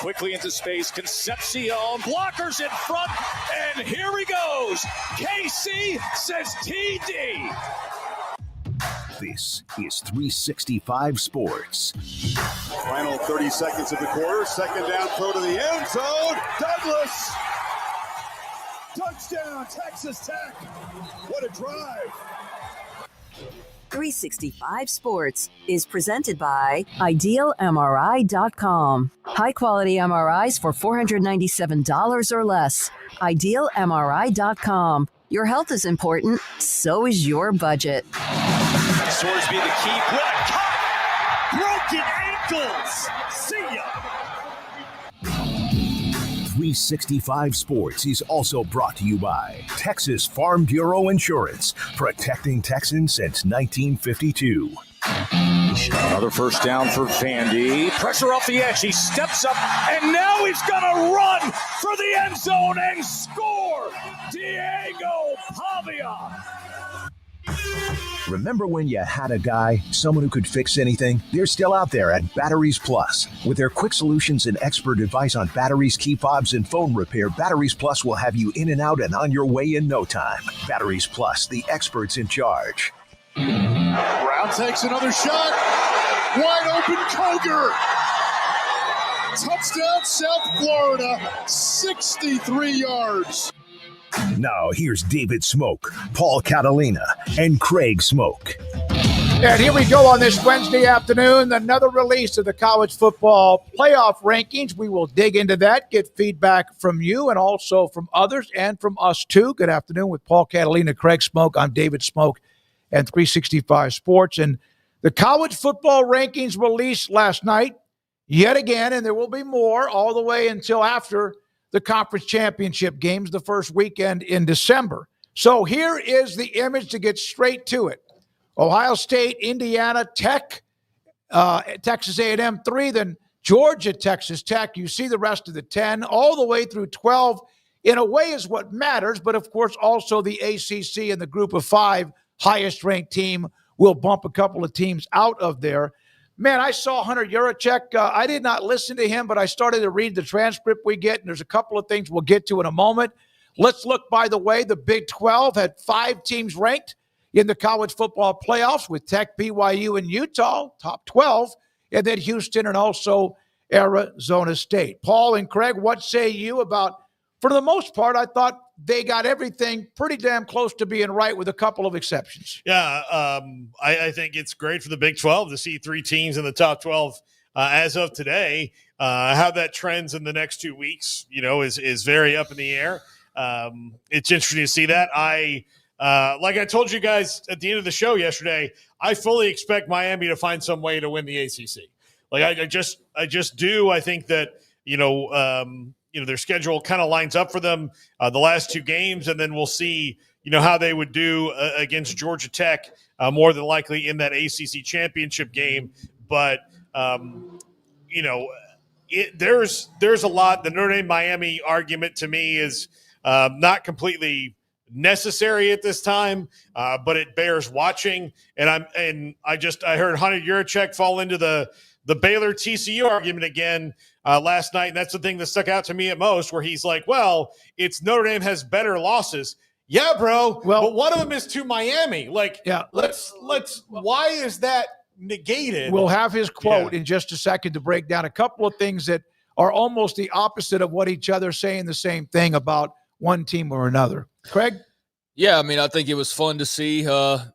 quickly into space. Concepcion, blockers in front, and here he goes. KC says TD. This is 365 Sports. Final 30 seconds of the quarter. Second down throw to the end zone. Douglas. Touchdown, Texas Tech. What a drive. 365 Sports is presented by IdealMRI.com. High-quality MRIs for $497 or less. IdealMRI.com. Your health is important, so is your budget. Sorsby the key. What a cut! Broken ankles! See ya! 365 Sports is also brought to you by Texas Farm Bureau Insurance, protecting Texans since 1952. Another first down for Vandy. Pressure off the edge. He steps up, and now he's going to run for the end zone and score! Diego Pavia! Remember when you had a guy, someone who could fix anything? They're still out there at Batteries Plus. With their quick solutions and expert advice on batteries, key fobs, and phone repair, Batteries Plus will have you in and out and on your way in no time. Batteries Plus, the experts in charge. Brown takes another shot. Wide open Koger. Touchdown, South Florida. 63 yards. Now here's David Smoak, Paul Catalina, and Craig Smoak. And here we go on this Wednesday afternoon, another release of the college football playoff rankings. We will dig into that, get feedback from you and also from others and from us too. Good afternoon with Paul Catalina, Craig Smoak. I'm David Smoak and 365 Sports. And the college football rankings released last night yet again, and there will be more all the way until after the conference championship games, the first weekend in December. So here is the image to get straight to it. Ohio State, Indiana, Tech, Texas A&M 3, then Georgia, Texas Tech. You see the rest of the 10, all the way through 12, in a way is what matters, but of course also the ACC and the group of 5 highest-ranked team will bump a couple of teams out of there. Man, I saw Hunter Yurachek. I did not listen to him, but I started to read the transcript we get, and there's a couple of things we'll get to in a moment. Let's look, by the way, the Big 12 had 5 teams ranked in the college football playoffs with Tech, BYU, and Utah, top 12, and then Houston and also Arizona State. Paul and Craig, what say you about, for the most part, I thought they got everything pretty damn close to being right with a couple of exceptions. Yeah, I think it's great for the Big 12 to see 3 teams in the top 12 as of today. How that trends in the next 2 weeks, is very up in the air. It's interesting to see that. Like I told you guys at the end of the show yesterday, I fully expect Miami to find some way to win the ACC. Like I just do. I think that their schedule kind of lines up for them the last 2 games, and then we'll see how they would do against Georgia Tech, more than likely in that ACC championship game. But there's a lot. The Notre Dame Miami argument to me is not completely necessary at this time, but it bears watching. And I heard Hunter Yurachek fall into the Baylor TCU argument again last night, and that's the thing that stuck out to me at most, where he's like, well, it's Notre Dame has better losses. Yeah, bro. Well, but one of them is to Miami. Like, yeah, let's why is that negated? We'll have his quote in just a second to break down a couple of things that are almost the opposite of what each other saying the same thing about one team or another. Craig? Yeah, I mean, I think it was fun to see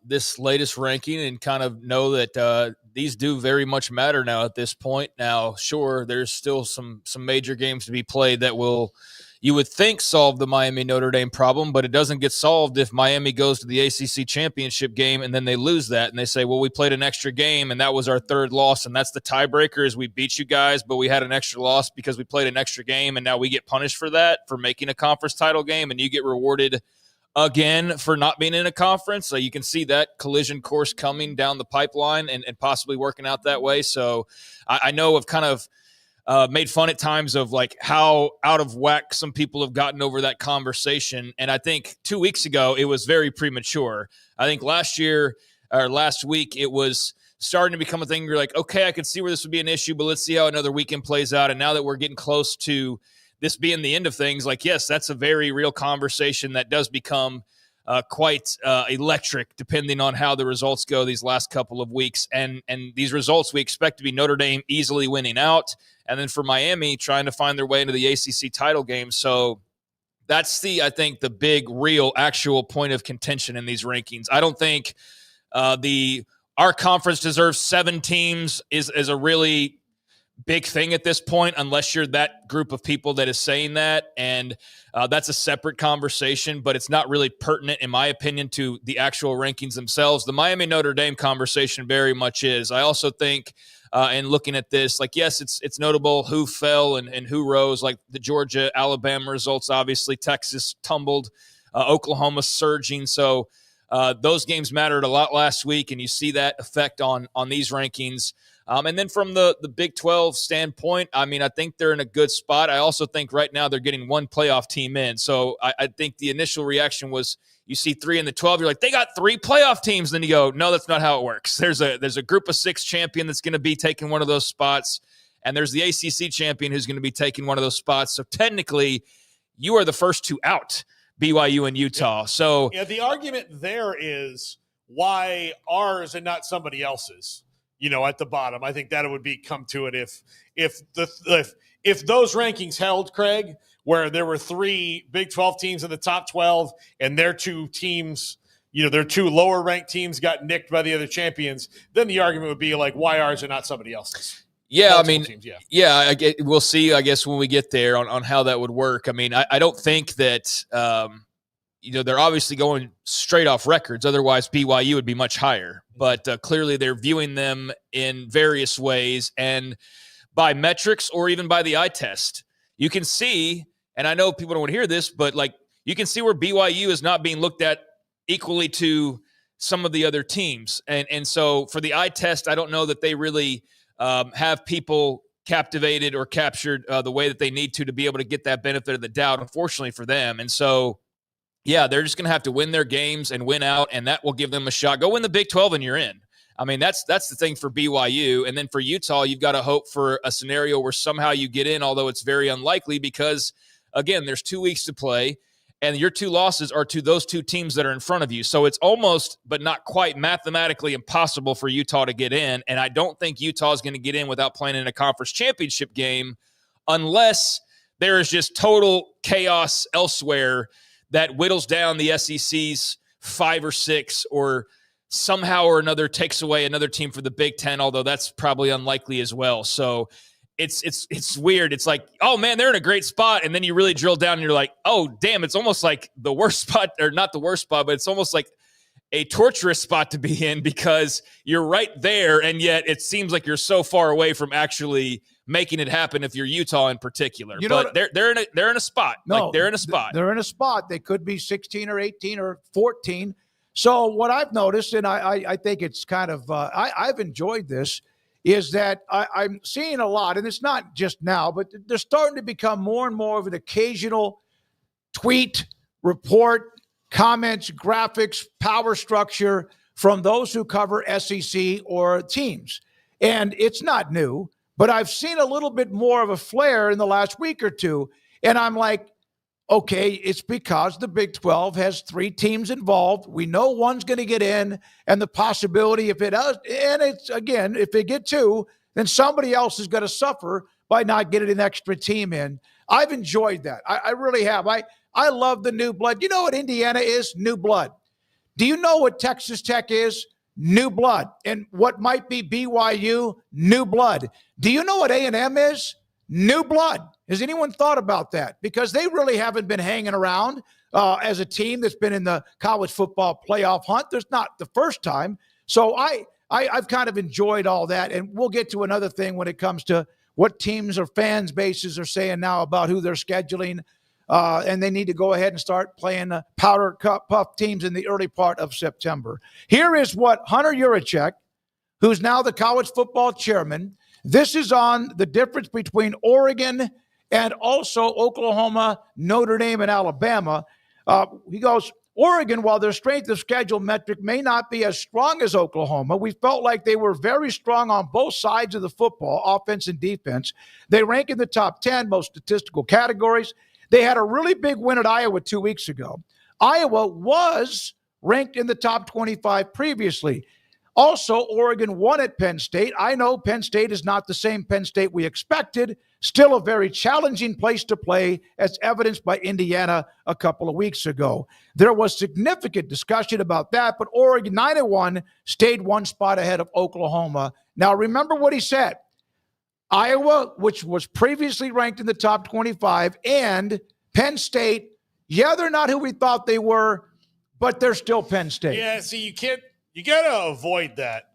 this latest ranking and kind of know that these do very much matter now at this point. Now, sure, there's still some major games to be played that will, you would think, solve the Miami-Notre Dame problem, but it doesn't get solved if Miami goes to the ACC championship game and then they lose that and they say, well, we played an extra game and that was our 3rd loss, and that's the tiebreaker is we beat you guys, but we had an extra loss because we played an extra game, and now we get punished for that, for making a conference title game, and you get rewarded again for not being in a conference. So you can see that collision course coming down the pipeline and possibly working out that way. So I know I've kind of made fun at times of like how out of whack some people have gotten over that conversation. And I think 2 weeks ago, it was very premature. I think last week, it was starting to become a thing. You're like, okay, I could see where this would be an issue, but let's see how another weekend plays out. And now that we're getting close to this being the end of things, like, yes, that's a very real conversation that does become quite electric depending on how the results go these last couple of weeks. And these results we expect to be Notre Dame easily winning out, and then for Miami trying to find their way into the ACC title game. So that's I think the big, real, actual point of contention in these rankings. I don't think our conference deserves 7 teams is a really big thing at this point, unless you're that group of people that is saying that. And that's a separate conversation, but it's not really pertinent, in my opinion, to the actual rankings themselves. The Miami Notre Dame conversation very much is. I also think, in looking at this, like, yes, it's notable who fell and who rose, like the Georgia, Alabama results, obviously Texas tumbled, Oklahoma surging. So those games mattered a lot last week, and you see that effect on these rankings. And then from the Big 12 standpoint, I mean, I think they're in a good spot. I also think right now they're getting 1 playoff team in. So I think the initial reaction was you see 3 in the 12, you're like, they got 3 playoff teams. Then you go, no, that's not how it works. There's a group of 6 champion that's going to be taking one of those spots, and there's the ACC champion who's going to be taking one of those spots. So technically, you are the first 2 out, BYU and Utah. So yeah, the argument there is why ours and not somebody else's. At the bottom, I think that would be come to it if those rankings held, Craig, where there were 3 Big 12 teams in the top 12 and their 2 teams, their 2 lower ranked teams got nicked by the other champions, then the argument would be like, why ours and not somebody else's? Yeah, multiple I mean, teams, we'll see, I guess, when we get there on how that would work. I mean, I don't think that they're obviously going straight off records. Otherwise, BYU would be much higher. But clearly they're viewing them in various ways. And by metrics or even by the eye test, you can see, and I know people don't want to hear this, but like you can see where BYU is not being looked at equally to some of the other teams. And so for the eye test, I don't know that they really have people captivated or captured the way that they need to be able to get that benefit of the doubt, unfortunately for them. And so yeah, they're just going to have to win their games and win out, and that will give them a shot. Go win the Big 12 and you're in. I mean, that's the thing for BYU. And then for Utah, you've got to hope for a scenario where somehow you get in, although it's very unlikely because, again, there's 2 weeks to play, and your 2 losses are to those 2 teams that are in front of you. So it's almost, but not quite, mathematically impossible for Utah to get in. And I don't think Utah is going to get in without playing in a conference championship game unless there is just total chaos elsewhere that whittles down the SEC's 5 or 6 or somehow or another takes away another team for the Big Ten, although that's probably unlikely as well. So it's weird. It's like, oh, man, they're in a great spot. And then you really drill down and you're like, oh, damn, it's almost like the worst spot, or not the worst spot, but it's almost like a torturous spot to be in because you're right there, and yet it seems like you're so far away from actually making it happen if you're Utah in particular. But they're in a spot. No, like they're in a spot. They're in a spot. They could be 16 or 18 or 14. So what I've noticed, and I think it's kind of I've enjoyed this, is that I'm seeing a lot, and it's not just now, but they're starting to become more and more of an occasional tweet, report, comments, graphics, power structure from those who cover SEC or teams. And it's not new, but I've seen a little bit more of a flare in the last week or two. And I'm like, okay, it's because the Big 12 has 3 teams involved. We know one's going to get in, and the possibility if it does, and it's, again, if they get 2, then somebody else is going to suffer by not getting an extra team in. I've enjoyed that. I really have. I love the new blood. You know what Indiana is? New blood. Do you know what Texas Tech is? New blood. And what might be BYU? New blood. Do you know what A&M is? New blood. Has anyone thought about that? Because they really haven't been hanging around as a team that's been in the college football playoff hunt. There's not the first time. So I've kind of enjoyed all that. And we'll get to another thing when it comes to what teams or fans bases are saying now about who they're scheduling. And they need to go ahead and start playing powder puff teams in the early part of September. Here is what Hunter Yurachek, who's now the college football chairman, this is on the difference between Oregon and also Oklahoma, Notre Dame, and Alabama. He goes, Oregon, while their strength of schedule metric may not be as strong as Oklahoma, we felt like they were very strong on both sides of the football, offense and defense. They rank in the top 10 most statistical categories. They had a really big win at Iowa 2 weeks ago. Iowa was ranked in the top 25 previously. Also, Oregon won at Penn State. I know Penn State is not the same Penn State we expected. Still a very challenging place to play, as evidenced by Indiana a couple of weeks ago. There was significant discussion about that, but Oregon 9-1 stayed one spot ahead of Oklahoma. Now, remember what he said. Iowa, which was previously ranked in the top 25, and Penn State, yeah, they're not who we thought they were, but they're still Penn State. Yeah, see, you got to avoid that,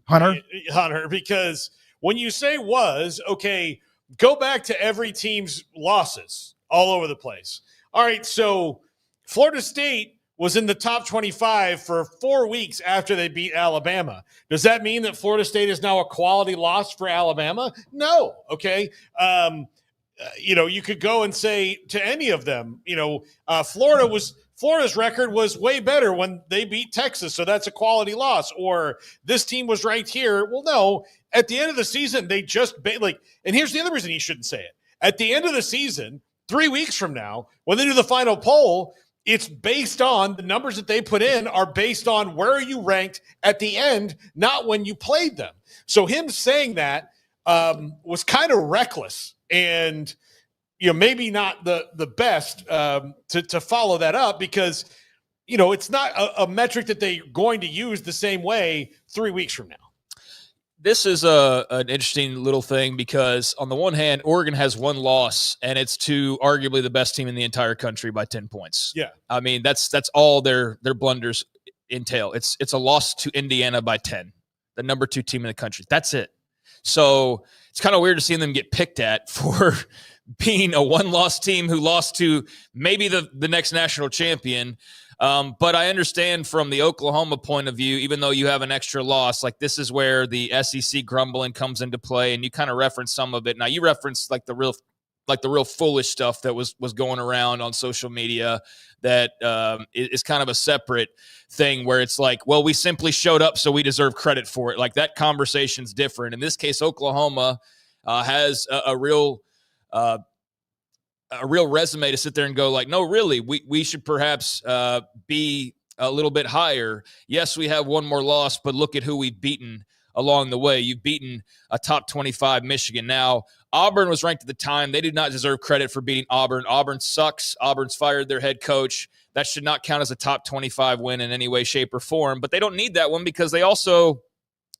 Hunter, because when you say was, okay, go back to every team's losses all over the place. All right, so Florida State was in the top 25 for 4 weeks after they beat Alabama. Does that mean that Florida State is now a quality loss for Alabama? No, okay. You could go and say to any of them, Florida's record was way better when they beat Texas, so that's a quality loss. Or this team was ranked here. Well, no. At the end of the season, they just and here's the other reason you shouldn't say it. At the end of the season, 3 weeks from now, when they do the final poll, it's based on the numbers that they put in are based on where you ranked at the end, not when you played them. So him saying that was kind of reckless and maybe not the best to follow that up, because it's not a metric that they're going to use the same way 3 weeks from now. This is an interesting little thing because on the one hand, Oregon has one loss, and it's to arguably the best team in the entire country by 10 points. Yeah, I mean that's all their blunders entail. It's a loss to Indiana by 10, the number 2 team in the country. That's it. So it's kind of weird to see them get picked at for being a one-loss team who lost to maybe the next national champion. But I understand from the Oklahoma point of view, even though you have an extra loss, like this is where the SEC grumbling comes into play, and you kind of reference some of it. Now you referenced the real foolish stuff that was going around on social media that is kind of a separate thing where it's like, well, we simply showed up, so we deserve credit for it. Like that conversation's different. In this case, Oklahoma has a real resume to sit there and go like, no, really, we should perhaps be a little bit higher. Yes, we have one more loss, but look at who we've beaten along the way. You've beaten a top 25 Michigan. Now, Auburn was ranked at the time. They did not deserve credit for beating Auburn. Auburn sucks. Auburn's fired their head coach. That should not count as a top 25 win in any way, shape, or form. But they don't need that one because they also,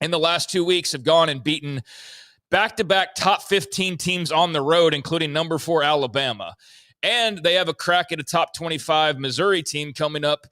in the last 2 weeks, have gone and beaten back-to-back top 15 teams on the road, including number 4 Alabama. And they have a crack at a top 25 Missouri team coming up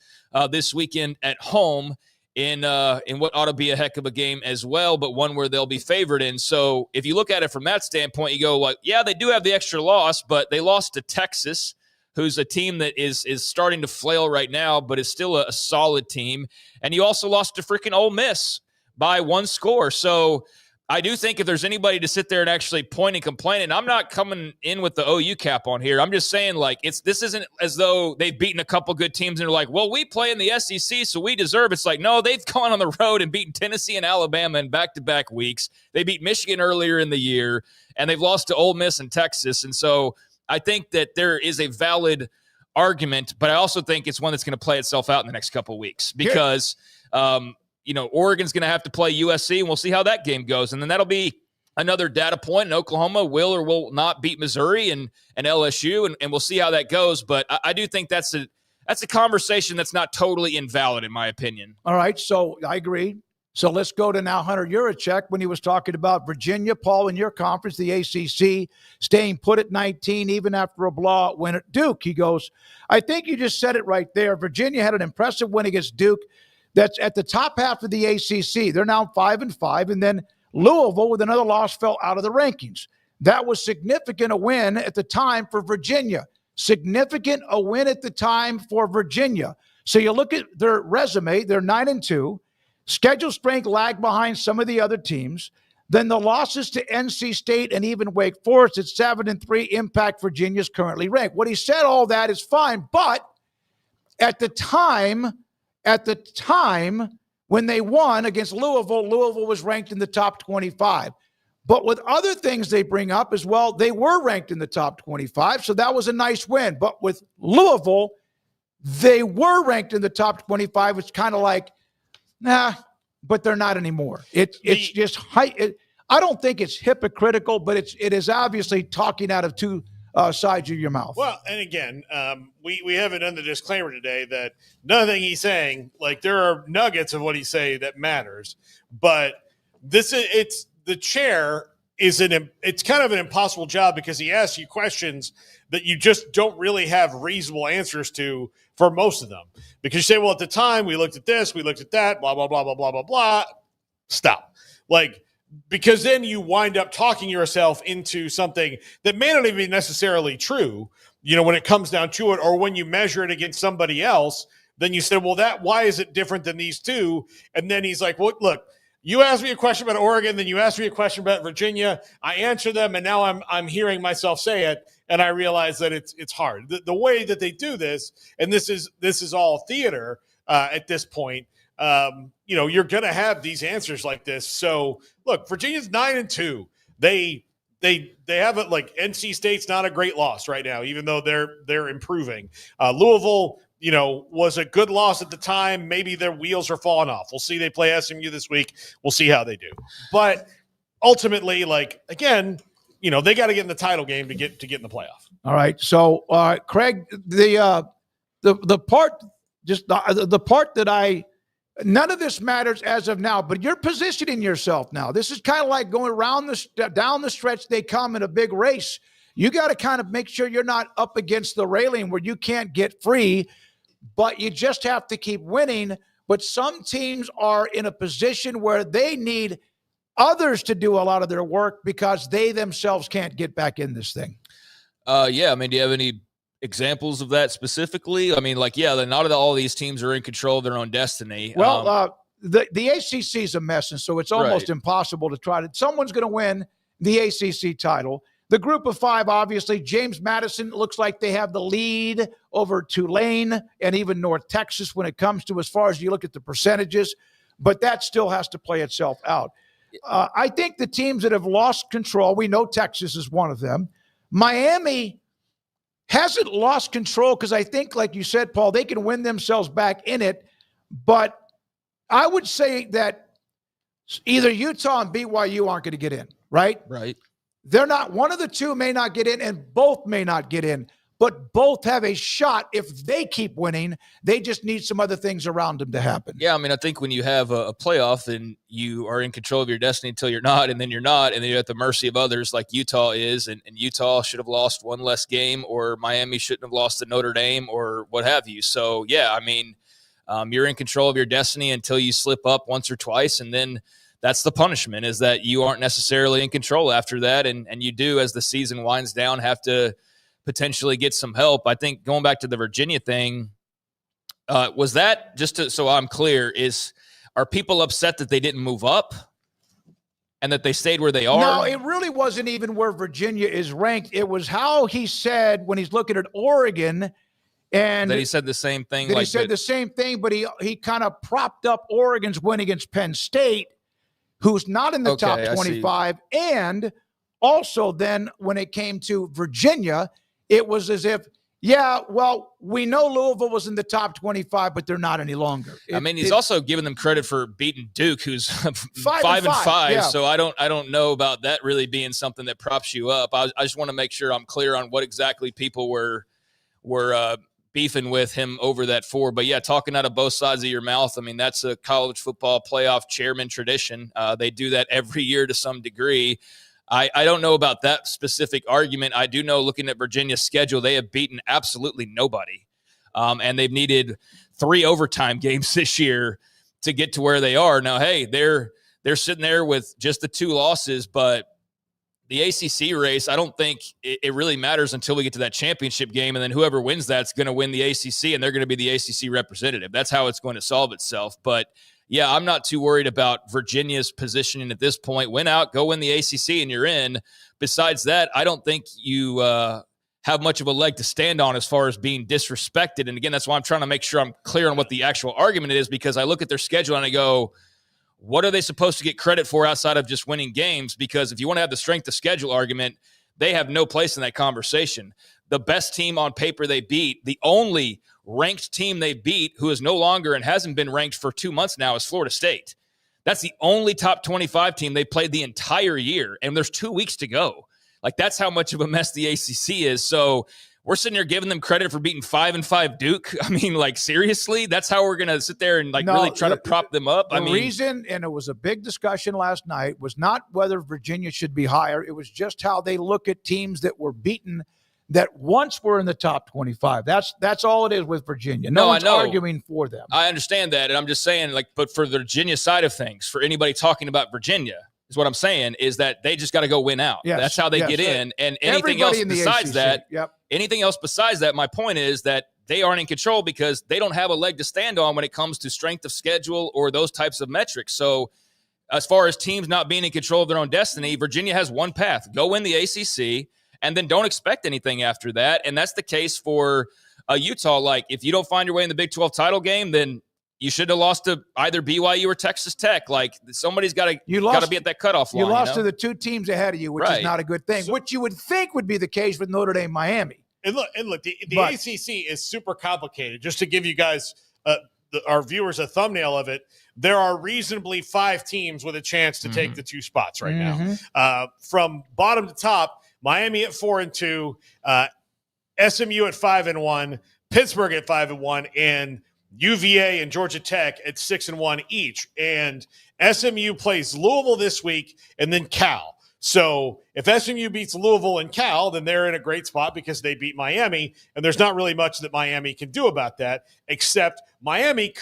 this weekend at home in what ought to be a heck of a game as well, but one where they'll be favored in. So if you look at it from that standpoint, you go like, yeah, they do have the extra loss, but they lost to Texas, who's a team that is starting to flail right now, but is still a solid team. And you also lost to freaking Ole Miss by 1 score. So I do think if there's anybody to sit there and actually point and complain, and I'm not coming in with the OU cap on here. I'm just saying, like, this isn't as though they've beaten a couple good teams and they're like, well, we play in the SEC, so we deserve it. It's like, no, they've gone on the road and beaten Tennessee and Alabama in back-to-back weeks. They beat Michigan earlier in the year, and they've lost to Ole Miss and Texas. And so I think that there is a valid argument, but I also think it's one that's going to play itself out in the next couple of weeks because Oregon's going to have to play USC, and we'll see how that game goes. And then that'll be another data point. And Oklahoma will or will not beat Missouri and LSU, and we'll see how that goes. But I do think that's a conversation that's not totally invalid, in my opinion. All right, so I agree. So let's go to now Hunter Yurachek when he was talking about Virginia, Paul, in your conference, the ACC, staying put at 19 even after a blowout win at Duke. He goes, I think you just said it right there. Virginia had an impressive win against Duke. That's at the top half of the ACC. They're now 5-5, and then Louisville with another loss fell out of the rankings. That was significant a win at the time for Virginia. Significant a win at the time for Virginia. So you look at their resume, they're 9-2. Schedule strength lagged behind some of the other teams. Then the losses to NC State and even Wake Forest at 7-3 impact Virginia's currently ranked. What he said, all that is fine, but at the time when they won against Louisville was ranked in the top 25. But with other things they bring up as well, they were ranked in the top 25, so that was a nice win. But with Louisville, they were ranked in the top 25. It's kind of like, but they're not anymore. It's just I don't think it's hypocritical, but it is obviously talking out of two sides of your mouth. Well, and again, we haven't done the disclaimer today that nothing he's saying, like there are nuggets of what he's saying that matters, but it's the chair it's kind of an impossible job because he asks you questions that you just don't really have reasonable answers to for most of them. Because you say, well, at the time we looked at this, we looked at that, blah, blah, blah, blah, blah, blah, blah. Stop. Because then you wind up talking yourself into something that may not even be necessarily true, when it comes down to it, or when you measure it against somebody else, then you say, well, why is it different than these two? And then he's like, well, look, you asked me a question about Oregon, then you asked me a question about Virginia. I answered them, and now I'm hearing myself say it, and I realize that it's hard. The way that they do this, and this is all theater at this point. You're going to have these answers like this. So look, Virginia's 9-2. They have it like NC State's not a great loss right now, even though they're improving. Louisville, was a good loss at the time. Maybe their wheels are falling off. We'll see. They play SMU this week. We'll see how they do. But ultimately, again, they got to get in the title game to get in the playoff. All right. So, Craig, the part that none of this matters as of now, but you're positioning yourself now. This is kind of like going down the stretch. They come in a big race. You got to kind of make sure you're not up against the railing where you can't get free, but you just have to keep winning. But some teams are in a position where they need others to do a lot of their work because they themselves can't get back in this thing. Yeah. I mean, do you have any examples of that specifically? I mean, not all these teams are in control of their own destiny. Well, the ACC is a mess, and so it's almost impossible to try to. Someone's going to win the ACC title. The group of five, obviously, James Madison looks like they have the lead over Tulane and even North Texas when it comes to as far as you look at the percentages, but that still has to play itself out. I think the teams that have lost control, we know Texas is one of them. Miami hasn't lost control because I think, like you said, Paul, they can win themselves back in it. But I would say that either Utah and BYU aren't going to get in, right? Right. They're not. One of the two may not get in, and both may not get in. But both have a shot if they keep winning. They just need some other things around them to happen. Yeah, I mean, I think when you have a playoff, then you are in control of your destiny until you're not, and then you're not, and then you're at the mercy of others like Utah is, and Utah should have lost one less game, or Miami shouldn't have lost to Notre Dame, or what have you. So, yeah, I mean, you're in control of your destiny until you slip up once or twice, and then that's the punishment, is that you aren't necessarily in control after that, and you do, as the season winds down, have to potentially get some help. I think going back to the Virginia thing, was that, so I'm clear, are people upset that they didn't move up and that they stayed where they are? No, it really wasn't even where Virginia is ranked. It was how he said when he's looking at Oregon, and that he said the same thing. He said the same thing, but he kind of propped up Oregon's win against Penn State, who's not in the top 25. And also then when it came to Virginia, it was as if, we know Louisville was in the top 25, but they're not any longer. He's also giving them credit for beating Duke, who's 5-5. Yeah. So I don't know about that really being something that props you up. I just want to make sure I'm clear on what exactly people were beefing with him over that for. But yeah, talking out of both sides of your mouth, I mean, that's a college football playoff chairman tradition. They do that every year to some degree. I don't know about that specific argument. I do know, looking at Virginia's schedule, they have beaten absolutely nobody. And they've needed 3 overtime games this year to get to where they are. Now, hey, they're sitting there with just the 2 losses, but the ACC race, I don't think it really matters until we get to that championship game, and then whoever wins that's going to win the ACC, and they're going to be the ACC representative. That's how it's going to solve itself. But yeah, I'm not too worried about Virginia's positioning at this point. Win out, go win the ACC, and you're in. Besides that, I don't think you have much of a leg to stand on as far as being disrespected. And again, that's why I'm trying to make sure I'm clear on what the actual argument is, because I look at their schedule and I go, what are they supposed to get credit for outside of just winning games? Because if you want to have the strength of schedule argument, they have no place in that conversation. The best team on paper they beat, the only ranked team they beat who is no longer and hasn't been ranked for 2 months now, is Florida State. That's the only top 25 team they played the entire year, and there's 2 weeks to go. Like, that's how much of a mess the ACC is. So we're sitting here giving them credit for beating 5-5 Duke. I mean, like, seriously? That's how we're going to sit there and really try to prop them up? The reason, and it was a big discussion last night, was not whether Virginia should be higher. It was just how they look at teams that were beaten that once were in the top 25. That's all it is with Virginia. No one's arguing for them. I understand that, and I'm just saying, like, but for the Virginia side of things, for anybody talking about Virginia, is what I'm saying is that they just got to go win out. Yes, that's how they get in. And anything else besides that, anything else besides that, my point is that they aren't in control because they don't have a leg to stand on when it comes to strength of schedule or those types of metrics. So as far as teams not being in control of their own destiny, Virginia has one path: go win the ACC, and then don't expect anything after that. And that's the case for Utah. Like, if you don't find your way in the Big 12 title game, then you should have lost to either BYU or Texas Tech. Like, somebody's got to be at that cutoff line. You lost to the two teams ahead of you, which is not a good thing, which you would think would be the case with Notre Dame, Miami. And look, the ACC is super complicated. Just to give you guys, our viewers, a thumbnail of it, there are reasonably 5 teams with a chance to take the 2 spots right now. From bottom to top, Miami at 4-2, SMU at 5-1, Pittsburgh at 5-1, and UVA and Georgia Tech at 6-1 each. And SMU plays Louisville this week and then Cal. So if SMU beats Louisville and Cal, then they're in a great spot because they beat Miami. And there's not really much that Miami can do about that, except Miami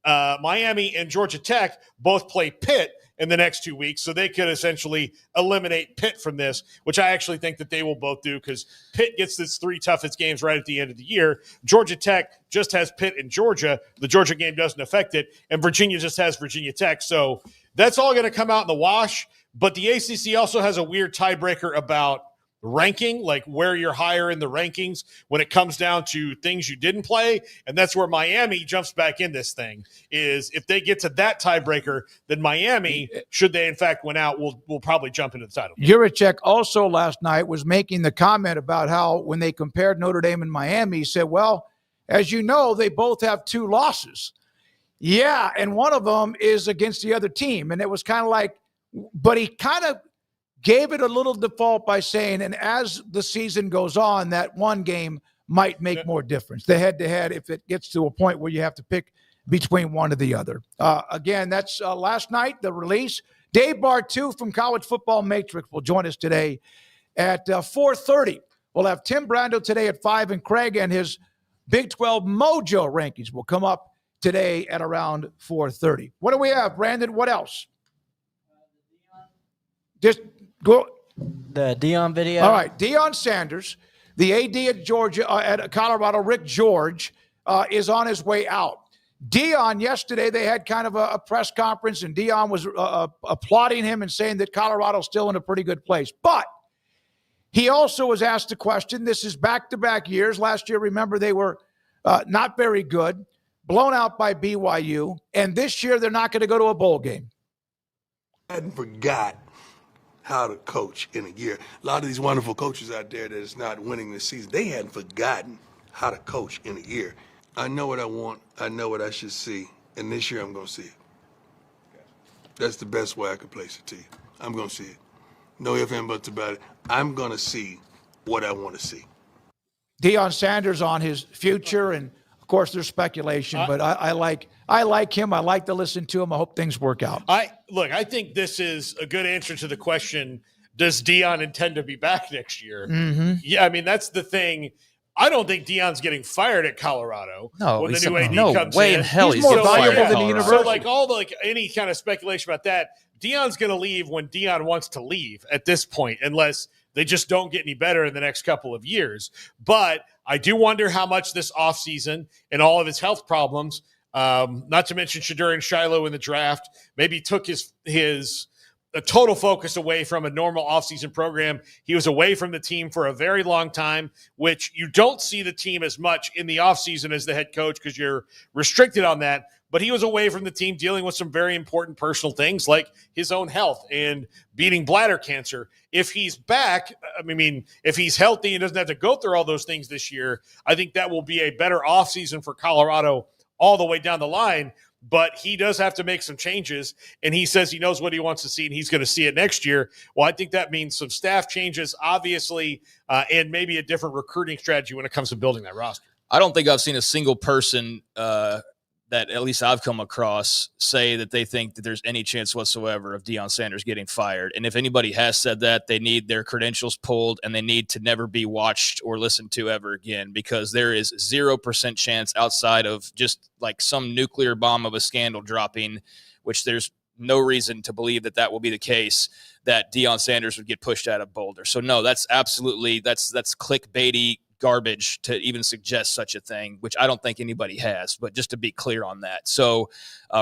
and Georgia Tech both play Pitt in the next 2 weeks, so they could essentially eliminate Pitt from this, which I actually think that they will both do, because Pitt gets its 3 toughest games right at the end of the year. Georgia Tech just has Pitt in Georgia. The Georgia game doesn't affect it, and Virginia just has Virginia Tech. So that's all going to come out in the wash, but the ACC also has a weird tiebreaker about ranking, like where you're higher in the rankings when it comes down to things you didn't play. And that's where Miami jumps back in this thing, is if they get to that tiebreaker, then Miami, should they in fact win out, will probably jump into the title. Juracek also last night was making the comment about how when they compared Notre Dame and Miami, he said, well, as you know, they both have 2 losses. Yeah, and one of them is against the other team. And it was kind of like, but he kind of gave it a little default by saying, and as the season goes on, that one game might make more difference. The head-to-head, if it gets to a point where you have to pick between one or the other. Again, that's last night, the release. Dave Bartu from College Football Matrix will join us today at 4:30. We'll have Tim Brando today at 5, and Craig and his Big 12 Mojo rankings will come up today at around 4:30. What do we have, Brandon? What else? Just go. The Deion video. All right. Deion Sanders, the AD at Georgia, at Colorado, Rick George, is on his way out. Deion, yesterday, they had kind of a press conference, and Deion was applauding him and saying that Colorado's still in a pretty good place. But he also was asked a question. This is back-to-back years. Last year, remember, they were not very good, blown out by BYU, and this year they're not going to go to a bowl game. I hadn't forgot how to coach in a year. A lot of these wonderful coaches out there that is not winning this season, they hadn't forgotten how to coach in a year. I know what I want. I know what I should see. And this year I'm going to see it. That's the best way I could place it to you. I'm going to see it. No ifs, ands, buts about it. I'm going to see what I want to see. Deion Sanders on his future, and of course there's speculation, but I like him. I like to listen to him. I hope things work out. I think this is a good answer to the question, does Deion intend to be back next year? Mm-hmm. Yeah, I mean, that's the thing. I don't think Deion's getting fired at Colorado. No, when the new AD no comes way in hell he's more getting fired valuable at than the Colorado. university. So any kind of speculation about that, Deion's going to leave when Deion wants to leave at this point, unless they just don't get any better in the next couple of years. But I do wonder how much this offseason and all of his health problems, not to mention Shadur and Shiloh in the draft, maybe took his a total focus away from a normal offseason program. He was away from the team for a very long time, which you don't see the team as much in the offseason as the head coach because you're restricted on that. But he was away from the team dealing with some very important personal things like his own health and beating bladder cancer. If he's back, if he's healthy and doesn't have to go through all those things this year, I think that will be a better offseason for Colorado all the way down the line. But he does have to make some changes, and he says he knows what he wants to see, and he's going to see it next year. Well, I think that means some staff changes, obviously, and maybe a different recruiting strategy when it comes to building that roster. I don't think I've seen a single person that at least I've come across say that they think that there's any chance whatsoever of Deion Sanders getting fired. And if anybody has said that, they need their credentials pulled and they need to never be watched or listened to ever again, because there is 0% chance outside of just like some nuclear bomb of a scandal dropping, which there's no reason to believe that that will be the case, that Deion Sanders would get pushed out of Boulder. So no, that's absolutely, that's clickbaity garbage to even suggest such a thing, which I don't think anybody has, but just to be clear on that. So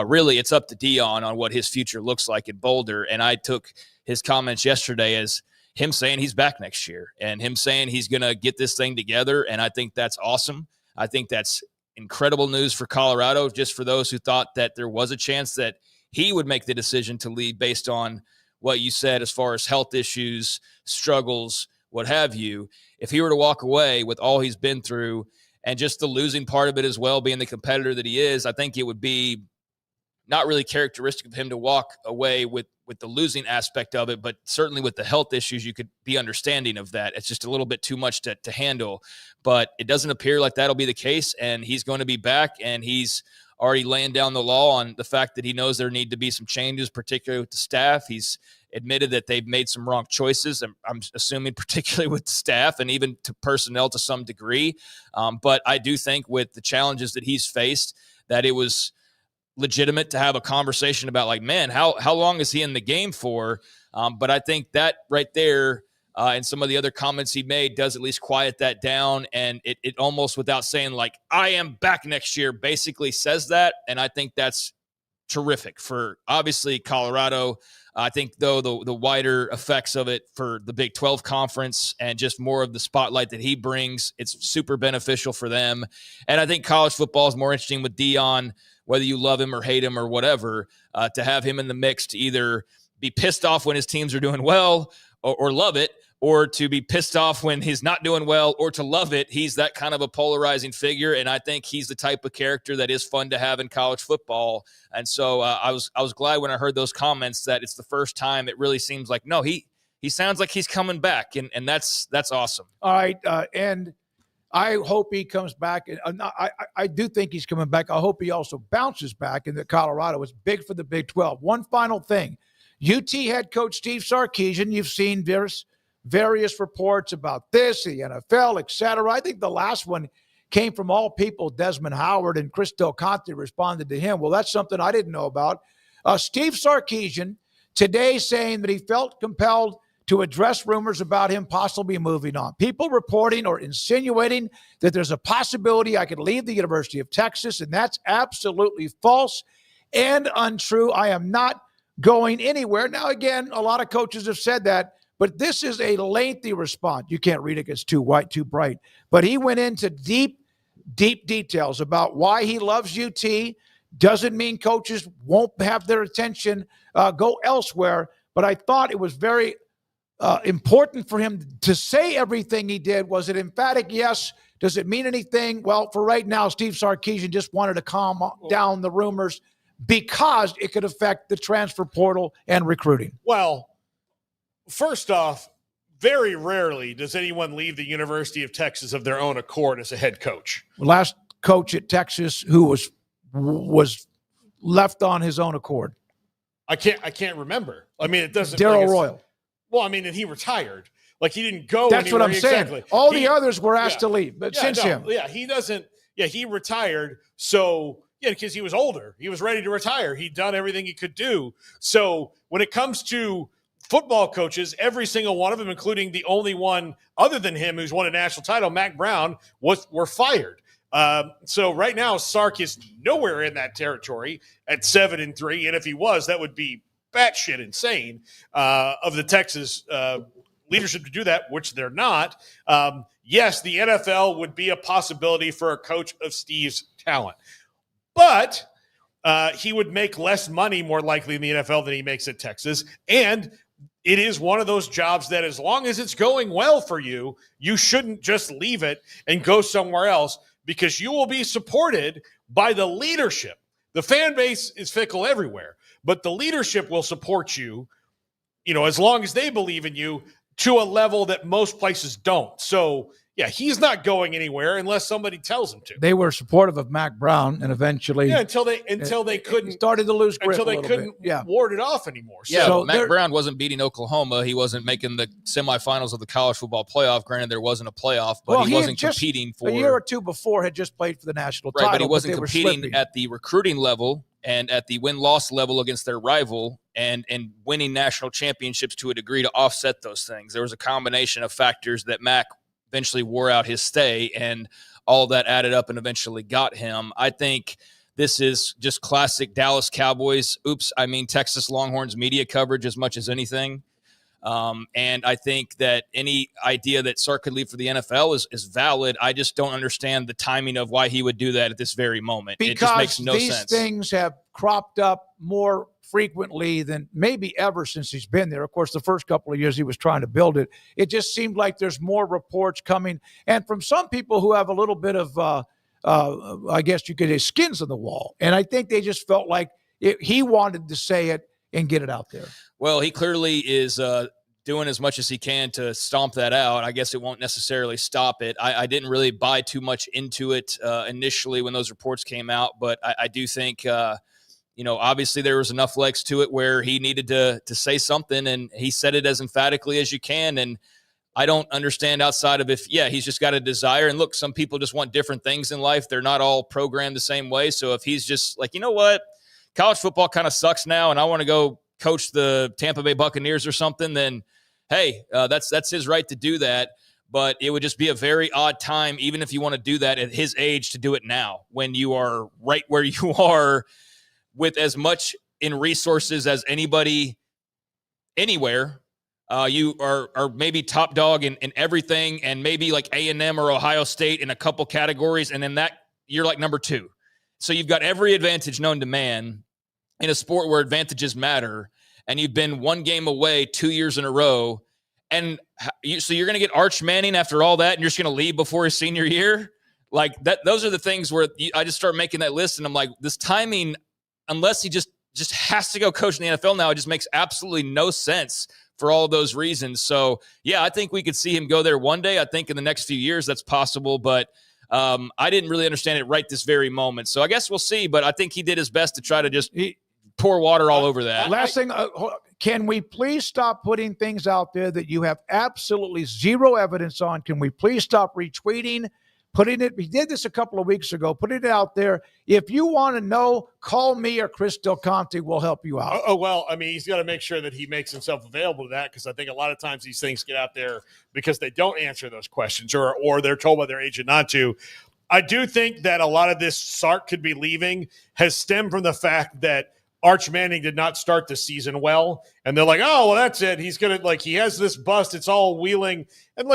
really it's up to Deion on what his future looks like in Boulder. And I took his comments yesterday as him saying he's back next year and him saying he's going to get this thing together. And I think that's awesome. I think that's incredible news for Colorado, just for those who thought that there was a chance that he would make the decision to leave based on what you said as far as health issues, struggles, what have you. If he were to walk away with all he's been through and just the losing part of it as well, being the competitor that he is, I think it would be not really characteristic of him to walk away with the losing aspect of it, but certainly with the health issues, you could be understanding of that. It's just a little bit too much to handle, but it doesn't appear like that'll be the case, and he's going to be back, and he's already laying down the law on the fact that he knows there need to be some changes, particularly with the staff. He's admitted that they've made some wrong choices, I'm assuming particularly with the staff and even to personnel to some degree. But I do think with the challenges that he's faced, that it was legitimate to have a conversation about, like, man, how long is he in the game for? But I think that right there and some of the other comments he made does at least quiet that down. And it almost, without saying like, I am back next year, basically says that. And I think that's terrific for obviously Colorado. I think, though, the wider effects of it for the Big 12 conference and just more of the spotlight that he brings, it's super beneficial for them. And I think college football is more interesting with Deion, whether you love him or hate him or whatever, to have him in the mix, to either be pissed off when his teams are doing well or love it, or to be pissed off when he's not doing well, or to love it. He's that kind of a polarizing figure, and I think he's the type of character that is fun to have in college football. And so I was glad when I heard those comments that it's the first time it really seems like, no, he sounds like he's coming back, and that's awesome. All right, and I hope he comes back. I do think he's coming back. I hope he also bounces back, and that Colorado is big for the Big 12. One final thing. UT head coach Steve Sarkisian, you've seen various reports about this, the NFL, et cetera. I think the last one came from all people, Desmond Howard, and Chris Del Conte responded to him. Well, that's something I didn't know about. Steve Sarkisian today saying that he felt compelled to address rumors about him possibly moving on. People reporting or insinuating that there's a possibility I could leave the University of Texas, and that's absolutely false and untrue. I am not going anywhere. Now, again, a lot of coaches have said that, but this is a lengthy response. You can't read it, it's too white, too bright. But he went into deep details about why he loves UT. Doesn't mean coaches won't have their attention go elsewhere. But I thought it was very important for him to say everything he did. Was it emphatic? Yes. Does it mean anything? Well, for right now, Steve Sarkisian just wanted to calm down the rumors because it could affect the transfer portal and recruiting. Well, first off, very rarely does anyone leave the University of Texas of their own accord as a head coach. Last coach at Texas who was left on his own accord. I can't remember. I mean, it doesn't. Darryl Royal. Well, I mean, and he retired. Like, he didn't go. That's what I'm saying. Exactly. All the others were asked to leave, but since him. Yeah, he doesn't. Yeah, he retired. So, yeah, because he was older. He was ready to retire. He'd done everything he could do. So when it comes to football coaches, every single one of them, including the only one other than him who's won a national title, Mac Brown, were fired. So right now, Sark is nowhere in that territory at 7-3. And if he was, that would be batshit insane of the Texas leadership to do that, which they're not. Yes, the NFL would be a possibility for a coach of Steve's talent, but he would make less money more likely in the NFL than he makes at Texas. And it is one of those jobs that as long as it's going well for you, you shouldn't just leave it and go somewhere else, because you will be supported by the leadership. The fan base is fickle everywhere, but the leadership will support you, as long as they believe in you, to a level that most places don't. So, yeah, he's not going anywhere unless somebody tells him to. They were supportive of Mac Brown, and eventually, until they couldn't started to lose grip until they couldn't ward it off anymore. Yeah, so Mac Brown wasn't beating Oklahoma. He wasn't making the semifinals of the college football playoff. Granted, there wasn't a playoff, but he wasn't competing for a year or two before had just played for the national title. But he wasn't competing at the recruiting level and at the win-loss level against their rival, and winning national championships to a degree to offset those things. There was a combination of factors that Mac eventually wore out his stay, and all of that added up and eventually got him. I think this is just classic Dallas Cowboys. Texas Longhorns media coverage as much as anything. And I think that any idea that Sark could leave for the NFL is valid. I just don't understand the timing of why he would do that at this very moment. Because it just makes no sense. These things have cropped up more frequently than maybe ever since he's been there. Of course, the first couple of years he was trying to build it. It just seemed like there's more reports coming, and from some people who have a little bit of, I guess you could say, skins on the wall. And I think they just felt like he wanted to say it and get it out there. Well, he clearly is doing as much as he can to stomp that out. I guess it won't necessarily stop it. I didn't really buy too much into it initially when those reports came out, but I do think obviously there was enough legs to it where he needed to say something, and he said it as emphatically as you can. And I don't understand outside of he's just got a desire. And look, some people just want different things in life. They're not all programmed the same way. So if he's just like, you know what, college football kind of sucks now, and I want to go coach the Tampa Bay Buccaneers or something, then hey, that's his right to do that. But it would just be a very odd time, even if you want to do that at his age, to do it now when you are right where you are, with as much in resources as anybody anywhere. You are maybe top dog in everything, and maybe like A&M or Ohio State in a couple categories, and then that you're like number 2. So you've got every advantage known to man in a sport where advantages matter, and you've been one game away 2 years in a row, and so you're going to get Arch Manning after all that, and you're just going to leave before his senior year? Like that. Those are the things where I just start making that list, and I'm like, this timing, unless he just has to go coach in the NFL now, it just makes absolutely no sense for all those reasons. So, yeah, I think we could see him go there one day. I think in the next few years that's possible, but I didn't really understand it right this very moment. So I guess we'll see, but I think he did his best to try to just pour water all over that. Last thing, can we please stop putting things out there that you have absolutely zero evidence on? Can we please stop retweeting? We did this a couple of weeks ago, putting it out there. If you want to know, call me or Chris Del Conte. Will help you out. Oh, well, he's got to make sure that he makes himself available to that, because I think a lot of times these things get out there because they don't answer those questions or they're told by their agent not to. I do think that a lot of this Sark could be leaving has stemmed from the fact that Arch Manning did not start the season well. And they're like, oh, well, that's it. He's going to, he has this bust. It's all wheeling. And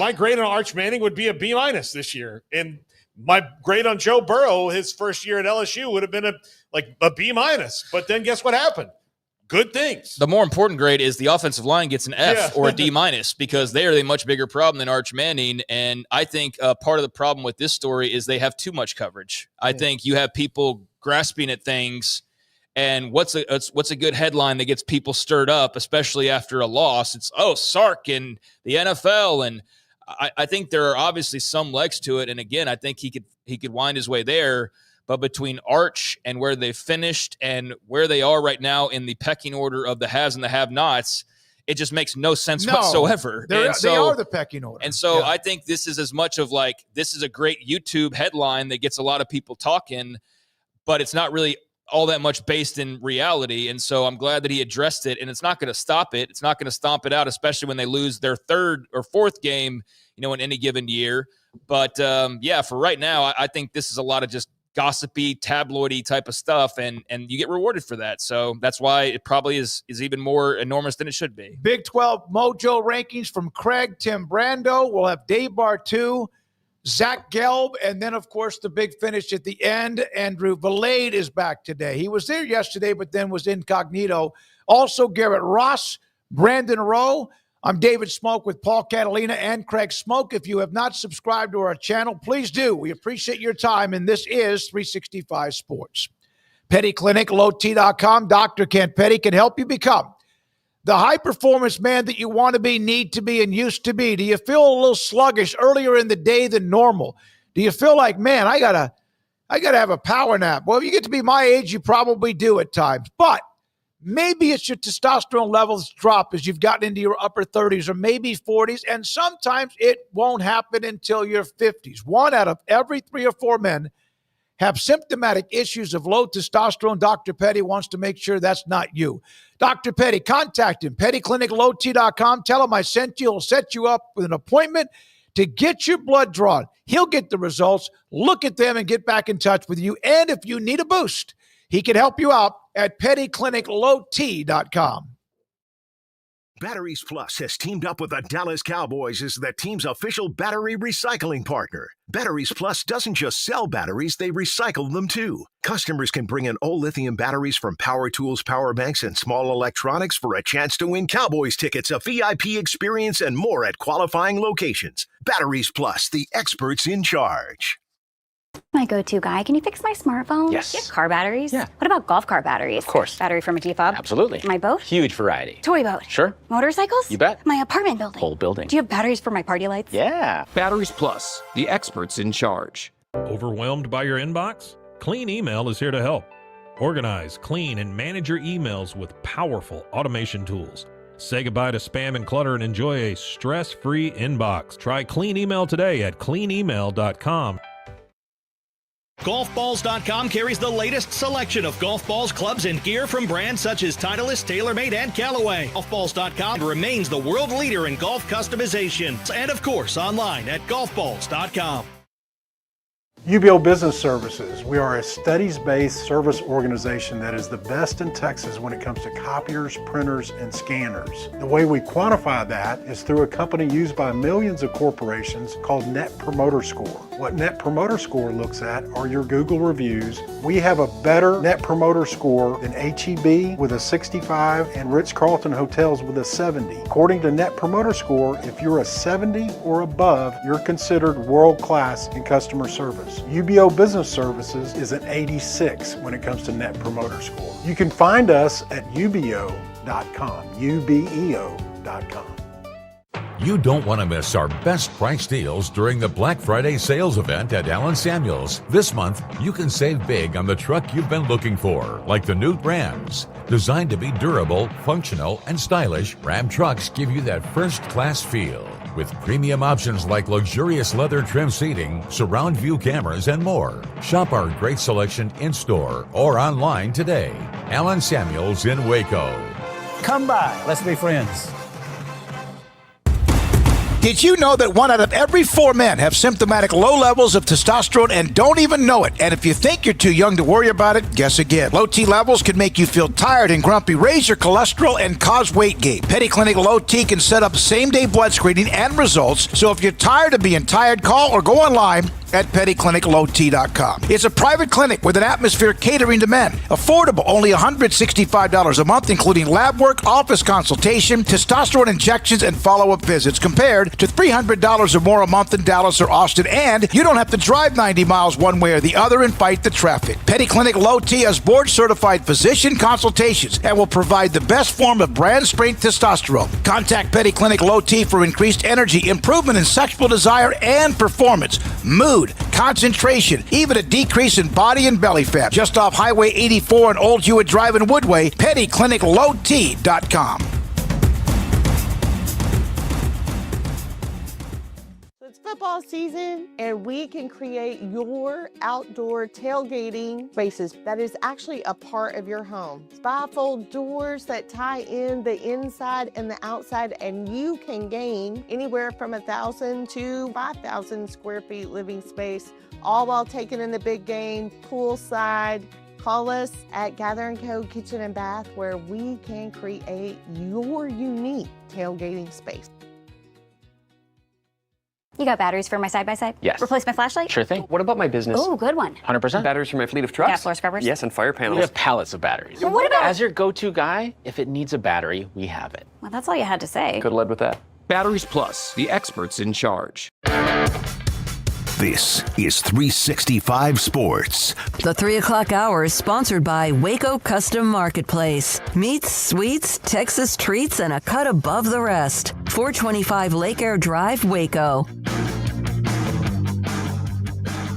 my grade on Arch Manning would be a B- this year. And my grade on Joe Burrow, his first year at LSU, would have been a B-. But then guess what happened? Good things. The more important grade is the offensive line gets an F or a D- because they are a much bigger problem than Arch Manning. And I think part of the problem with this story is they have too much coverage. I think you have people grasping at things. And what's a good headline that gets people stirred up, especially after a loss? It's, Sark and the NFL. And I think there are obviously some legs to it. And again, I think he could wind his way there. But between Arch and where they finished and where they are right now in the pecking order of the haves and the have-nots, it just makes no sense whatsoever. They are the pecking order. And so I think this is as much of this is a great YouTube headline that gets a lot of people talking, but it's not really all that much based in reality. And so I'm glad that he addressed it, and it's not going to stop it. It's not going to stomp it out, especially when they lose their third or fourth game, in any given year. But for right now, I think this is a lot of just gossipy, tabloidy type of stuff, and you get rewarded for that. So that's why it probably is even more enormous than it should be. Big 12 Mojo rankings from Craig, Tim Brando. We'll have Dave Bartu, Zach Gelb, and then, of course, the big finish at the end. Andrew Valade is back today. He was there yesterday, but then was incognito. Also, Garrett Ross, Brandon Rowe. I'm David Smoak with Paul Catalina and Craig Smoak. If you have not subscribed to our channel, please do. We appreciate your time, and this is 365 Sports. Petty Clinic, LowT.com. Dr. Kent Petty can help you become the high-performance man that you want to be, need to be, and used to be. Do you feel a little sluggish earlier in the day than normal? Do you feel like, man, I gotta have a power nap? Well, if you get to be my age, you probably do at times. But maybe it's your testosterone levels drop as you've gotten into your upper 30s or maybe 40s, and sometimes it won't happen until your 50s. 1 out of every 3 or 4 men have symptomatic issues of low testosterone. Dr. Petty wants to make sure that's not you. Dr. Petty, contact him, pettycliniclowt.com. Tell him I sent you. He'll set you up with an appointment to get your blood drawn. He'll get the results, look at them, and get back in touch with you. And if you need a boost, he can help you out at pettycliniclowt.com. Batteries Plus has teamed up with the Dallas Cowboys as the team's official battery recycling partner. Batteries Plus doesn't just sell batteries, they recycle them too. Customers can bring in old lithium batteries from power tools, power banks, and small electronics for a chance to win Cowboys tickets, a VIP experience, and more at qualifying locations. Batteries Plus, the experts in charge. My go-to guy. Can you fix my smartphone? Yes. Do you have car batteries? Yeah. What about golf cart batteries? Of course. Battery from a G-Fob? Absolutely. My boat? Huge variety. Toy boat? Sure. Motorcycles? You bet. My apartment building? Whole building. Do you have batteries for my party lights? Yeah. Batteries Plus, the experts in charge. Overwhelmed by your inbox? Clean Email is here to help. Organize, clean, and manage your emails with powerful automation tools. Say goodbye to spam and clutter and enjoy a stress-free inbox. Try Clean Email today at cleanemail.com. Golfballs.com carries the latest selection of golf balls, clubs, and gear from brands such as Titleist, TaylorMade, and Callaway. Golfballs.com remains the world leader in golf customization. And, of course, online at golfballs.com. UBO Business Services. We are a studies-based service organization that is the best in Texas when it comes to copiers, printers, and scanners. The way we quantify that is through a company used by millions of corporations called Net Promoter Score. What Net Promoter Score looks at are your Google reviews. We have a better Net Promoter Score than H-E-B with a 65 and Ritz-Carlton Hotels with a 70. According to Net Promoter Score, if you're a 70 or above, you're considered world-class in customer service. UBO Business Services is an 86 when it comes to Net Promoter Score. You can find us at ubeo.com, ubeo.com. You don't want to miss our best price deals during the Black Friday sales event at Allen Samuels. This month, you can save big on the truck you've been looking for, like the new Rams. Designed to be durable, functional, and stylish, Ram trucks give you that first-class feel. With premium options like luxurious leather trim seating, surround view cameras, and more. Shop our great selection in-store or online today. Allen Samuels in Waco. Come by. Let's be friends. Did you know that 1 out of every 4 men have symptomatic low levels of testosterone and don't even know it? And if you think you're too young to worry about it, guess again. Low T levels can make you feel tired and grumpy, raise your cholesterol, and cause weight gain. Petty Clinic Low T can set up same-day blood screening and results. So if you're tired of being tired, call or go online at pettycliniclowt.com. It's a private clinic with an atmosphere catering to men. Affordable, only $165 a month, including lab work, office consultation, testosterone injections, and follow-up visits, compared to $300 or more a month in Dallas or Austin. And you don't have to drive 90 miles one way or the other and fight the traffic. Petty Clinic Low T has board-certified physician consultations and will provide the best form of brand-strength testosterone. Contact Petty Clinic Low T for increased energy, improvement in sexual desire and performance, mood, concentration, even a decrease in body and belly fat. Just off Highway 84 and Old Hewitt Drive in Woodway, pettycliniclowt.com. It's football season, and we can create your outdoor tailgating spaces that is actually a part of your home. Bifold doors that tie in the inside and the outside, and you can gain anywhere from 1,000 to 5,000 square feet living space, all while taking in the big game, poolside. Call us at Gather & Co. Kitchen and Bath, where we can create your unique tailgating space. You got batteries for my side-by-side? Yes. Replace my flashlight? Sure thing. What about my business? Oh, good one. 100%. Batteries for my fleet of trucks? Gas floor scrubbers? Yes, and fire panels. We have pallets of batteries. Well, what about... As your go-to guy, if it needs a battery, we have it. Well, that's all you had to say. Could have led with that. Batteries Plus, the experts in charge. This is 365 Sports. The 3 o'clock hour is sponsored by Waco Custom Marketplace. Meats, sweets, Texas treats, and a cut above the rest. 425 Lake Air Drive, Waco.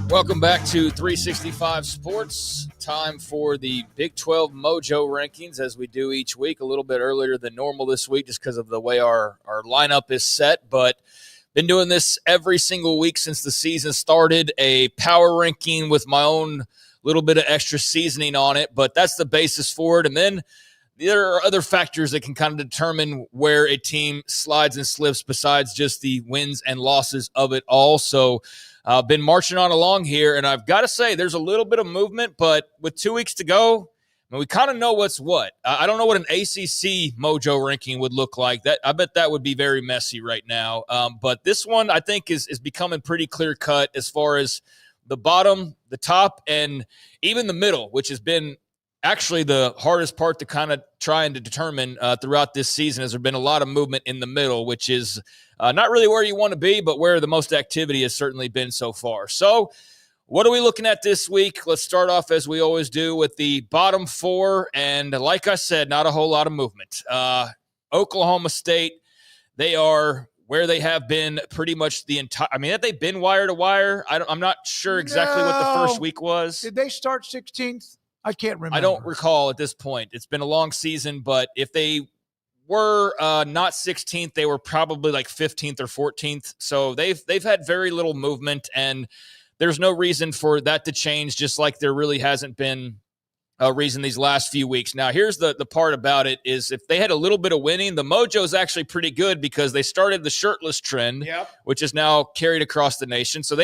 Welcome back to 365 Sports. Time for the Big 12 Mojo rankings, as we do each week. A little bit earlier than normal this week just because of the way our lineup is set, but been doing this every single week since the season started, a power ranking with my own little bit of extra seasoning on it, but that's the basis for it. And then there are other factors that can kind of determine where a team slides and slips besides just the wins and losses of it all. So I've been marching on along here, and I've got to say there's a little bit of movement, but with 2 weeks to go, we kind of know what's what. I don't know what an ACC Mojo ranking would look like. That I bet that would be very messy right now. But this one I think is becoming pretty clear cut as far as the bottom, the top, and even the middle, which has been actually the hardest part to kind of try and to determine throughout this season. Has there been a lot of movement in the middle, which is not really where you want to be, but where the most activity has certainly been so far. So what are we looking at this week? Let's start off, as we always do, with the bottom four. And like I said, not a whole lot of movement. Oklahoma State, they are where they have been pretty much the entire – I mean, have they been wire to wire? I'm not sure exactly what the first week was. Did they start 16th? I can't remember. I don't recall at this point. It's been a long season, but if they were not 16th, they were probably like 15th or 14th. So they've had very little movement, and – there's no reason for that to change, just like there really hasn't been a reason these last few weeks. Now, here's the part about it is if they had a little bit of winning, the Mojo is actually pretty good because they started the shirtless trend, which is now carried across the nation. So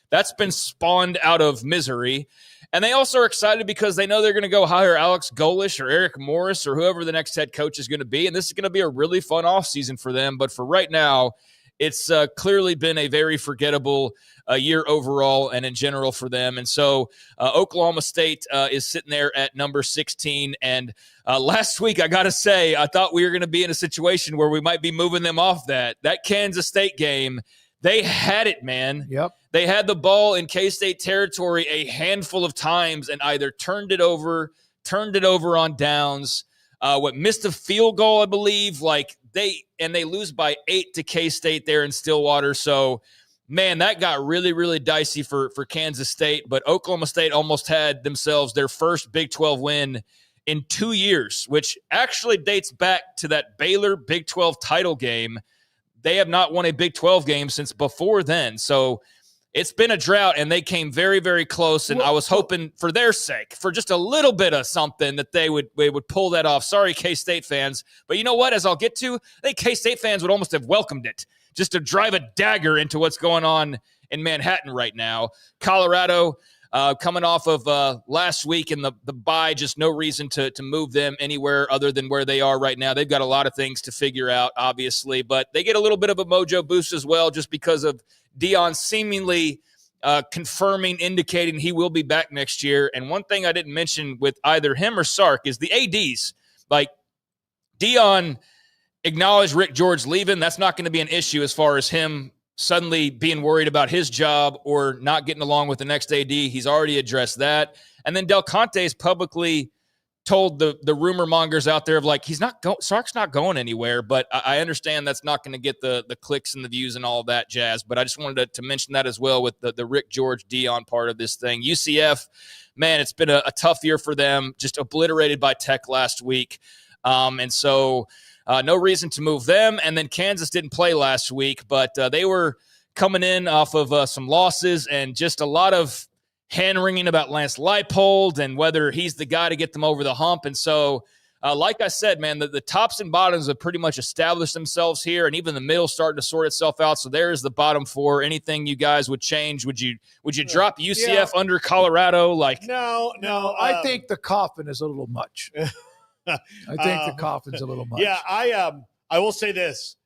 that's been spawned out of misery. And they also are excited because they know they're going to go hire Alex Golish or Eric Morris or whoever the next head coach is going to be. And this is going to be a really fun offseason for them. But for right now, it's clearly been a very forgettable year overall and in general for them. And so Oklahoma State is sitting there at number 16. And last week, I got to say, I thought we were going to be in a situation where we might be moving them off that. That Kansas State game, they had it, man. Yep. They had the ball in K-State territory a handful of times and either turned it over on downs, missed a field goal, I believe, they lose by 8 to K-State there in Stillwater. So, man, that got really, really dicey for Kansas State. But Oklahoma State almost had themselves their first Big 12 win in 2 years, which actually dates back to that Baylor Big 12 title game. They have not won a Big 12 game since before then. So it's been a drought, and they came very, very close. And I was hoping for their sake, for just a little bit of something, that they would pull that off. Sorry, K-State fans. But you know what? As I'll get to, I think K-State fans would almost have welcomed it, just to drive a dagger into what's going on in Manhattan right now. Colorado, coming off of last week in the bye, just no reason to move them anywhere other than where they are right now. They've got a lot of things to figure out, obviously, but they get a little bit of a mojo boost as well just because of Deion seemingly indicating he will be back next year. And one thing I didn't mention with either him or Sark is the ADs. Like, Deion acknowledged Rick George leaving. That's not going to be an issue as far as him suddenly being worried about his job or not getting along with the next AD. He's already addressed that. And then Del Conte's publicly told the rumor mongers out there of like, Sark's not going anywhere, but I understand that's not going to get the clicks and the views and all that jazz. But I just wanted to mention that as well with the Rick George Deion part of this thing. UCF, man, it's been a tough year for them, just obliterated by Tech last week. And so no reason to move them. And then Kansas didn't play last week, but they were coming in off of some losses and just a lot of hand-wringing about Lance Leipold and whether he's the guy to get them over the hump. And so, like I said, man, the tops and bottoms have pretty much established themselves here, and even the middle starting to sort itself out. So there's the bottom four. Anything you guys would change? Would you drop UCF under Colorado? No. I think the coffin is a little much. I think the coffin's a little much. Yeah, I will say this.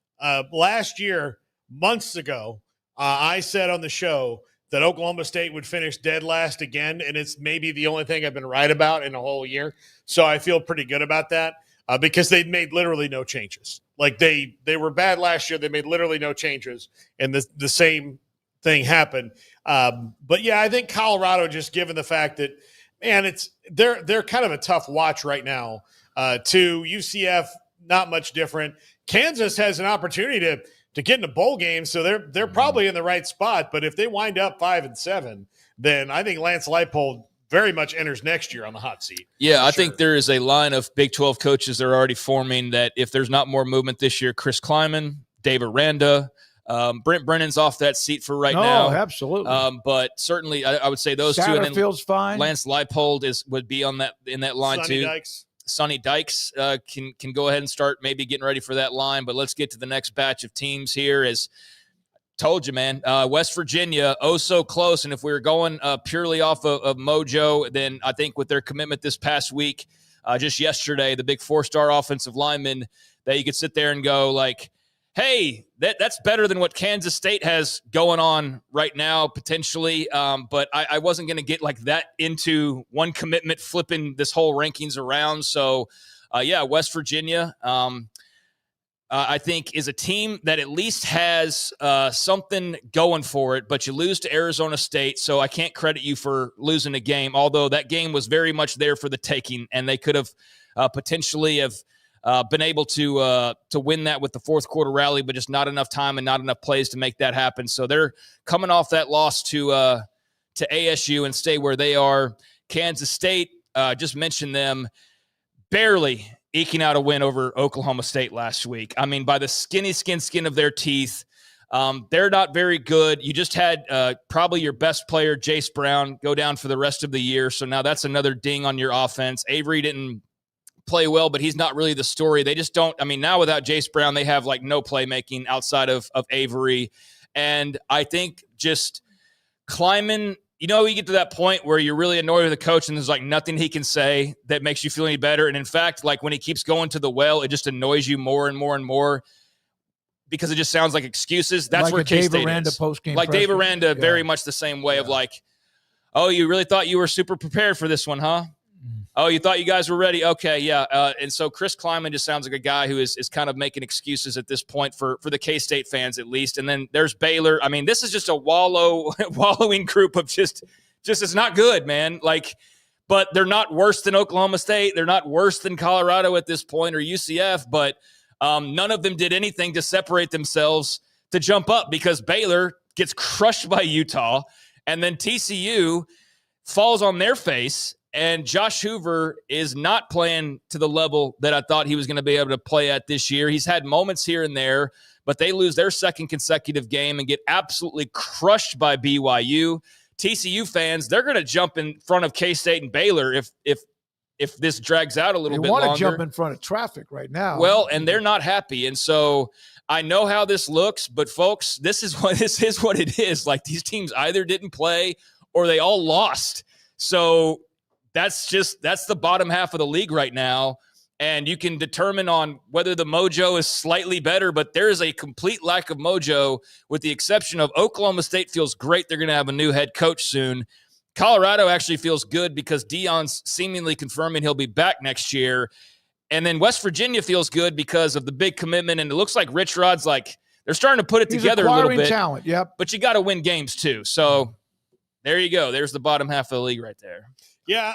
Last year, months ago, I said on the show that Oklahoma State would finish dead last again, and it's maybe the only thing I've been right about in a whole year. So I feel pretty good about that because they've made literally no changes. Like they were bad last year. They made literally no changes, and the same thing happened. But yeah, I think Colorado, just given the fact that, man, they're kind of a tough watch right now. To UCF, not much different. Kansas has an opportunity to get in a bowl game, so they're probably in the right spot. But if they wind up 5-7, then I think Lance Leipold very much enters next year on the hot seat. Yeah, I think there is a line of Big 12 coaches that are already forming that if there's not more movement this year, Chris Kleiman, Dave Aranda, Brent Brennan's off that seat for right now. No, absolutely. But certainly I would say those two. And then feels fine. Lance Leipold would be on in that line Sonny too. Dykes. Sonny Dykes can go ahead and start maybe getting ready for that line. But let's get to the next batch of teams here. As told you, man, West Virginia, oh so close. And if we were going purely off of Mojo, then I think with their commitment this past week, just yesterday, the big 4-star offensive lineman, that you could sit there and go like, hey, that's better than what Kansas State has going on right now, potentially. But I wasn't going to get like that into one commitment flipping this whole rankings around. So, West Virginia, I think, is a team that at least has something going for it, but you lose to Arizona State, so I can't credit you for losing a game, although that game was very much there for the taking, and they could have potentially have been able to win that with the fourth quarter rally, but just not enough time and not enough plays to make that happen. So they're coming off that loss to ASU and stay where they are. Kansas State, just mentioned them, barely eking out a win over Oklahoma State last week. I mean, by the skin of their teeth. They're not very good. You just had probably your best player, Jace Brown, go down for the rest of the year. So now that's another ding on your offense. Avery didn't play well, but he's not really the story. They just don't. I mean, now without Jace Brown, they have like no playmaking outside of Avery. And I think just Kleiman, you get to that point where you're really annoyed with the coach and there's like nothing he can say that makes you feel any better. And in fact, like when he keeps going to the well, it just annoys you more and more and more because it just sounds like excuses. That's like where K-State is. Post-game like Dave Aranda, very much the same way of like, oh, you really thought you were super prepared for this one, huh? Oh, you thought you guys were ready? Okay, yeah. And so Chris Kleiman just sounds like a guy who is kind of making excuses at this point for the K-State fans at least. And then there's Baylor. I mean, this is just a wallowing group of just it's not good, man. Like, but they're not worse than Oklahoma State. They're not worse than Colorado at this point or UCF, but none of them did anything to separate themselves to jump up because Baylor gets crushed by Utah and then TCU falls on their face. And Josh Hoover is not playing to the level that I thought he was going to be able to play at this year. He's had moments here and there, but they lose their second consecutive game and get absolutely crushed by BYU. TCU fans, they're going to jump in front of K-State and Baylor if this drags out a little bit longer. They want to jump in front of traffic right now. Well, and they're not happy. And so I know how this looks, but folks, this is what it is. Like these teams either didn't play or they all lost. So that's the bottom half of the league right now. And you can determine on whether the mojo is slightly better, but there is a complete lack of mojo with the exception of Oklahoma State feels great. They're going to have a new head coach soon. Colorado actually feels good because Deion's seemingly confirming he'll be back next year. And then West Virginia feels good because of the big commitment. And it looks like Rich Rod's like, they're starting to put it together a little bit. Talent, yep. But you got to win games too. So there you go. There's the bottom half of the league right there. Yeah,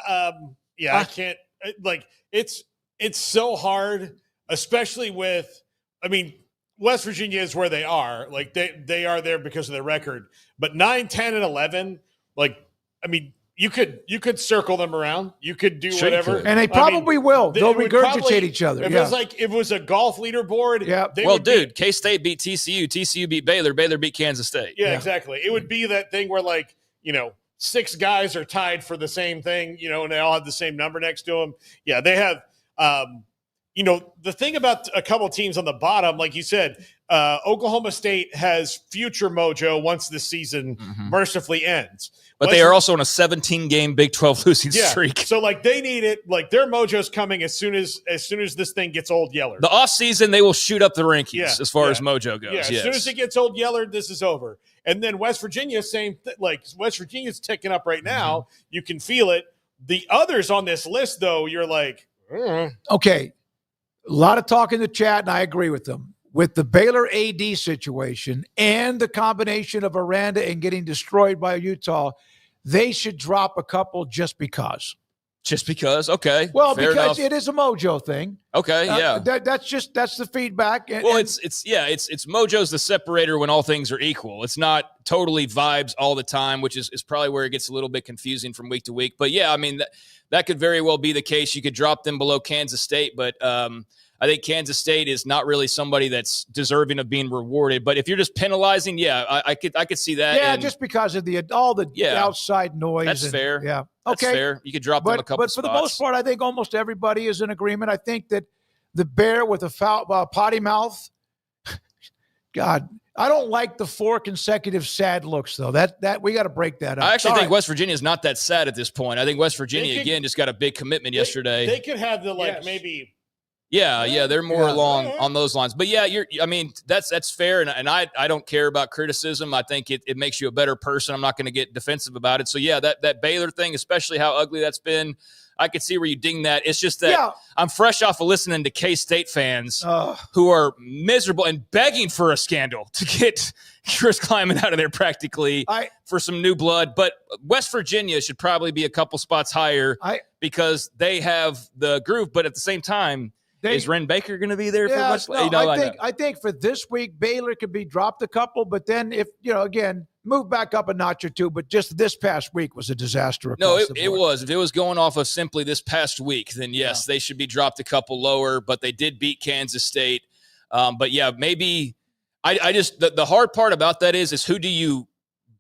I can't like it's so hard, especially with. I mean, West Virginia is where they are. Like they are there because of their record. But 9, 10, and 11. Like I mean, You could circle them around. You could do whatever, and they probably will. They'll regurgitate each other. If it was a golf leaderboard, dude, K-State beat TCU. TCU beat Baylor. Baylor beat Kansas State. Yeah, exactly. It would be that thing where 6 guys are tied for the same thing, and they all have the same number next to them. Yeah, they have. The thing about a couple teams on the bottom, like you said, Oklahoma State has future mojo once the season mercifully ends. But they are also on a 17-game Big 12 losing streak. So they need it. Their mojo's coming as soon as this thing gets Old Yeller. The offseason, they will shoot up the rankings as far as mojo goes. Yeah, as soon as it gets Old Yeller, this is over. And then West Virginia, same thing. West Virginia's ticking up right now. You can feel it. The others on this list, though, you're like, okay. A lot of talk in the chat, and I agree with them. With the Baylor AD situation and the combination of Aranda and getting destroyed by Utah, they should drop a couple just because. Just because? Okay. Well, fair because enough. it is a mojo thing. Okay, yeah. That's the feedback. It's mojo's the separator when all things are equal. It's not totally vibes all the time, which is probably where it gets a little bit confusing from week to week. But yeah, I mean that could very well be the case. You could drop them below Kansas State, but I think Kansas State is not really somebody that's deserving of being rewarded. But if you're just penalizing, I could see that. Yeah, just because of all the outside noise. That's fair. Yeah. That's okay. fair. You could drop them a couple spots. But for the most part, I think almost everybody is in agreement. I think that the bear with a potty mouth, God, I don't like the 4 consecutive sad looks, though. That we got to break that up. I actually think West Virginia is not that sad at this point. I think West Virginia, again, just got a big commitment yesterday. They could have the maybe. Yeah, they're more along on those lines. But yeah, that's fair, and I don't care about criticism. I think it makes you a better person. I'm not going to get defensive about it. So yeah, that Baylor thing, especially how ugly that's been, I could see where you ding that. It's just that I'm fresh off of listening to K-State fans who are miserable and begging for a scandal to get Chris Kleiman out of there practically for some new blood. But West Virginia should probably be a couple spots higher because they have the groove, but at the same time, is Ren Baker going to be there for much? I think for this week, Baylor could be dropped a couple, but then if, again, move back up a notch or two. But just this past week was a disaster. No, it was. If it was going off of simply this past week, then yes, they should be dropped a couple lower, but they did beat Kansas State. But yeah, maybe I just, the hard part about that is who do you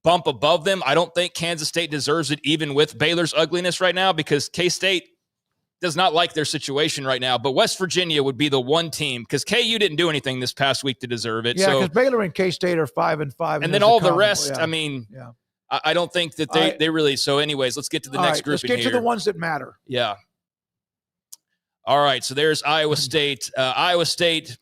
bump above them? I don't think Kansas State deserves it, even with Baylor's ugliness right now, because K-State does not like their situation right now, but West Virginia would be the one team because KU didn't do anything this past week to deserve it. Yeah, because Baylor and K-State are 5-5. And then all the rest, I don't think that they really – so anyways, let's get to the next group. Let's get to the ones that matter. Yeah. All right, so there's Iowa State. Iowa State,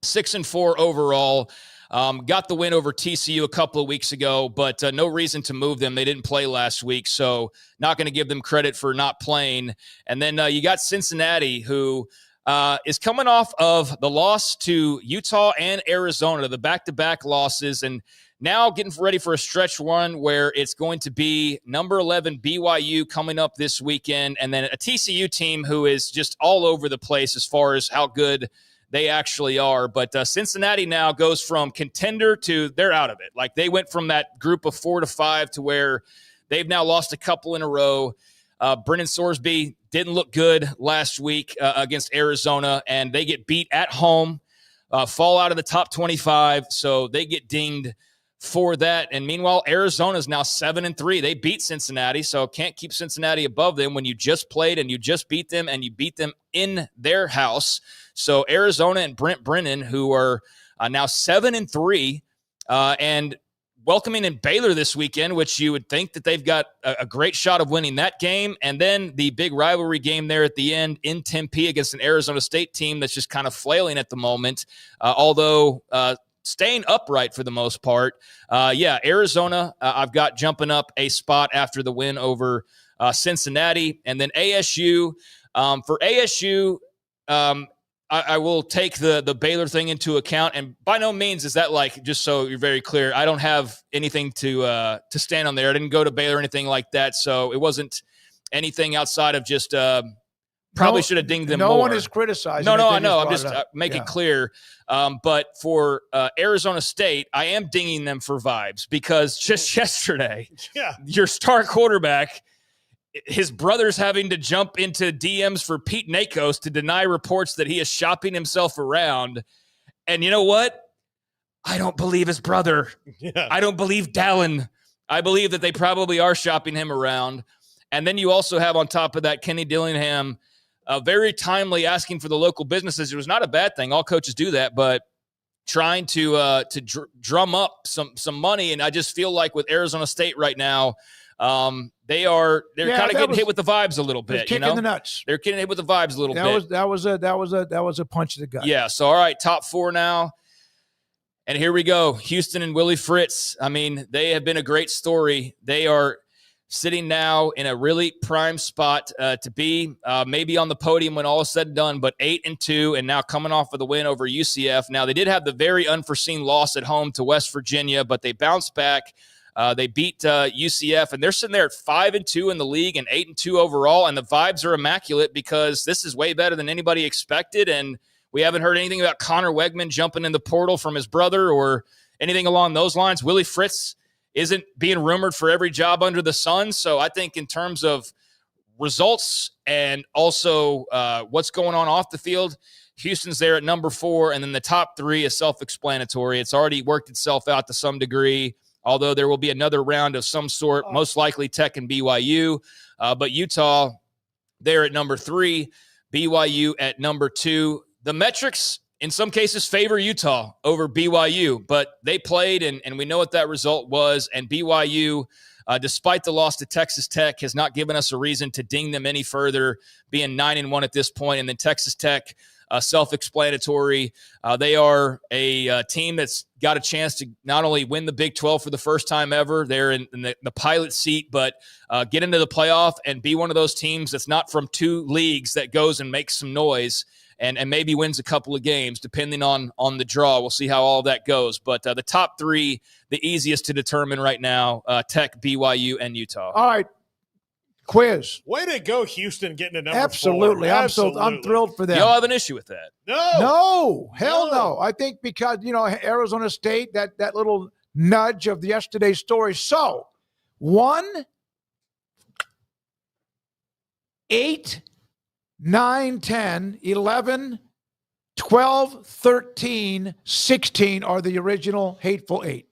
6-4 overall. Got the win over TCU a couple of weeks ago, but no reason to move them. They didn't play last week, so not going to give them credit for not playing. And then you got Cincinnati, who is coming off of the loss to Utah and Arizona, the back-to-back losses, and now getting ready for a stretch run where it's going to be number 11 BYU coming up this weekend, and then a TCU team who is just all over the place as far as how good they actually are. But Cincinnati now goes from contender to they're out of it. Like they went from that group of 4 to 5 to where they've now lost a couple in a row. Brennan Sorsby didn't look good last week against Arizona, and they get beat at home, fall out of the top 25. So they get dinged for that. And meanwhile, Arizona is now 7-3. They beat Cincinnati, so can't keep Cincinnati above them when you just played and you just beat them and you beat them in their house. So Arizona and Brent Brennan, who are now 7-3, and welcoming in Baylor this weekend, which you would think that they've got a great shot of winning that game. And then the big rivalry game there at the end in Tempe against an Arizona State team that's just kind of flailing at the moment, although staying upright for the most part. Arizona, I've got jumping up a spot after the win over Cincinnati. And then ASU. For ASU, I will take the Baylor thing into account, and by no means is that like, just so you're very clear, I don't have anything to stand on there. I didn't go to Baylor or anything like that, so it wasn't anything outside of just probably should have dinged them more. No one is criticizing. No, I know. I'm just making clear. But for Arizona State, I am dinging them for vibes because just yesterday, your star quarterback his brother's having to jump into DMs for Pete Nakos to deny reports that he is shopping himself around. And you know what? I don't believe his brother. Yeah. I don't believe Dallin. I believe that they probably are shopping him around. And then you also have on top of that Kenny Dillingham very timely asking for the local businesses. It was not a bad thing. All coaches do that, but trying to drum up some money. And I just feel like with Arizona State right now, they're kind of getting hit with the vibes a little bit. Kicking the nuts. They're getting hit with the vibes a little bit. That was a punch to the gut. Yeah. So all right, top 4 now. And here we go. Houston and Willie Fritz. I mean, they have been a great story. They are sitting now in a really prime spot to be maybe on the podium when all is said and done, but 8-2 and now coming off of the win over UCF. Now, they did have the very unforeseen loss at home to West Virginia, but they bounced back. They beat UCF, and they're sitting there at 5-2 in the league and 8-2 overall, and the vibes are immaculate because this is way better than anybody expected, and we haven't heard anything about Connor Wegman jumping in the portal from his brother or anything along those lines. Willie Fritz isn't being rumored for every job under the sun. So I think in terms of results and also what's going on off the field, Houston's there at number 4. And then the top 3 is self-explanatory. It's already worked itself out to some degree, although there will be another round of some sort, most likely Tech and BYU. But Utah there at number 3, BYU at number 2. The metrics in some cases favor Utah over BYU, but they played, and we know what that result was. And BYU, despite the loss to Texas Tech, has not given us a reason to ding them any further, being 9-1 at this point. And then Texas Tech, self-explanatory. They are a team that's got a chance to not only win the Big 12 for the first time ever, they're in the pilot seat, but get into the playoff and be one of those teams that's not from 2 leagues that goes and makes some noise and maybe wins a couple of games, depending on the draw. We'll see how all that goes. But the top 3, the easiest to determine right now, Tech, BYU, and Utah. All right. Quiz. Way to go, Houston, getting to number 4. Absolutely. I'm thrilled for them. Y'all have an issue with that? No. Hell no. I think because, Arizona State, that little nudge of yesterday's story. So, 1, 8, 9, 10, 11, 12, 13, 16 are the original Hateful 8.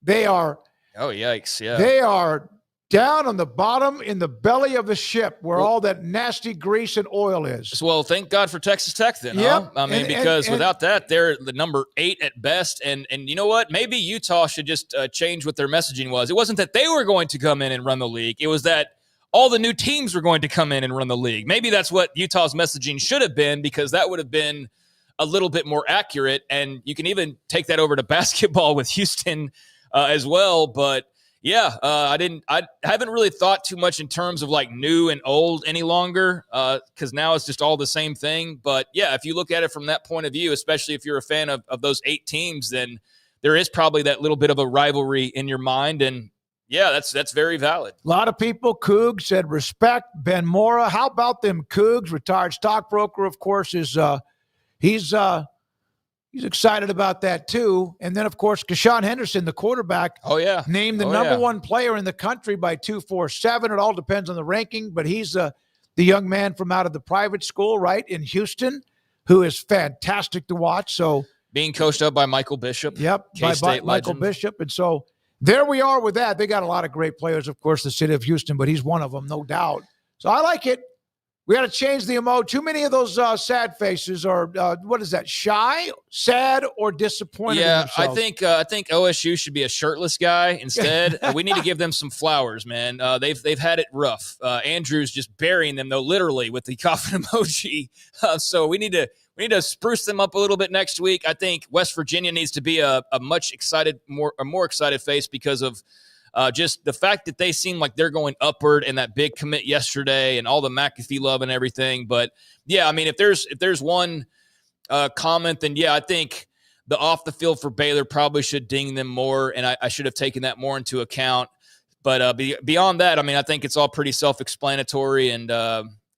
They are. Oh, yikes. Yeah. They are down on the bottom in the belly of the ship where all that nasty grease and oil is. Well, thank God for Texas Tech then, huh? I mean, because without that, they're the number 8 at best. And you know what? Maybe Utah should just change what their messaging was. It wasn't that they were going to come in and run the league. It was that all the new teams were going to come in and run the league. Maybe that's what Utah's messaging should have been, because that would have been a little bit more accurate. And you can even take that over to basketball with Houston as well. But yeah, I haven't really thought too much in terms of like new and old any longer, because now it's just all the same thing. But yeah, if you look at it from that point of view, especially if you're a fan of those 8 teams, then there is probably that little bit of a rivalry in your mind. And yeah, that's very valid. A lot of people, Cougs said respect. Ben Mora, how about them Cougs? Retired stockbroker, of course, is he's excited about that too. And then, of course, Keshawn Henderson, the quarterback, named the number 1 player in the country by 247. It all depends on the ranking, but he's the young man from out of the private school, right, in Houston, who is fantastic to watch. So being coached up by Michael Bishop. Yep, by Michael Bishop. And so there we are with that. They got a lot of great players, of course, the city of Houston, but he's one of them, no doubt. So I like it. We got to change the emoji. Too many of those sad faces are, what is that, shy, sad, or disappointed in Yeah, themselves. I think OSU should be a shirtless guy instead. We need to give them some flowers, man. They've had it rough. Andrew's just burying them, though, literally, with the coffin emoji. So we need to spruce them up a little bit next week. I think West Virginia needs to be a more excited face because of just the fact that they seem like they're going upward and that big commit yesterday and all the McAfee love and everything. But yeah, I mean, if there's one comment, then yeah, I think the off the field for Baylor probably should ding them more, and I should have taken that more into account. But beyond that, I mean, I think it's all pretty self-explanatory. And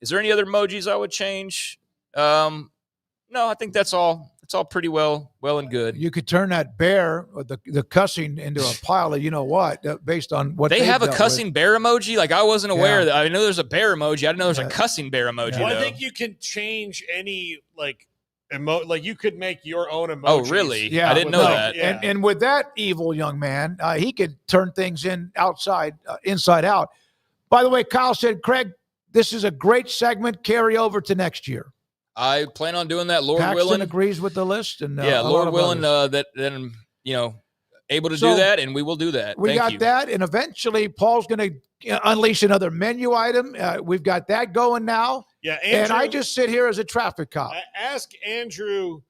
is there any other emojis I would change? No, I think that's all it's all pretty well and good. You could turn that bear or the cussing into a pile of based on what they have a cussing with. bear emoji. Like I wasn't aware that. I know there's a bear emoji. I didn't know there's a cussing bear emoji. Well, I think you can change any you could make your own emojis. Oh, really? Yeah, I didn't know that. Yeah. And with that evil young man, he could turn things inside out. By the way, Kyle said, Craig, this is a great segment. Carry over to next year. I plan on doing that. Lord Paxton willing, agrees with the list, and Lord willing, that then able to do that, and we will do that. We got that, and eventually Paul's going to unleash another menu item. We've got that going now. Yeah, Andrew, and I just sit here as a traffic cop. Ask Andrew.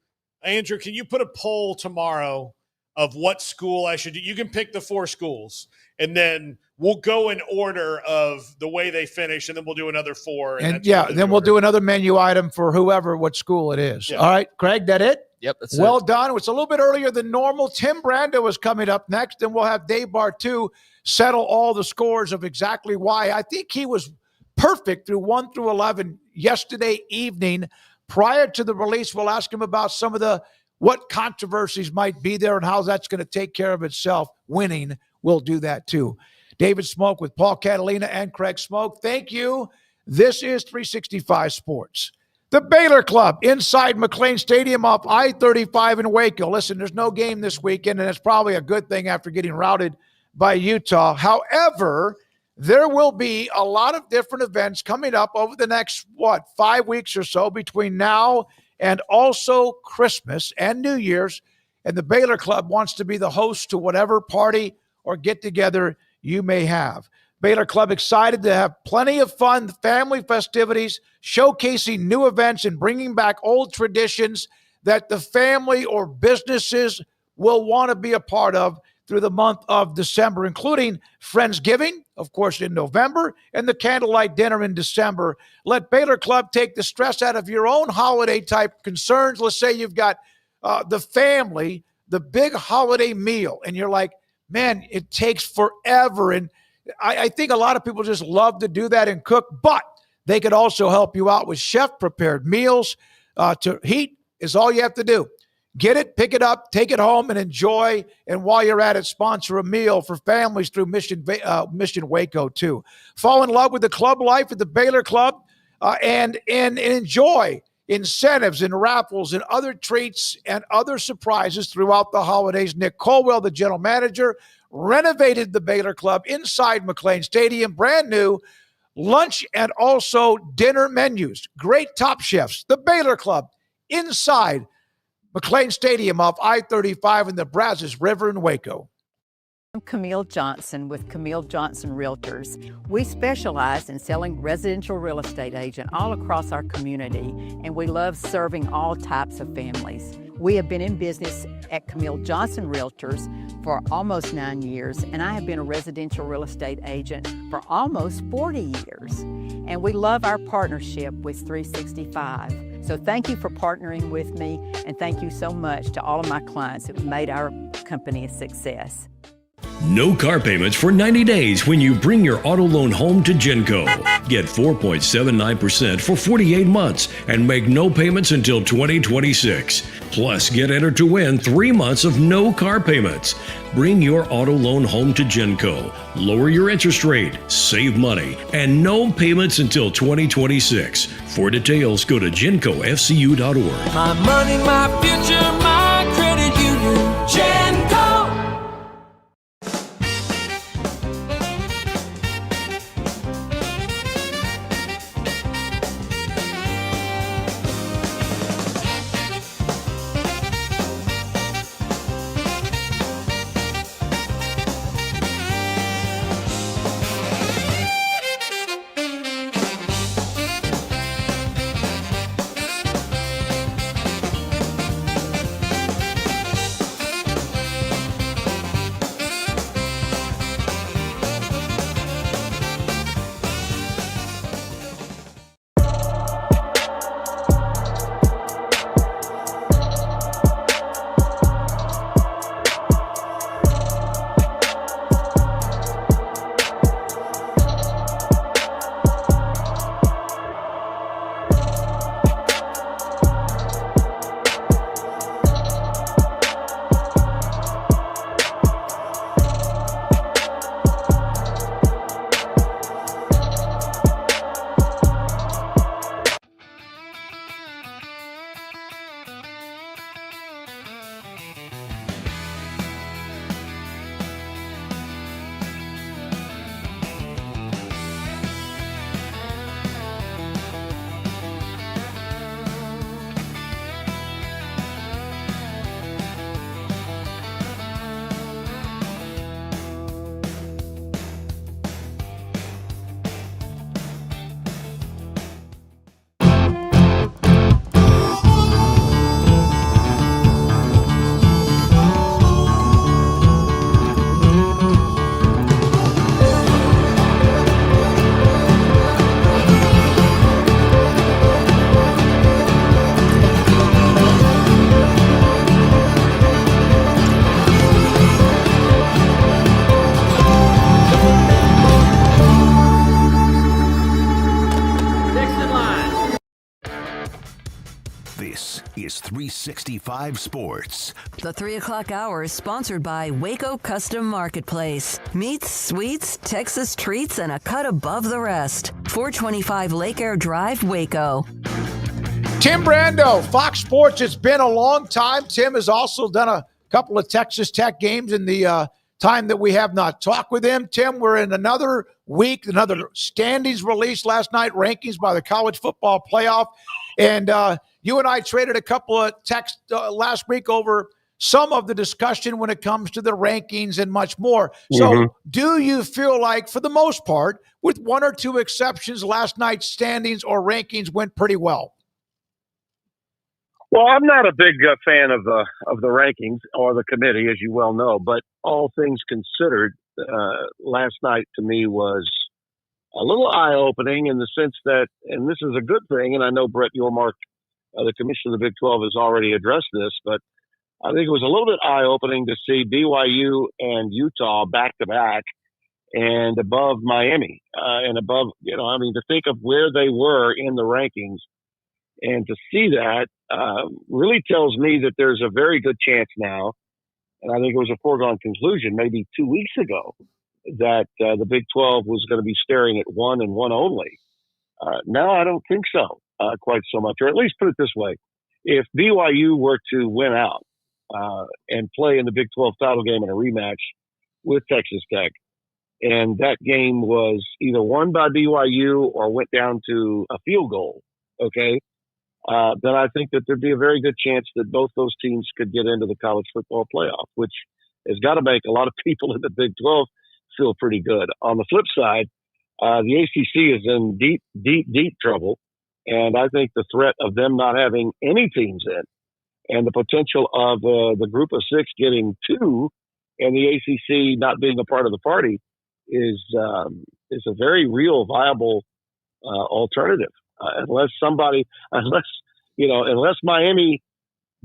Andrew, can you put a poll tomorrow of what school I should do? You can pick the 4 schools, and then we'll go in order of the way they finish, and then we'll do another 4. And then we'll do another menu item for what school it is. Yeah. All right, Craig, that it? Yep, that's well it. done. It's a little bit earlier than normal. Tim Brando is coming up next, and we'll have Dave Bartu settle all the scores of exactly why. I think he was perfect through 1 through 11 yesterday evening. Prior to the release, we'll ask him about some of what controversies might be there and how that's going to take care of itself. Winning, we'll do that too. David Smoak with Paul Catalina and Craig Smoak. Thank you. This is 365 Sports. The Baylor Club inside McLean Stadium off I-35 in Waco. Listen, there's no game this weekend, and it's probably a good thing after getting routed by Utah. However, there will be a lot of different events coming up over the next, 5 weeks or so between now and also Christmas and New Year's. And the Baylor Club wants to be the host to whatever party or get-together you may have. Baylor Club excited to have plenty of fun, family festivities, showcasing new events and bringing back old traditions that the family or businesses will want to be a part of through the month of December, including Friendsgiving, of course, in November, and the candlelight dinner in December. Let Baylor Club take the stress out of your own holiday-type concerns. Let's say you've got the family, the big holiday meal, and you're like, man, it takes forever. And I think a lot of people just love to do that and cook, but they could also help you out with chef-prepared meals. To heat is all you have to do. Get it, pick it up, take it home, and enjoy. And while you're at it, sponsor a meal for families through Mission Waco, too. Fall in love with the club life at the Baylor Club and enjoy incentives and raffles and other treats and other surprises throughout the holidays. Nick Colwell, the general manager, renovated the Baylor Club inside McLean Stadium, brand new lunch and also dinner menus. Great top chefs. The Baylor Club inside McLean Stadium off I-35 in the Brazos River in Waco. I'm Camille Johnson with Camille Johnson Realtors. We specialize in selling residential real estate agent all across our community, and we love serving all types of families. We have been in business at Camille Johnson Realtors for almost 9 years, and I have been a residential real estate agent for almost 40 years. And we love our partnership with 365. So thank you for partnering with me, and thank you so much to all of my clients who have made our company a success. No car payments for 90 days when you bring your auto loan home to Genco. Get 4.79% for 48 months and make no payments until 2026. Plus, get entered to win 3 months of no car payments. Bring your auto loan home to Genco. Lower your interest rate, save money, and no payments until 2026. For details, go to GencoFCU.org. My money, my future, my credit union. Genco. 365 Sports. The 3 o'clock hour is sponsored by Waco Custom Marketplace. Meats, sweets, Texas treats, and a cut above the rest. 425 Lake Air Drive, Waco. Tim Brando, Fox Sports. It's been a long time. Tim has also done a couple of Texas Tech games in the time that we have not talked with him. Tim, we're in another week, another standings release last night, rankings by the college football playoff. And you and I traded a couple of texts last week over some of the discussion when it comes to the rankings and much more. So do you feel like, for the most part, with one or two exceptions, last night's standings or rankings went pretty well? Well, I'm not a big fan of the rankings or the committee, as you well know. But all things considered, last night to me was a little eye-opening in the sense that, and this is a good thing, and I know Brett Yormark, the commissioner of the Big 12, has already addressed this, but I think it was a little bit eye-opening to see BYU and Utah back-to-back and above Miami and above, to think of where they were in the rankings and to see that really tells me that there's a very good chance now, and I think it was a foregone conclusion maybe 2 weeks ago, that the Big 12 was going to be staring at one and one only. Now I don't think so quite so much, or at least put it this way. If BYU were to win out and play in the Big 12 title game in a rematch with Texas Tech, and that game was either won by BYU or went down to a field goal, okay, then I think that there'd be a very good chance that both those teams could get into the college football playoff, which has got to make a lot of people in the Big 12 feel pretty good. On the flip side, the ACC is in deep, deep, deep trouble. And I think the threat of them not having any teams in and the potential of the group of six getting two and the ACC not being a part of the party is a very real, viable alternative. Unless Miami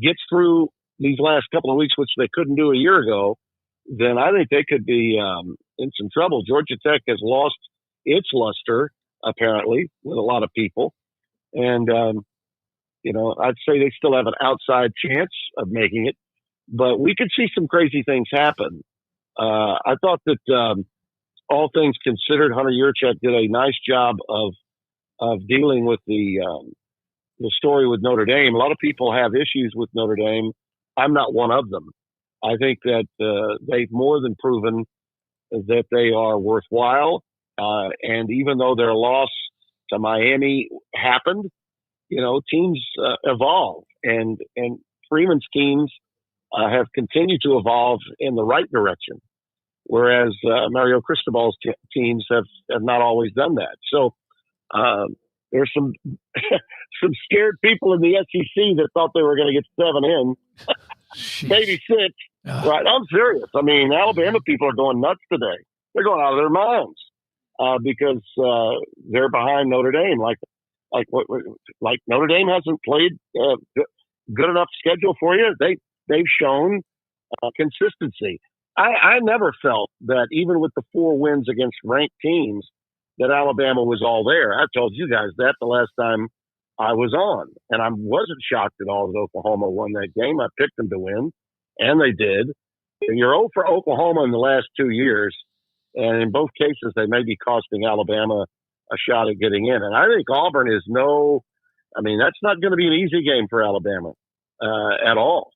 gets through these last couple of weeks, which they couldn't do a year ago, then I think they could be in some trouble. Georgia Tech has lost its luster, apparently, with a lot of people. And, I'd say they still have an outside chance of making it. But we could see some crazy things happen. I thought that all things considered, Hunter Yurchak did a nice job of dealing with the story with Notre Dame. A lot of people have issues with Notre Dame. I'm not one of them. I think that they've more than proven that they are worthwhile. And even though their loss to Miami happened, teams evolve. And Freeman's teams have continued to evolve in the right direction, whereas Mario Cristobal's teams have not always done that. So there's some some scared people in the SEC that thought they were going to get 7 in, maybe 6. Right? I'm serious. I mean, Alabama people are going nuts today. They're going out of their minds because they're behind Notre Dame. Like Notre Dame hasn't played good enough schedule for you. They've shown consistency. I never felt that even with the 4 wins against ranked teams, that Alabama was all there. I told you guys that the last time I was on, and I wasn't shocked at all that Oklahoma won that game. I picked them to win, and they did. And you're 0 for Oklahoma in the last 2 years, and in both cases, they may be costing Alabama a shot at getting in. And I think Auburn is that's not going to be an easy game for Alabama at all.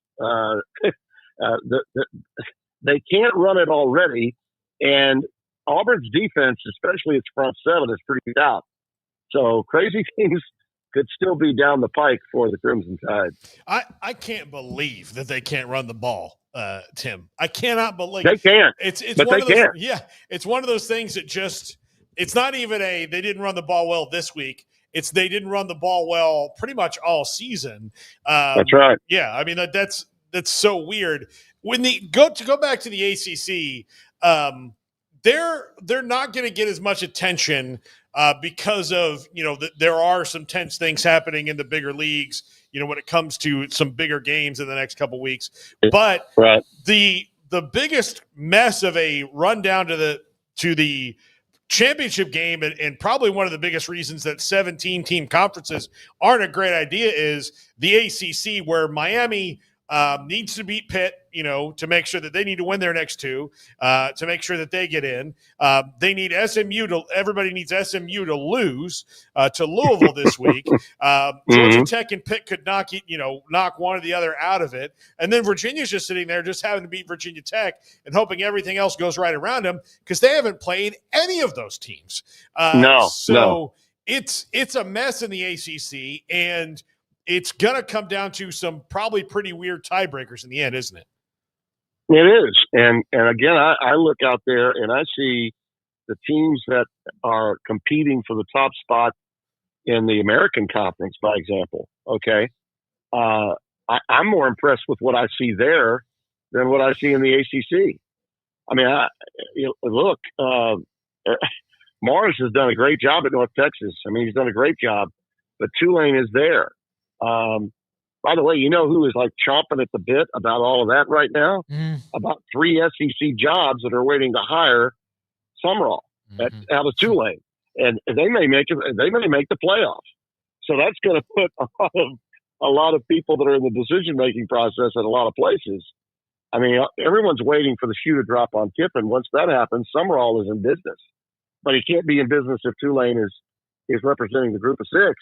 They can't run it already, and Auburn's defense, especially its front seven, is pretty stout. So crazy things could still be down the pike for the Crimson Tide. I can't believe that they can't run the ball, Tim. I cannot believe they can't. It's but one they of those, can. Yeah, it's one of those things that just it's not even they didn't run the ball well this week. It's they didn't run the ball well pretty much all season. That's right. Yeah, I mean that's so weird. When go back to the ACC, they're not going to get as much attention because of there are some tense things happening in the bigger leagues. When it comes to some bigger games in the next couple weeks, but right. the biggest mess of a rundown to the championship game, and probably one of the biggest reasons that 17-team conferences aren't a great idea is the ACC, where Miami needs to beat Pitt, to make sure that they need to win their next two, to make sure that they get in. They need everybody needs SMU to lose to Louisville this week. Georgia Tech and Pitt could knock one or the other out of it. And then Virginia's just sitting there just having to beat Virginia Tech and hoping everything else goes right around them because they haven't played any of those teams. It's a mess in the ACC, and it's going to come down to some probably pretty weird tiebreakers in the end, isn't it? It is. And again, I look out there and I see the teams that are competing for the top spot in the American Conference, by example. Okay. I'm more impressed with what I see there than what I see in the ACC. I mean, look, Mars has done a great job at North Texas. I mean, he's done a great job, but Tulane is there. By the way, you know who is like chomping at the bit about all of that right now? About 3 SEC jobs that are waiting to hire Summerall out of Tulane, and they may make it. They may make the playoffs. So that's going to put a lot of people that are in the decision making process at a lot of places. I mean, everyone's waiting for the shoe to drop on Kiffin. Once that happens, Summerall is in business, but he can't be in business if Tulane is representing the group of 6.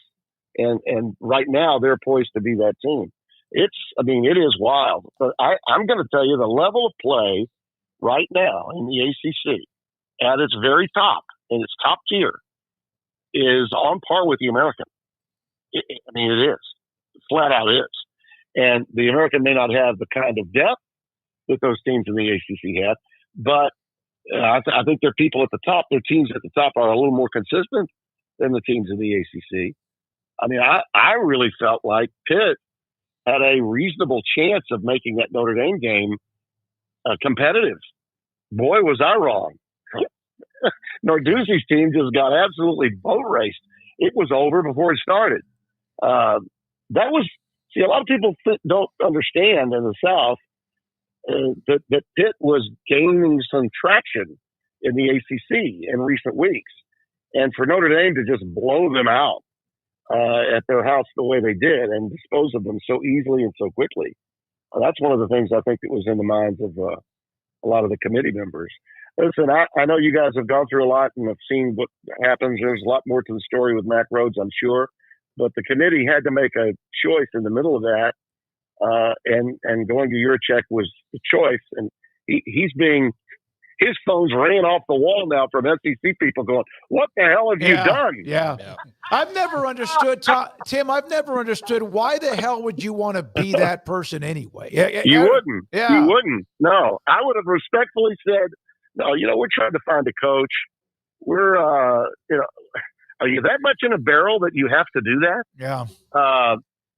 And right now they're poised to be that team. It is wild. But I'm going to tell you the level of play right now in the ACC at its very top, in its top tier, is on par with the American. It is. Flat out is. And the American may not have the kind of depth that those teams in the ACC have, but I think their people at the top, their teams at the top are a little more consistent than the teams in the ACC. I mean, I really felt like Pitt had a reasonable chance of making that Notre Dame game competitive. Boy, was I wrong. Narduzzi's team just got absolutely boat raced. It was over before it started. A lot of people don't understand in the South that Pitt was gaining some traction in the ACC in recent weeks. And for Notre Dame to just blow them out at their house the way they did and dispose of them so easily and so quickly. That's one of the things I think that was in the minds of a lot of the committee members. Listen, I know you guys have gone through a lot and have seen what happens. There's a lot more to the story with Mack Rhoades, I'm sure. But the committee had to make a choice in the middle of that, and going to Yurachek was the choice. And his phone's ringing off the wall now from SEC people going, "What the hell have you done?" Yeah. I've never understood, Tim. I've never understood why the hell would you want to be that person anyway? You wouldn't. Yeah. You wouldn't. No, I would have respectfully said, "No, we're trying to find a coach. We're, are you that much in a barrel that you have to do that?" Yeah.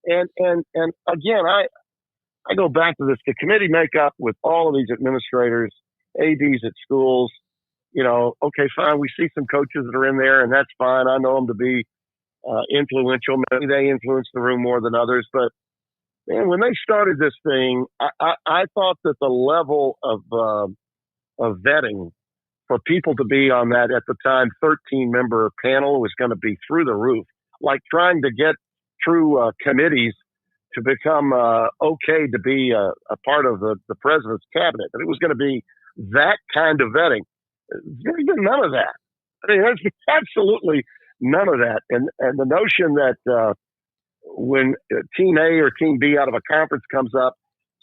And again, I go back to this. The committee makeup with all of these administrators, ADs at schools, okay, fine. We see some coaches that are in there, and that's fine. I know them to be influential. Maybe they influence the room more than others. But, man, when they started this thing, I thought that the level of vetting for people to be on that, at the time, 13-member panel was going to be through the roof. Like trying to get through committees to become okay to be a part of the president's cabinet. And it was going to be that kind of vetting. There's been none of that. There's absolutely none of that. And the notion that when Team A or Team B out of a conference comes up,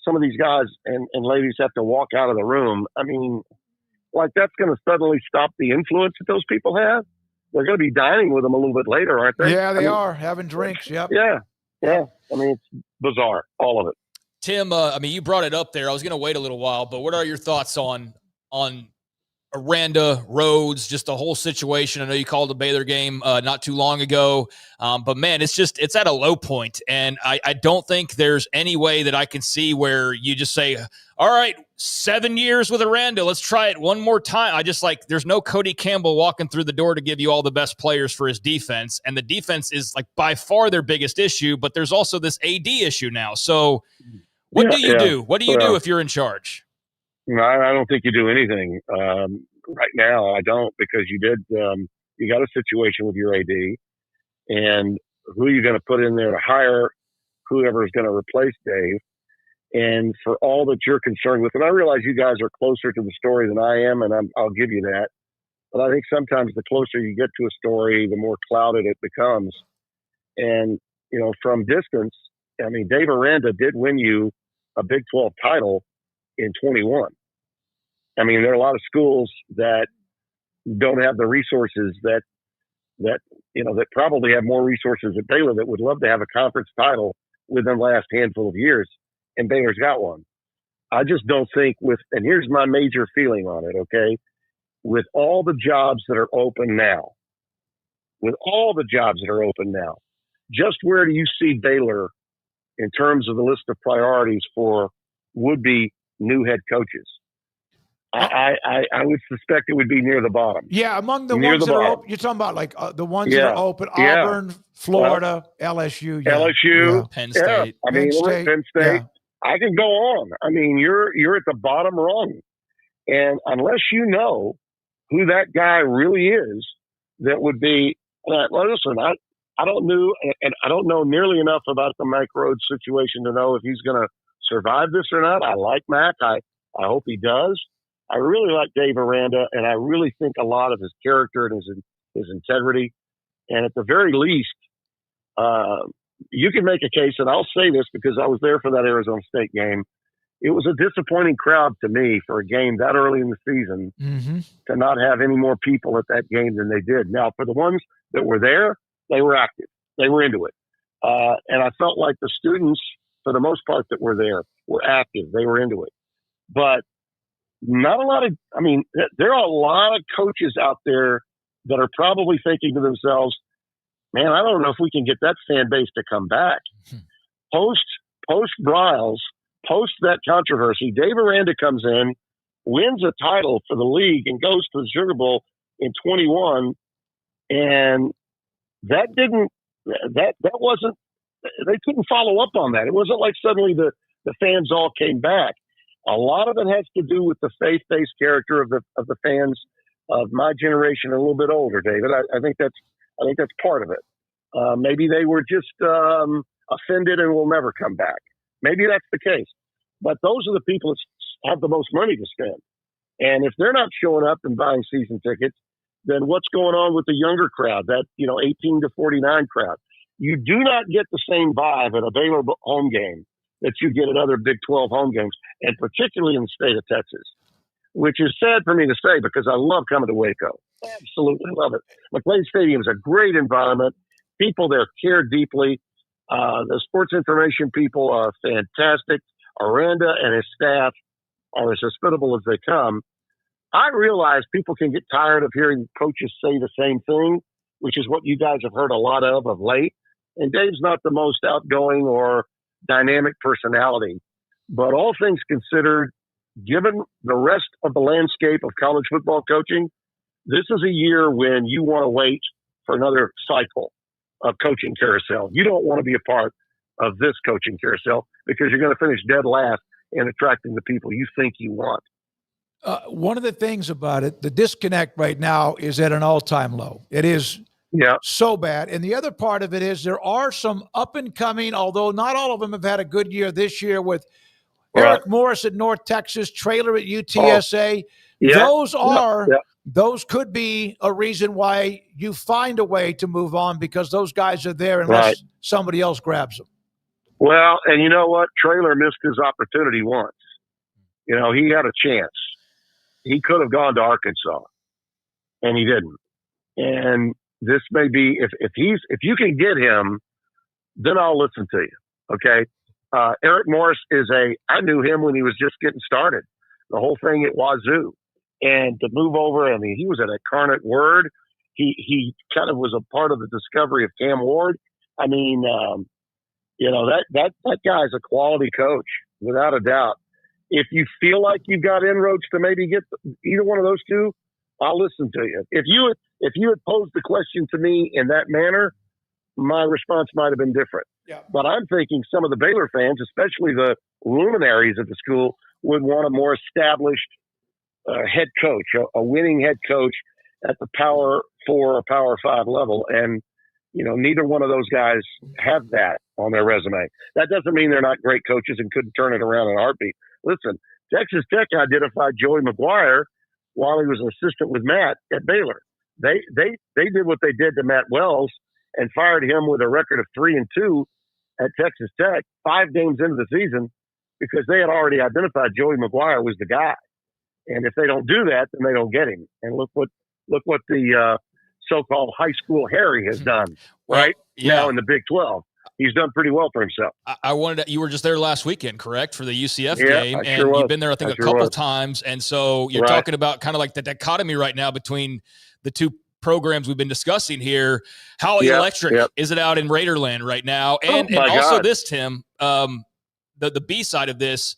some of these guys and ladies have to walk out of the room. Like that's going to suddenly stop the influence that those people have. They're going to be dining with them a little bit later, aren't they? Yeah, they are having drinks. Yep. Yeah. It's bizarre, all of it. Tim, you brought it up there. I was going to wait a little while, but what are your thoughts on Aranda, Rhoades, just the whole situation? I know you called the Baylor game not too long ago, but man, it's at a low point, and I don't think there's any way that I can see where you just say, all right, 7 years with Aranda, let's try it one more time. There's no Cody Campbell walking through the door to give you all the best players for his defense, and the defense is by far their biggest issue, but there's also this AD issue now. So what do you do? What do you do if you're in charge? No, I don't think you do anything right now. I don't, because you did. You got a situation with your AD, and who are you going to put in there to hire whoever is going to replace Dave? And for all that you're concerned with, and I realize you guys are closer to the story than I am, and I'll give you that. But I think sometimes the closer you get to a story, the more clouded it becomes. And, from distance, I mean, Dave Aranda did win you a Big 12 title in 21. I mean, there are a lot of schools that don't have the resources that probably have more resources at Baylor that would love to have a conference title within the last handful of years, and Baylor's got one. I just don't think and here's my major feeling on it, okay? With all the jobs that are open now, just where do you see Baylor in terms of the list of priorities for would-be new head coaches? I would suspect it would be near the bottom. Yeah, among the ones that are open. You're talking about like the ones that are open: Auburn, Florida, LSU. Yeah. LSU, Penn State. Penn State. Yeah. I can go on. I mean, you're at the bottom rung, and unless you know who that guy really is, that would be. Listen, I don't know, and I don't know nearly enough about the Mike Rhodes situation to know if he's going to survive this or not. I like Mac. I hope he does. I really like Dave Aranda, and I really think a lot of his character and his integrity. And at the very least, you can make a case, and I'll say this because I was there for that Arizona State game. It was a disappointing crowd to me for a game that early in the season to not have any more people at that game than they did. Now, for the ones that were there, they were active. They were into it. And I felt like the students, for the most part that were there, were active. They were into it. But not a lot of, there are a lot of coaches out there that are probably thinking to themselves, man, I don't know if we can get that fan base to come back. Post Bryles, post that controversy, Dave Aranda comes in, wins a title for the league and goes to the Sugar Bowl in 21. And that wasn't, they couldn't follow up on that. It wasn't like suddenly the fans all came back. A lot of it has to do with the faith-based character of the fans of my generation, a little bit older, David. I think that's part of it. Maybe they were just offended and will never come back. Maybe that's the case. But those are the people that have the most money to spend. And if they're not showing up and buying season tickets, then what's going on with the younger crowd, that 18 to 49 crowd? You do not get the same vibe at a Baylor home game that you get at other Big 12 home games, and particularly in the state of Texas, which is sad for me to say because I love coming to Waco. Absolutely love it. McLean Stadium is a great environment. People there care deeply. The sports information people are fantastic. Aranda and his staff are as hospitable as they come. I realize people can get tired of hearing coaches say the same thing, which is what you guys have heard a lot of late. And Dave's not the most outgoing or dynamic personality. But all things considered, given the rest of the landscape of college football coaching, this is a year when you want to wait for another cycle of coaching carousel. You don't want to be a part of this coaching carousel because you're going to finish dead last in attracting the people you think you want. One of the things about it, the disconnect right now is at an all-time low. It is so bad. And the other part of it is there are some up-and-coming, although not all of them have had a good year this year, with Eric Morris at North Texas, Traylor at UTSA. Those could be a reason why you find a way to move on because those guys are there unless somebody else grabs them. Well, and you know what? Traylor missed his opportunity once. He had a chance. He could have gone to Arkansas, and he didn't. And this may be if you can get him, then I'll listen to you. Okay. Eric Morris I knew him when he was just getting started. The whole thing at Wazoo, and to move over. I mean, he was at Incarnate Word. He kind of was a part of the discovery of Cam Ward. I mean, that guy's a quality coach without a doubt. If you feel like you've got inroads to maybe get either one of those two, I'll listen to you. If you had posed the question to me in that manner, my response might have been different. Yeah. But I'm thinking some of the Baylor fans, especially the luminaries of the school, would want a more established head coach, a winning head coach at the Power 4 or Power 5 level. And, neither one of those guys have that on their resume. That doesn't mean they're not great coaches and couldn't turn it around in a heartbeat. Listen, Texas Tech identified Joey McGuire while he was an assistant with Matt at Baylor. They did what they did to Matt Wells and fired him with a record of 3-2 at Texas Tech 5 games into the season because they had already identified Joey McGuire was the guy. And if they don't do that, then they don't get him. And look what the so-called high school Harry has done now in the Big 12. He's done pretty well for himself. I wanted to, you were just there last weekend, correct, for the UCF game, I and sure you've been there, I think, a couple times, and so you're talking about kind of like the dichotomy right now between the two programs we've been discussing here. How electric is it out in Raiderland right now? And also God. this, Tim, the B side of this.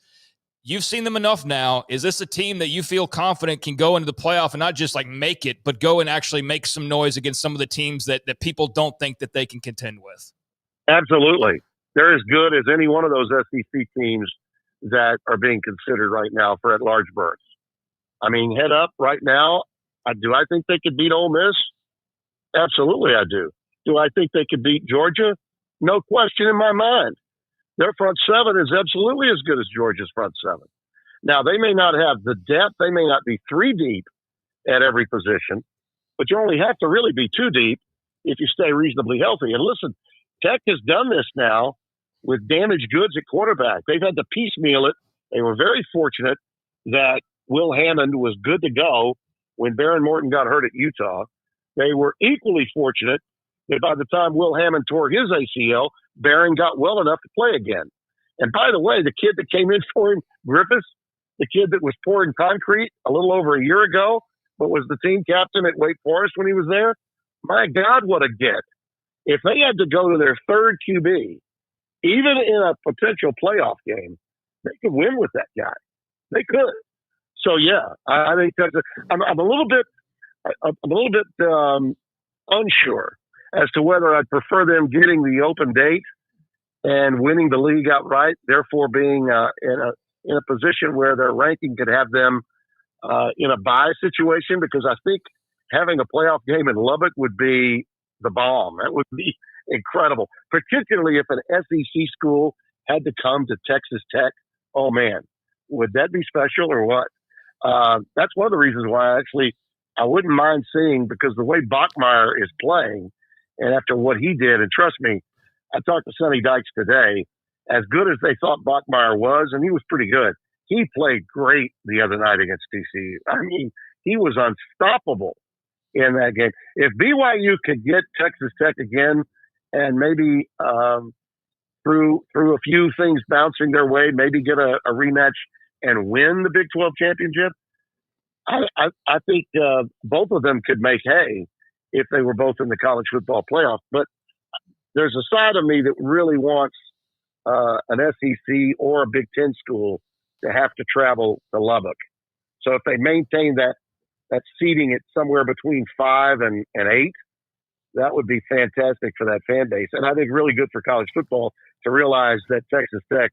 You've seen them enough now. Is this a team that you feel confident can go into the playoff and not just like make it, but go and actually make some noise against some of the teams that people don't think that they can contend with? Absolutely. They're as good as any one of those SEC teams that are being considered right now for at-large berths. I mean, head up right now, do I think they could beat Ole Miss? Absolutely I do. Do I think they could beat Georgia? No question in my mind. Their front seven is absolutely as good as Georgia's front seven. Now, they may not have the depth. They may not be 3 deep at every position, but you only have to really be 2 deep if you stay reasonably healthy. And listen, Tech has done this now with damaged goods at quarterback. They've had to piecemeal it. They were very fortunate that Will Hammond was good to go when Baron Morton got hurt at Utah. They were equally fortunate that by the time Will Hammond tore his ACL, Barron got well enough to play again. And by the way, the kid that came in for him, Griffiths, the kid that was pouring concrete a little over a year ago, but was the team captain at Wake Forest when he was there, my God, what a get. If they had to go to their 3rd QB, even in a potential playoff game, they could win with that guy. They could. So, yeah, I think I'm a little bit unsure as to whether I'd prefer them getting the open date and winning the league outright, therefore being in a position where their ranking could have them in a bye situation, because I think having a playoff game in Lubbock would be the bomb. That would be incredible, particularly if an SEC school had to come to Texas Tech. Oh, man, would that be special or what? That's one of the reasons why I wouldn't mind seeing, because the way Bachmeier is playing, and after what he did, and trust me, I talked to Sonny Dykes today, as good as they thought Bachmeier was, and he was pretty good, he played great the other night against TCU. I mean, he was unstoppable in that game. If BYU could get Texas Tech again, and maybe through a few things bouncing their way, maybe get a rematch and win the Big 12 championship, I think both of them could make hay if they were both in the college football playoff. But there's a side of me that really wants an SEC or a Big Ten school to have to travel to Lubbock. So if they maintain that seeding at somewhere between 5 and 8, that would be fantastic for that fan base. And I think really good for college football to realize that Texas Tech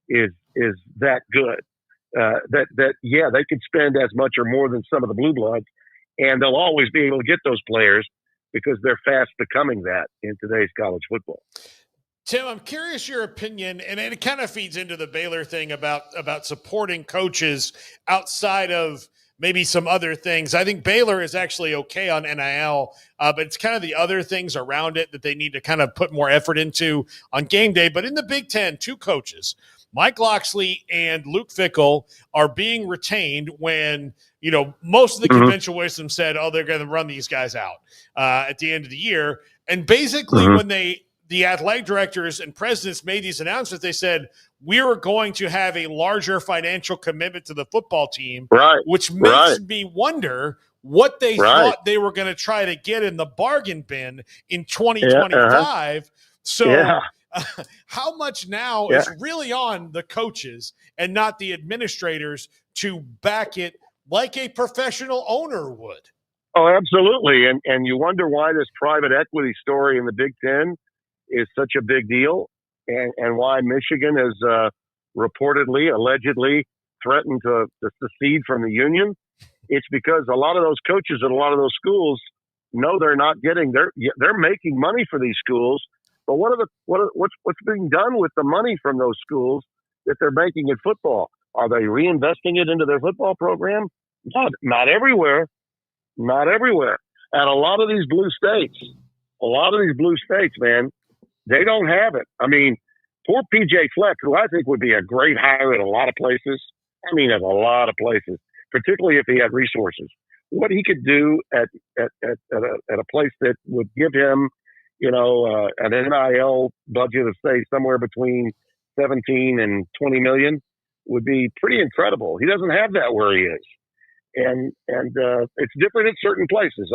is that good. They could spend as much or more than some of the Blue Bloods, and they'll always be able to get those players because they're fast becoming that in today's college football. Tim, I'm curious your opinion, and it kind of feeds into the Baylor thing about supporting coaches outside of maybe some other things. I think Baylor is actually okay on NIL, but it's kind of the other things around it that they need to kind of put more effort into on game day. But in the Big Ten, 2 coaches, Mike Loxley and Luke Fickell, are being retained when, most of the conventional wisdom said, they're going to run these guys out at the end of the year. And basically when the athletic directors and presidents made these announcements, they said, we're going to have a larger financial commitment to the football team, which makes me wonder what they thought they were going to try to get in the bargain bin in 2025. How much now is really on the coaches and not the administrators to back it like a professional owner would? Oh, absolutely. And you wonder why this private equity story in the Big Ten is such a big deal, and why Michigan has allegedly threatened to secede from the union, it's because a lot of those coaches at a lot of those schools know they're not getting they're making money for these schools, but what's being done with the money from those schools that they're making in football? Are they reinvesting it into their football program? Not everywhere. Not everywhere. At a lot of these blue states, man, they don't have it. I mean, poor PJ Fleck, who I think would be a great hire at a lot of places. I mean, at a lot of places, particularly if he had resources. What he could do at a place that would give him, an NIL budget of say somewhere between 17 and 20 million would be pretty incredible. He doesn't have that where he is, and it's different in certain places.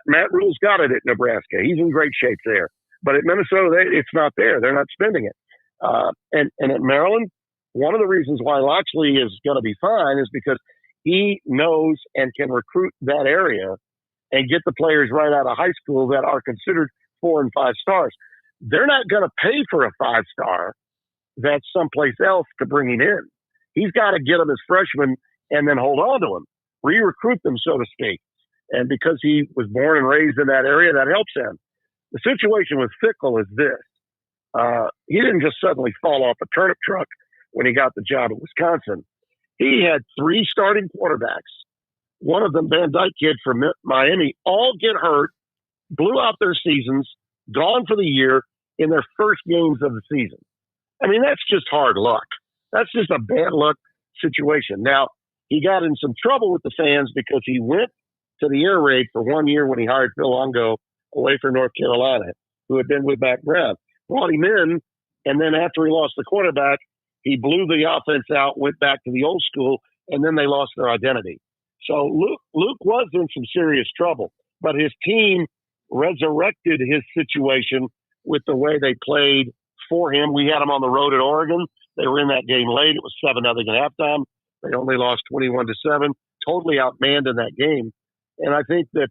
Matt Rule's got it at Nebraska. He's in great shape there, but at Minnesota, it's not there. They're not spending it. And at Maryland, one of the reasons why Loxley is going to be fine is because he knows and can recruit that area and get the players right out of high school that are considered 4 and 5 stars. They're not going to pay for a 5-star that's someplace else to bring him in. He's got to get them as freshmen and then hold on to them, re-recruit them, so to speak. And because he was born and raised in that area, that helps him. The situation with Fickle is this. He didn't just suddenly fall off a turnip truck when he got the job at Wisconsin. He had 3 starting quarterbacks. One of them, Van Dyke kid from Miami, all get hurt, blew out their seasons, gone for the year in their first games of the season. I mean, that's just hard luck. That's just a bad luck situation. Now, he got in some trouble with the fans because he went to the air raid for 1 year when he hired Phil Longo away from North Carolina, who had been with Mac Brown. Brought him in, and then after he lost the quarterback, he blew the offense out, went back to the old school, and then they lost their identity. So Luke was in some serious trouble, but his team resurrected his situation with the way they played for him. We had him on the road at Oregon. They were in that game late. It was 7-0 at halftime. They only lost 21-7. Totally outmanned in that game. And I think that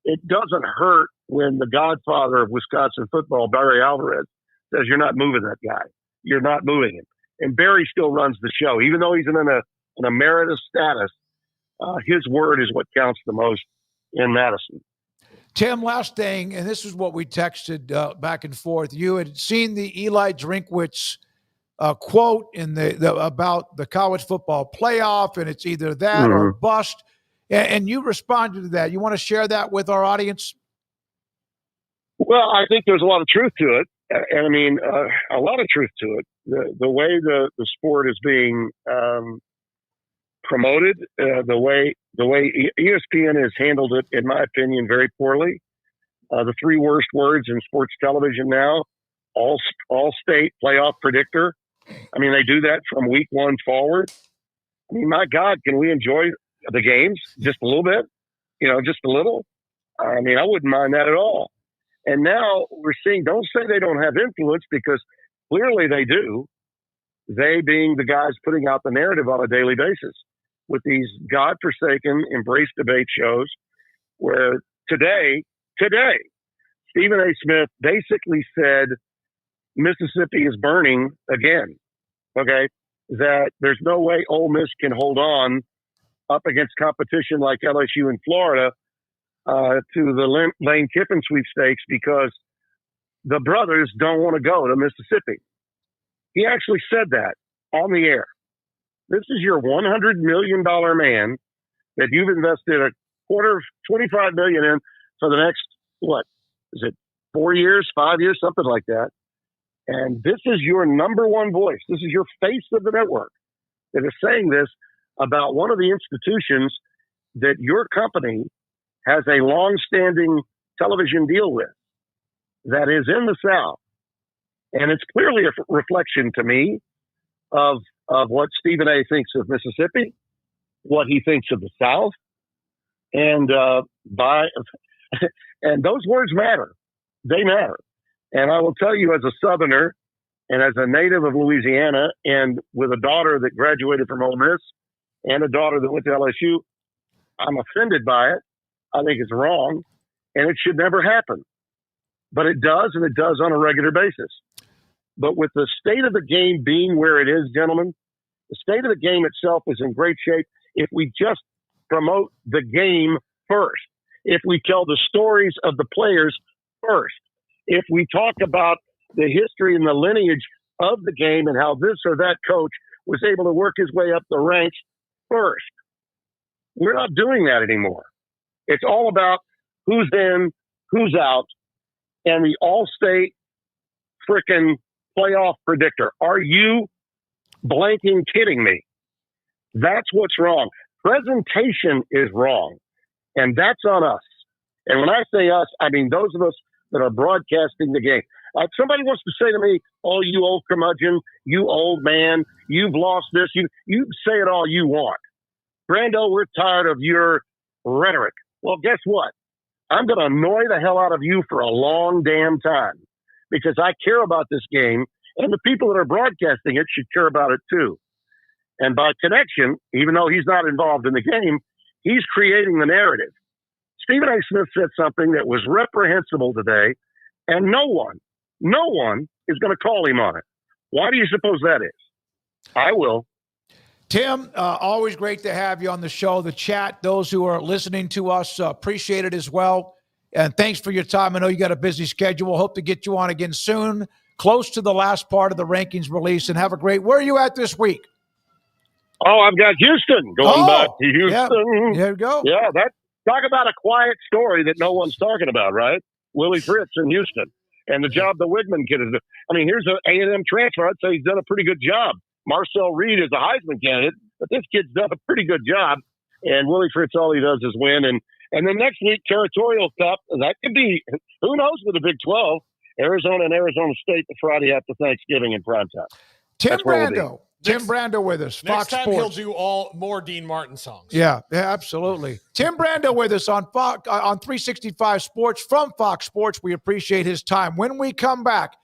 it doesn't hurt when the godfather of Wisconsin football, Barry Alvarez, says you're not moving that guy. You're not moving him. And Barry still runs the show. Even though he's in an emeritus status, his word is what counts the most in Madison. Tim, last thing, and this is what we texted back and forth. You had seen the Eli Drinkwitz quote in about the college football playoff, and it's either that or bust. And you responded to that. You want to share that with our audience? Well, I think there's a lot of truth to it. And I mean, a lot of truth to it. The way the sport is being promoted, the way ESPN has handled it, in my opinion, very poorly. The 3 worst words in sports television now: all state playoff predictor. I mean, they do that from week 1 forward. I mean, my God, can we enjoy the games just a little bit? Just a little. I mean, I wouldn't mind that at all. And now we're seeing, don't say they don't have influence, because clearly they do. They being the guys putting out the narrative on a daily basis with these godforsaken embrace debate shows where today, Stephen A. Smith basically said Mississippi is burning again, okay? That there's no way Ole Miss can hold on up against competition like LSU in Florida to the Lane Kiffin sweepstakes because the brothers don't want to go to Mississippi. He actually said that on the air. This is your $100 million man that you've invested a quarter of $25 million in for the next, 4 years, 5 years, something like that. And this is your number one voice. This is your face of the network that is saying this about one of the institutions that your company has a long-standing television deal with that is in the South. And it's clearly a reflection to me of what Stephen A. thinks of Mississippi, what he thinks of the South, and and those words matter. They matter. And I will tell you, as a Southerner and as a native of Louisiana, and with a daughter that graduated from Ole Miss and a daughter that went to LSU, I'm offended by it. I think it's wrong, and it should never happen. But it does, and it does on a regular basis. But with the state of the game being where it is, gentlemen, The state of the game itself is in great shape if we just promote the game first, if we tell the stories of the players first, if we talk about the history and the lineage of the game and how this or that coach was able to work his way up the ranks first. We're not doing that anymore. It's all about who's in, who's out, and the all-state frickin' playoff predictor. Are you blanking kidding me? That's what's wrong. Presentation is wrong, and that's on us. And when I say us, I mean those of us that are broadcasting the game. Somebody wants to say to me, oh, you old curmudgeon, you old man, you've lost this. You say it all you want. Brando, we're tired of your rhetoric. Well, guess what? I'm going to annoy the hell out of you for a long damn time because I care about this game, and the people that are broadcasting it should care about it too. And by connection, even though he's not involved in the game, he's creating the narrative. Stephen A. Smith said something that was reprehensible today, and no one is going to call him on it. Why do you suppose that is? I will. Tim, always great to have you on the show. The chat, those who are listening to us, appreciate it as well. And thanks for your time. I know you got a busy schedule. Hope to get you on again soon, close to the last part of the rankings release. And have a great – where are you at this week? Oh, I've got Houston going back to Houston. Yeah, there you go. Yeah, talk about a quiet story that no one's talking about, right? Willie Fritz in Houston. And the job the Wigman kid is doing. I mean, here's an A&M transfer. I'd say he's done a pretty good job. Marcel Reed is a Heisman candidate, but this kid's done a pretty good job. And Willie Fritz, all he does is win. And then next week, Territorial Cup. That could be, who knows, with the Big 12. Arizona and Arizona State the Friday after Thanksgiving in primetime. Tim Brando. Tim Brando with us, Fox Next time Sports. he'll do more Dean Martin songs. Yeah, absolutely. Tim Brando with us on 365 Sports from Fox Sports. We appreciate his time. When we come back,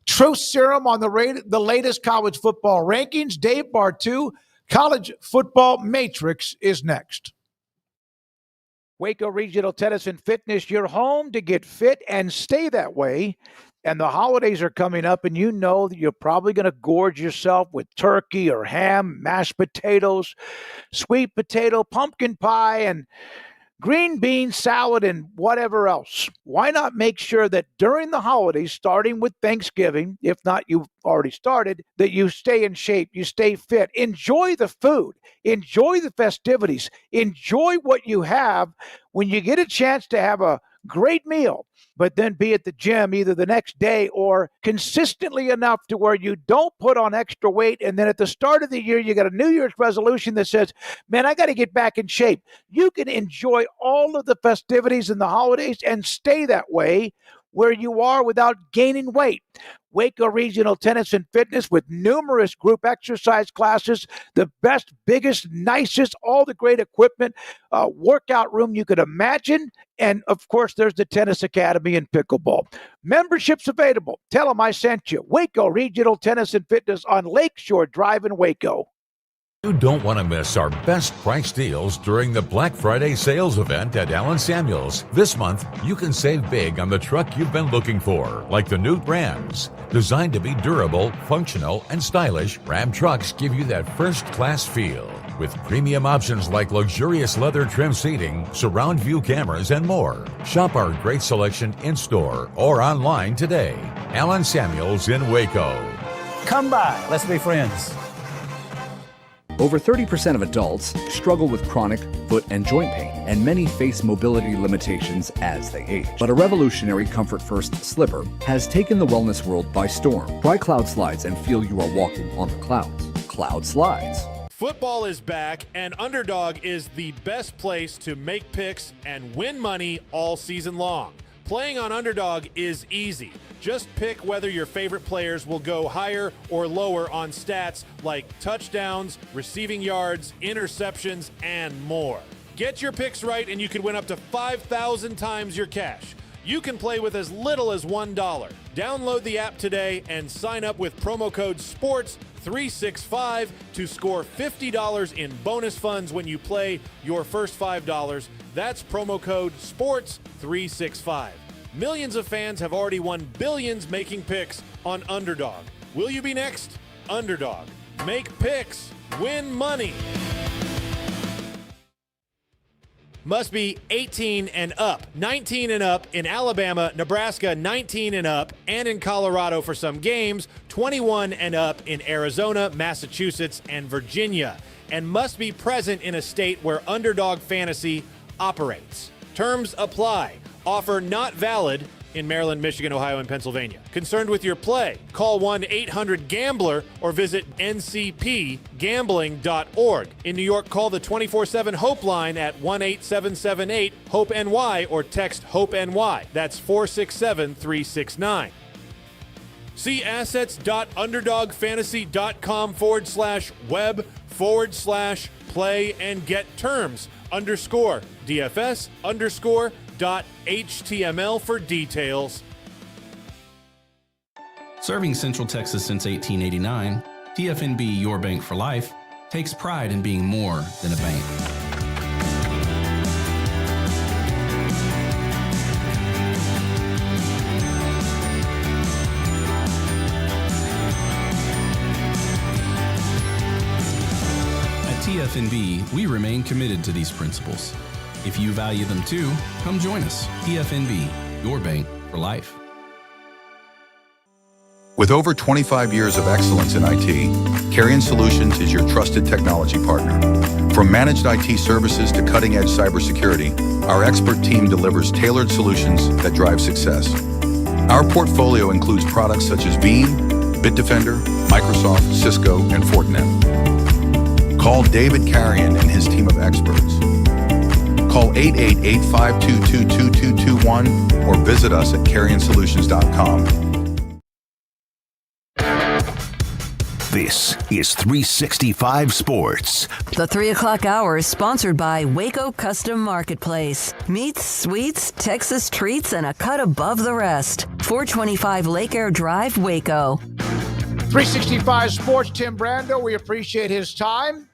Truth Serum on the latest college football rankings. Dave Bartu, College Football Matrix is next. Waco Regional Tennis and Fitness, your home to get fit and stay that way. And the holidays are coming up, and you know that you're probably going to gorge yourself with turkey or ham, mashed potatoes, sweet potato, pumpkin pie, and green bean salad, and whatever else. Why not make sure that during the holidays, starting with Thanksgiving, if not you've already started, that you stay in shape, you stay fit, enjoy the food, enjoy the festivities, enjoy what you have when you get a chance to have a great meal, but then be at the gym either the next day or consistently enough to where you don't put on extra weight. And then at the start of the year, you got a New Year's resolution that says, man, I got to get back in shape. You can enjoy all of the festivities and the holidays and stay that way where you are without gaining weight. Waco Regional Tennis and Fitness with numerous group exercise classes, the best, biggest, nicest, all the great equipment, workout room you could imagine. And, of course, there's the Tennis Academy and pickleball. Memberships available. Tell them I sent you. Waco Regional Tennis and Fitness on Lakeshore Drive in Waco. You don't want to miss our best price deals during the Black Friday sales event at Allen Samuels. This month, you can save big on the truck you've been looking for, like the new Rams. Designed to be durable, functional, and stylish, Ram trucks give you that first-class feel. With premium options like luxurious leather trim seating, surround view cameras, and more. Shop our great selection in-store or online today. Allen Samuels in Waco. Come by. Let's be friends. Over 30% of adults struggle with chronic foot and joint pain, and many face mobility limitations as they age. But a revolutionary Comfort First slipper has taken the wellness world by storm. Try Cloud Slides and feel you are walking on the clouds. Cloud Slides. Football is back, and Underdog is the best place to make picks and win money all season long. Playing on Underdog is easy. Just pick whether your favorite players will go higher or lower on stats like touchdowns, receiving yards, interceptions, and more. Get your picks right and you can win up to 5,000 times your cash. You can play with as little as $1. Download the app today and sign up with promo code SPORTS365 to score $50 in bonus funds when you play your first $5. That's promo code SPORTS365. Millions of fans have already won billions making picks on Underdog. Will you be next? Underdog. Make picks. Win money. Must be 18 and up, 19 and up in Alabama, Nebraska, 19 and up, and in Colorado for some games, 21 and up in Arizona, Massachusetts, and Virginia, and must be present in a state where Underdog Fantasy operates. Terms apply. Offer not valid in Maryland, Michigan, Ohio, and Pennsylvania. Concerned with your play? Call 1-800-GAMBLER or visit ncpgambling.org. In New York, call the 24/7 Hope line at 1-8778-HOPE-NY or text HOPE-NY. That's 467-369. See assets.underdogfantasy.com/web/play and get terms _DFS_.html for details. Serving Central Texas since 1889, TFNB Your Bank for Life takes pride in being more than a bank. At TFNB, we remain committed to these principles. If you value them too, come join us. TFNB, your bank for life. With over 25 years of excellence in IT, Carrion Solutions is your trusted technology partner. From managed IT services to cutting-edge cybersecurity, our expert team delivers tailored solutions that drive success. Our portfolio includes products such as Veeam, Bitdefender, Microsoft, Cisco, and Fortinet. Call David Carrion and his team of experts. Call 888-522-2221 or visit us at carrionsolutions.com. This is 365 Sports. The 3 o'clock hour is sponsored by Waco Custom Marketplace. Meats, sweets, Texas treats, and a cut above the rest. 425 Lake Air Drive, Waco. 365 Sports, Tim Brando. We appreciate his time.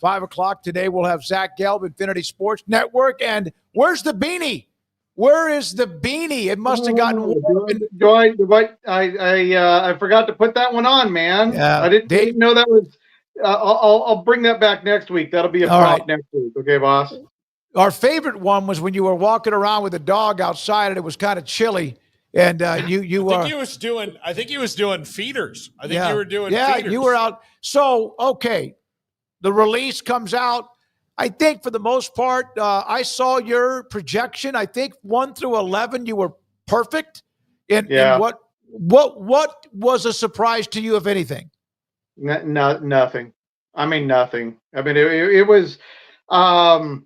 5 o'clock today, we'll have Zach Gelb, Infinity Sports Network. And where's the beanie? Where is the beanie? It must have gotten warm. I forgot to put that one on, man. Yeah, I didn't know that was. I'll bring that back next week. That'll be a prop next week. Okay, boss. Our favorite one was when you were walking around with a dog outside and it was kind of chilly. And I think he was doing feeders. I think you were doing feeders. feeders. You were out. So, okay, the release comes out. I think for the most part, I saw your projection. I think 1 through 11, you were perfect. In what was a surprise to you, if anything? Nothing. I mean, nothing. I mean, it was, and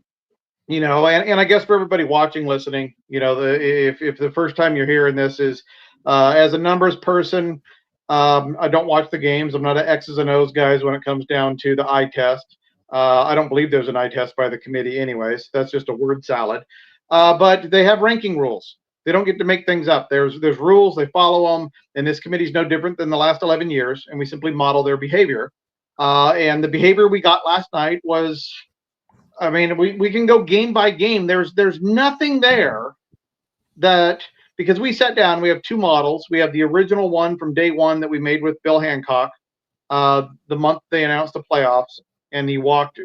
I guess for everybody watching, listening, if the first time you're hearing this is as a numbers person, I don't watch the games. I'm not an X's and O's guys when it comes down to the eye test. I don't believe there's an eye test by the committee anyways. That's just a word salad. But they have ranking rules. They don't get to make things up. There's rules. They follow them. And this committee is no different than the last 11 years. And we simply model their behavior. And the behavior we got last night was, I mean, we can go game by game. There's nothing there that, because we sat down, we have 2 models. We have the original one from day one that we made with Bill Hancock, the month they announced the playoffs. And he walked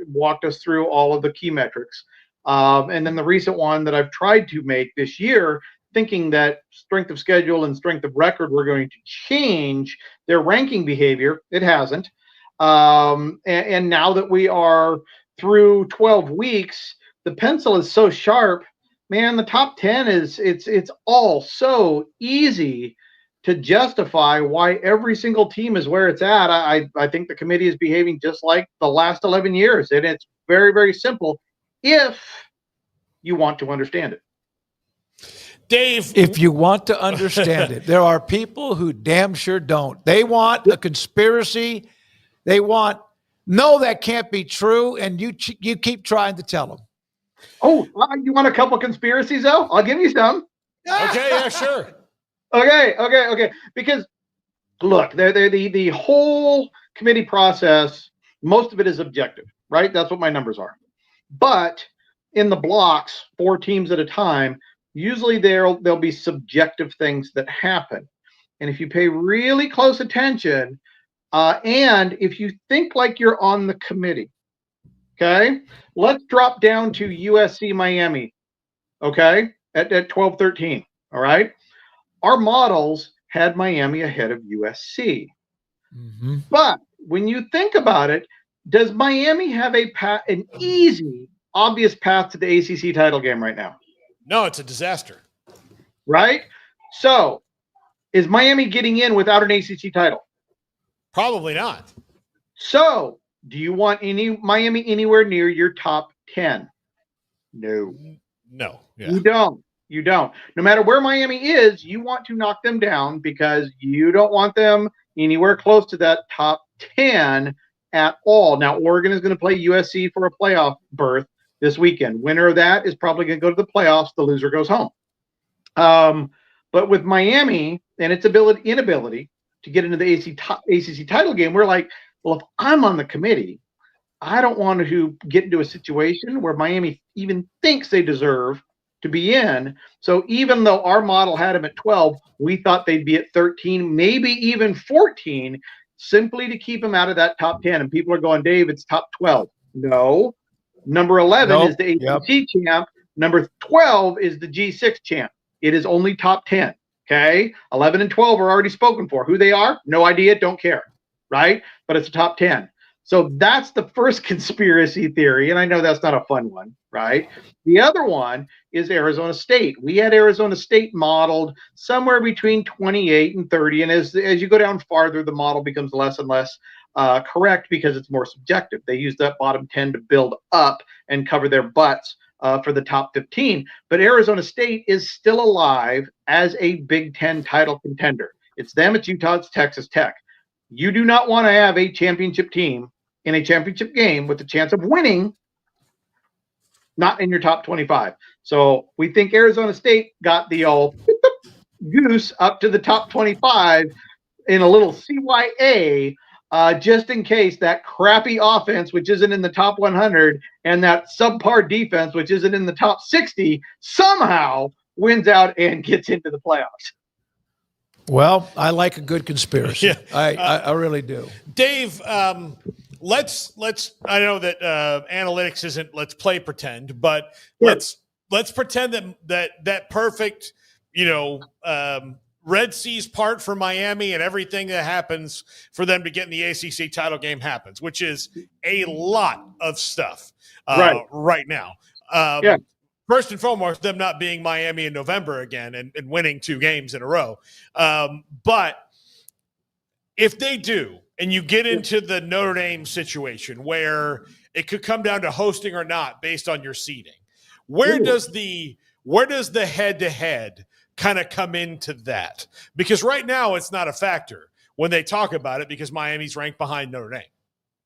us through all of the key metrics. And then the recent one that I've tried to make this year, thinking that strength of schedule and strength of record were going to change their ranking behavior. It hasn't. And now that we are through 12 weeks, the pencil is so sharp, man, the top 10 it's all so easy to justify why every single team is where it's at. I think the committee is behaving just like the last 11 years. And it's very, very simple if you want to understand it. Dave. If you want to understand it, there are people who damn sure don't. They want a conspiracy. They want, no, that can't be true. And you keep trying to tell them. Oh, you want a couple conspiracies, though? I'll give you some. Okay, yeah, sure. Okay. Because look, the whole committee process, most of it is objective, right? That's what my numbers are. But in the blocks, 4 teams at a time, usually there'll be subjective things that happen. And if you pay really close attention, And if you think like you're on the committee, okay, let's drop down to USC Miami, okay, at 12-13. All right. Our models had Miami ahead of USC. But when you think about it, does Miami have an easy, obvious path to the ACC title game right now? No, it's a disaster. Right? So, is Miami getting in without an ACC title? Probably not. So, do you want Miami anywhere near your top 10? No. No. Yeah. You don't. You don't. No matter where Miami is, you want to knock them down because you don't want them anywhere close to that top 10 at all. Now, Oregon is going to play USC for a playoff berth this weekend. Winner of that is probably going to go to the playoffs. The loser goes home. But with Miami and its inability to get into the ACC title game, we're like, well, if I'm on the committee, I don't want to get into a situation where Miami even thinks they deserve to be in. So even though our model had them at 12, we thought they'd be at 13, maybe even 14, simply to keep them out of that top 10. And people are going, Dave, it's top 12. No. Number 11 is the ACC champ. Number 12 is the G6 champ. It is only top 10. Okay. 11 and 12 are already spoken for. Who they are? No idea. Don't care. Right. But it's a top 10. So that's the first conspiracy theory. And I know that's not a fun one, right? The other one is Arizona State. We had Arizona State modeled somewhere between 28 and 30. And as you go down farther, the model becomes less and less correct because it's more subjective. They use that bottom 10 to build up and cover their butts for the top 15. But Arizona State is still alive as a Big Ten title contender. It's them, it's Utah, it's Texas Tech. You do not want to have a championship team in a championship game with the chance of winning, not in your top 25. So we think Arizona State got the old goose up to the top 25 in a little CYA, just in case that crappy offense, which isn't in the top 100, and that subpar defense, which isn't in the top 60, somehow wins out and gets into the playoffs. Well, I like a good conspiracy. Yeah. I really do. Dave, let's I know that analytics isn't let's play pretend, but let's pretend that perfect, Red Sea's part for Miami and everything that happens for them to get in the ACC title game happens, which is a lot of stuff right now. First and foremost, them not being Miami in November again and winning 2 games in a row. But if they do, and you get into the Notre Dame situation where it could come down to hosting or not based on your seeding, where does the head-to-head kind of come into that? Because right now it's not a factor when they talk about it because Miami's ranked behind Notre Dame.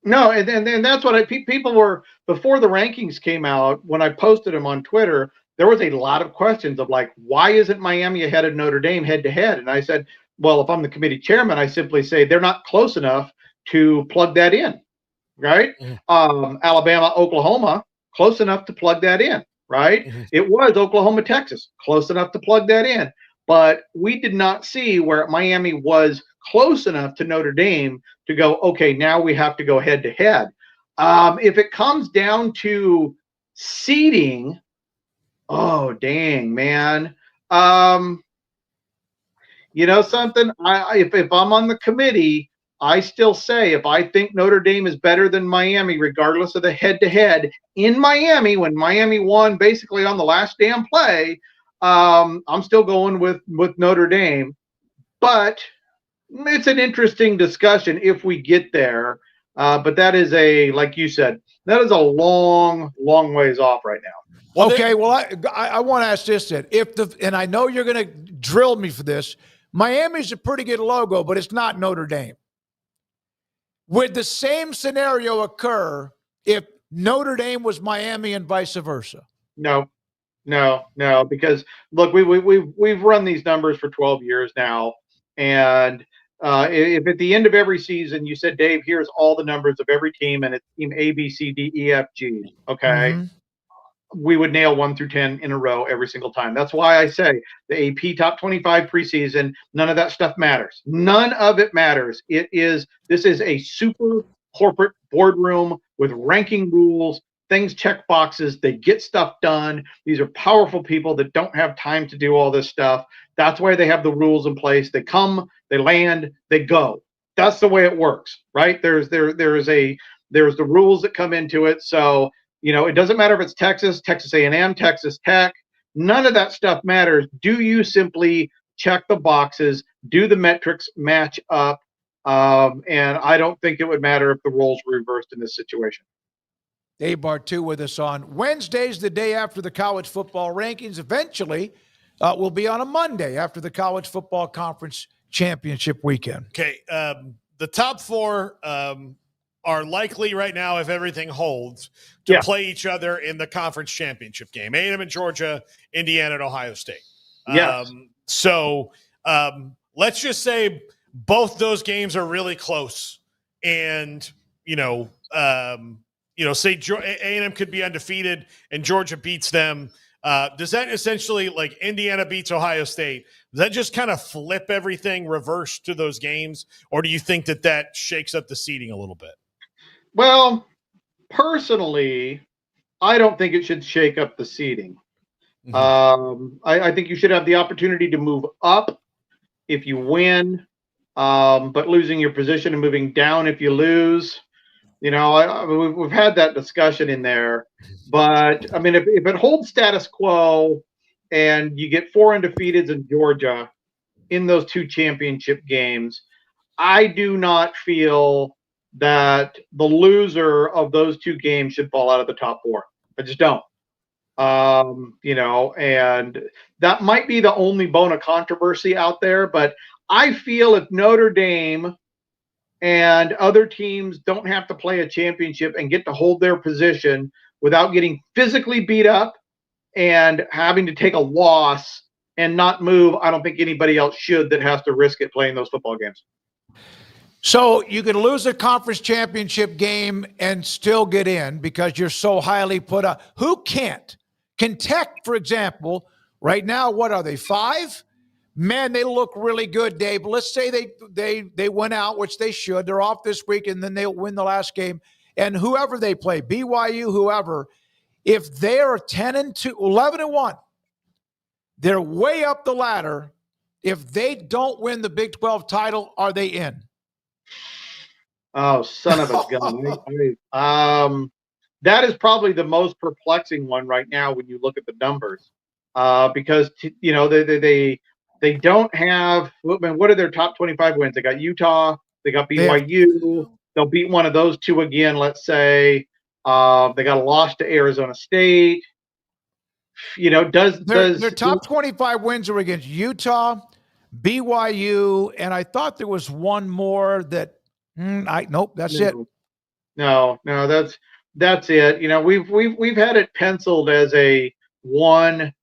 No, and that's what people were, before the rankings came out, when I posted them on Twitter, there was a lot of questions of like, why isn't Miami ahead of Notre Dame head to head? And I said, well, if I'm the committee chairman, I simply say they're not close enough to plug that in, right? Alabama, Oklahoma, close enough to plug that in, right? It was Oklahoma, Texas, close enough to plug that in. But we did not see where Miami was close enough to Notre Dame to go, okay, now we have to go head to head. If it comes down to seeding, oh, dang, man. You know something? If I'm on the committee, I still say if I think Notre Dame is better than Miami, regardless of the head-to-head in Miami, when Miami won basically on the last damn play, I'm still going with Notre Dame. But it's an interesting discussion if we get there. But that is like you said, that is a long, long ways off right now. Well, I want to ask this then. And I know you're going to drill me for this. Miami's a pretty good logo, but it's not Notre Dame. Would the same scenario occur if Notre Dame was Miami and vice versa? No, because look, we've run these numbers for 12 years now, and if at the end of every season you said, Dave, here's all the numbers of every team, and it's team A, B, C, D, E, F, G, okay? we would nail 1 through 10 in a row every single time. That's why I say the AP top 25 preseason, none of that stuff matters. None of it matters. This is a super corporate boardroom with ranking rules, things check boxes. They get stuff done. These are powerful people that don't have time to do all this stuff. That's why they have the rules in place. They come, they land, they go. That's the way it works, right? There's the rules that come into it. So, it doesn't matter if it's Texas, Texas A&M, Texas Tech. None of that stuff matters. Do you simply check the boxes? Do the metrics match up? And I don't think it would matter if the roles were reversed in this situation. Dave Bartu with us on Wednesdays, the day after the college football rankings. Eventually, will be on a Monday after the college football conference championship weekend. Okay, the top 4 are likely right now, if everything holds, to play each other in the conference championship game. A&M and Georgia, Indiana and Ohio State. Yes. So let's just say both those games are really close, and say A&M could be undefeated and Georgia beats them. Does that essentially, like Indiana beats Ohio State, does that just kind of flip everything reverse to those games? Or do you think that shakes up the seeding a little bit? Well, personally, I don't think it should shake up the seeding. Mm-hmm. I think you should have the opportunity to move up if you win, but losing your position and moving down if you lose. We've had that discussion in there, but I mean, if it holds status quo and you get 4 undefeateds in Georgia in those 2 championship games, I do not feel that the loser of those 2 games should fall out of the top 4. I just don't. And that might be the only bone of controversy out there, but I feel if Notre Dame and other teams don't have to play a championship and get to hold their position without getting physically beat up and having to take a loss and not move, I don't think anybody else should that has to risk it playing those football games. So you can lose a conference championship game and still get in because you're so highly put up. Who can't? Can Tech, for example, right now, what are they, 5? Man, they look really good, Dave. Let's say they went out, which they should. They're off this week, and then they'll win the last game. And whoever they play, BYU, whoever, if they are 10-2, 11-1, they're way up the ladder. If they don't win the Big 12 title, are they in? Oh, son of a gun. That is probably the most perplexing one right now when you look at the numbers, because they don't have. I mean, what are their top 25 wins? They got Utah, they got BYU. They'll beat one of those 2 again. Let's say they got a loss to Arizona State. Their top 25 wins are against Utah, BYU, and I thought there was one more that. Nope, that's it. No, that's it. We've had it penciled as a 1.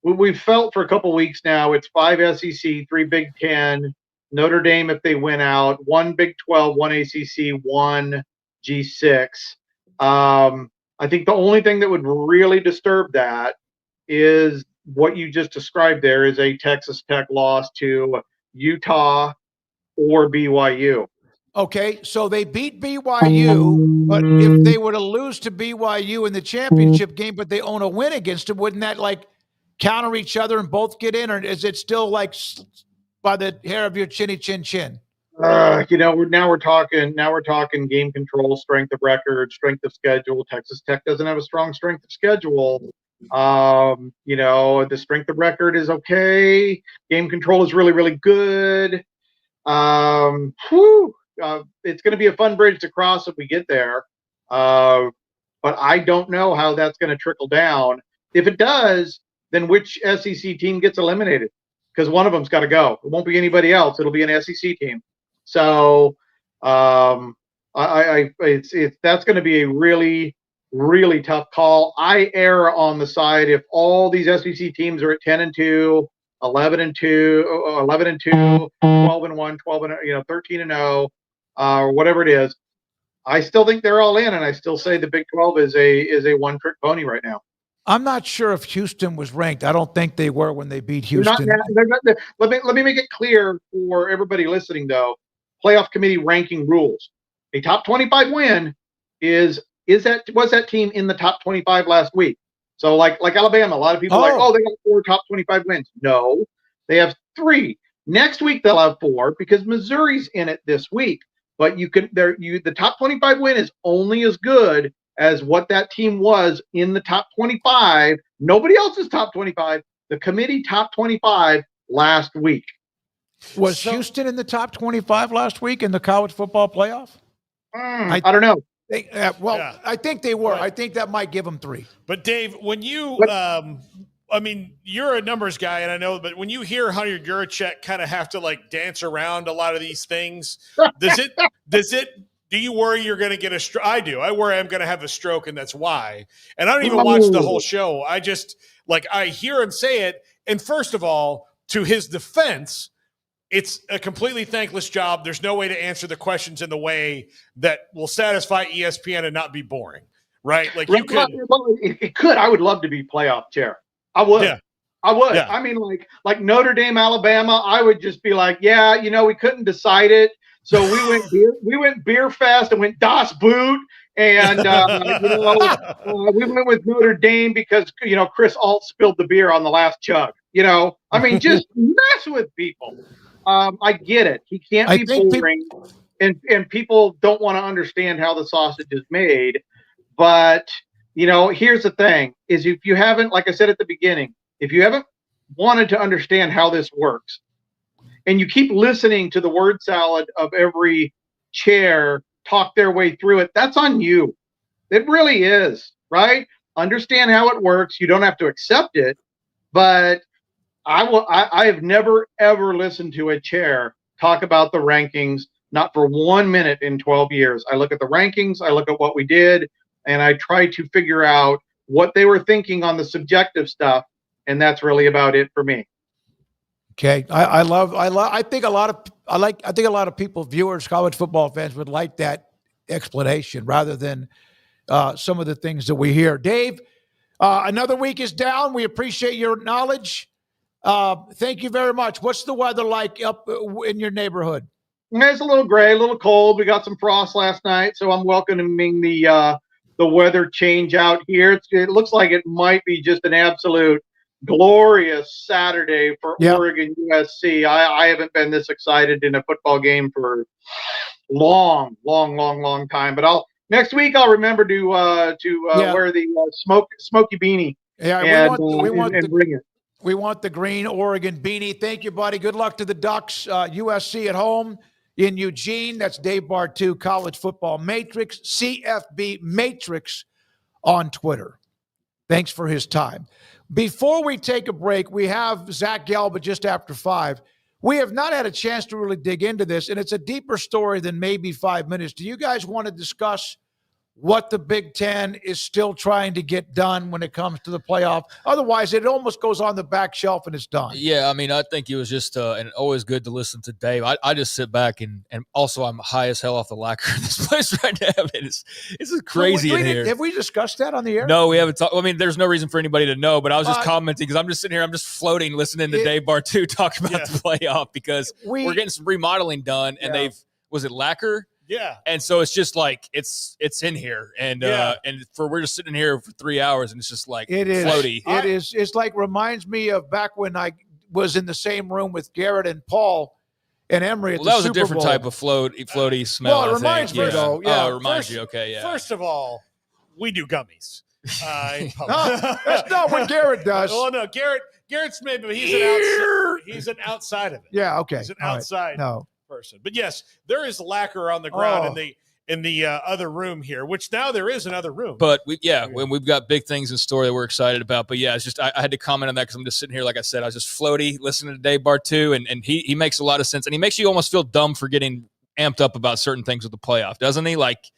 We've felt for a couple weeks now. It's 5 SEC, 3 Big 10. Notre Dame if they win out. 1 Big 12, 1 ACC, 1 G6. I think the only thing that would really disturb that is what you just described. There is a Texas Tech loss to Utah or BYU. Okay, so they beat BYU, but if they were to lose to BYU in the championship game, but they own a win against them, wouldn't that counter each other and both get in, or is it still by the hair of your chinny chin chin? Now we're talking game control, strength of record, strength of schedule. Texas Tech doesn't have a strong strength of schedule. The strength of record is okay. Game control is really, really good. It's going to be a fun bridge to cross if we get there. But I don't know how that's going to trickle down. If it does, then which SEC team gets eliminated? Because one of them's got to go. It won't be anybody else. It'll be an SEC team. So that's going to be a really, really tough call. I err on the side if all these SEC teams are at 10-2, 11-2, 11-2, 12-1, 13-0, or whatever it is. I still think they're all in, and I still say the Big 12 is a one-trick pony right now. I'm not sure if Houston was ranked. I don't think they were when they beat Houston. They're not, let me make it clear for everybody listening, though. Playoff committee ranking rules. A top 25 win was that team in the top 25 last week? So like Alabama, a lot of people are like, oh, they got 4 top 25 wins. No, they have 3. Next week they'll have 4 because Missouri's in it this week. But the top 25 win is only as good as what that team was in the top 25. Nobody else's top 25. The committee top 25 last week. Was Houston in the top 25 last week in the college football playoff? I don't know. I think they were. I think that might give them 3. But Dave, when you, I mean, you're a numbers guy, and I know, but when you hear Hunter Yurachek kind of have to like dance around a lot of these things, do you worry you're going to get a stroke? I do. I worry I'm going to have a stroke, and that's why. And I don't even watch the whole show. I just I hear him say it. And first of all, to his defense, it's a completely thankless job. There's no way to answer the questions in the way that will satisfy ESPN and not be boring, right? Like you could. It could. I would love to be playoff chair. I would. Yeah. I would. Yeah. I mean, like Notre Dame, Alabama. I would just be like, yeah, we couldn't decide it, so we went beer fest and went Das Boot, and we went with Notre Dame because Chris Alt spilled the beer on the last chug. I mean, just mess with people. I get it. He can't be boring, and people don't want to understand how the sausage is made. But here's the thing: is if you haven't, like I said at the beginning, if you haven't wanted to understand how this works, and you keep listening to the word salad of every chair talk their way through it, that's on you. It really is, right? Understand how it works. You don't have to accept it, but I have never, ever listened to a chair talk about the rankings, not for 1 minute in 12 years. I look at the rankings, I look at what we did, and I try to figure out what they were thinking on the subjective stuff, and that's really about it for me. Okay. I think a lot of people, viewers, college football fans would like that explanation rather than some of the things that we hear. Dave, another week is down. We appreciate your knowledge. Thank you very much. What's the weather like up in your neighborhood? It's a little gray, a little cold. We got some frost last night, so I'm welcoming the weather change out here. It looks like it might be just an absolute glorious Saturday for Oregon USC. I haven't been this excited in a football game for long time. But next week I'll remember to wear the smoky beanie. Yeah, we want bring it. We want the green Oregon beanie. Thank you, buddy. Good luck to the Ducks. USC at home in Eugene. That's Dave Bartu, College Football Matrix, CFB Matrix on Twitter. Thanks for his time. Before we take a break, we have Zach Gelba just after 5. We have not had a chance to really dig into this, and it's a deeper story than maybe 5 minutes. Do you guys want to discuss what the Big Ten is still trying to get done when it comes to the playoff? Otherwise, it almost goes on the back shelf and it's done. Yeah, I mean, I think it was just and always good to listen to Dave. I just sit back and also I'm high as hell off the lacquer in this place right now. It's crazy in here. Have we discussed that on the air? No, we haven't talked. I mean, there's no reason for anybody to know, but I was just commenting because I'm just sitting here, I'm just floating, listening to Dave Bartu talk about the playoff because we're getting some remodeling done and was it lacquer? Yeah. And so it's just like it's in here. And we're just sitting here for 3 hours and it's just like floaty. It's like reminds me of back when I was in the same room with Garrett and Paul and Emery at the Super Bowl. That was a different type of floaty smell. Well, it reminds me though. Yeah. Oh, it reminds you. Okay, yeah. First of all, we do gummies. No, that's not what Garrett does. Well, no, Garrett's maybe he's an outside of it. Yeah, okay. He's an outside person. But yes, there is lacquer on the ground in the other room here, which now there is another room. But when we've got big things in store that we're excited about. But yeah, it's just I had to comment on that because I'm just sitting here, like I said, I was just floaty listening to Dave Bartu, and he makes a lot of sense, and he makes you almost feel dumb for getting amped up about certain things with the playoff, doesn't he? Like,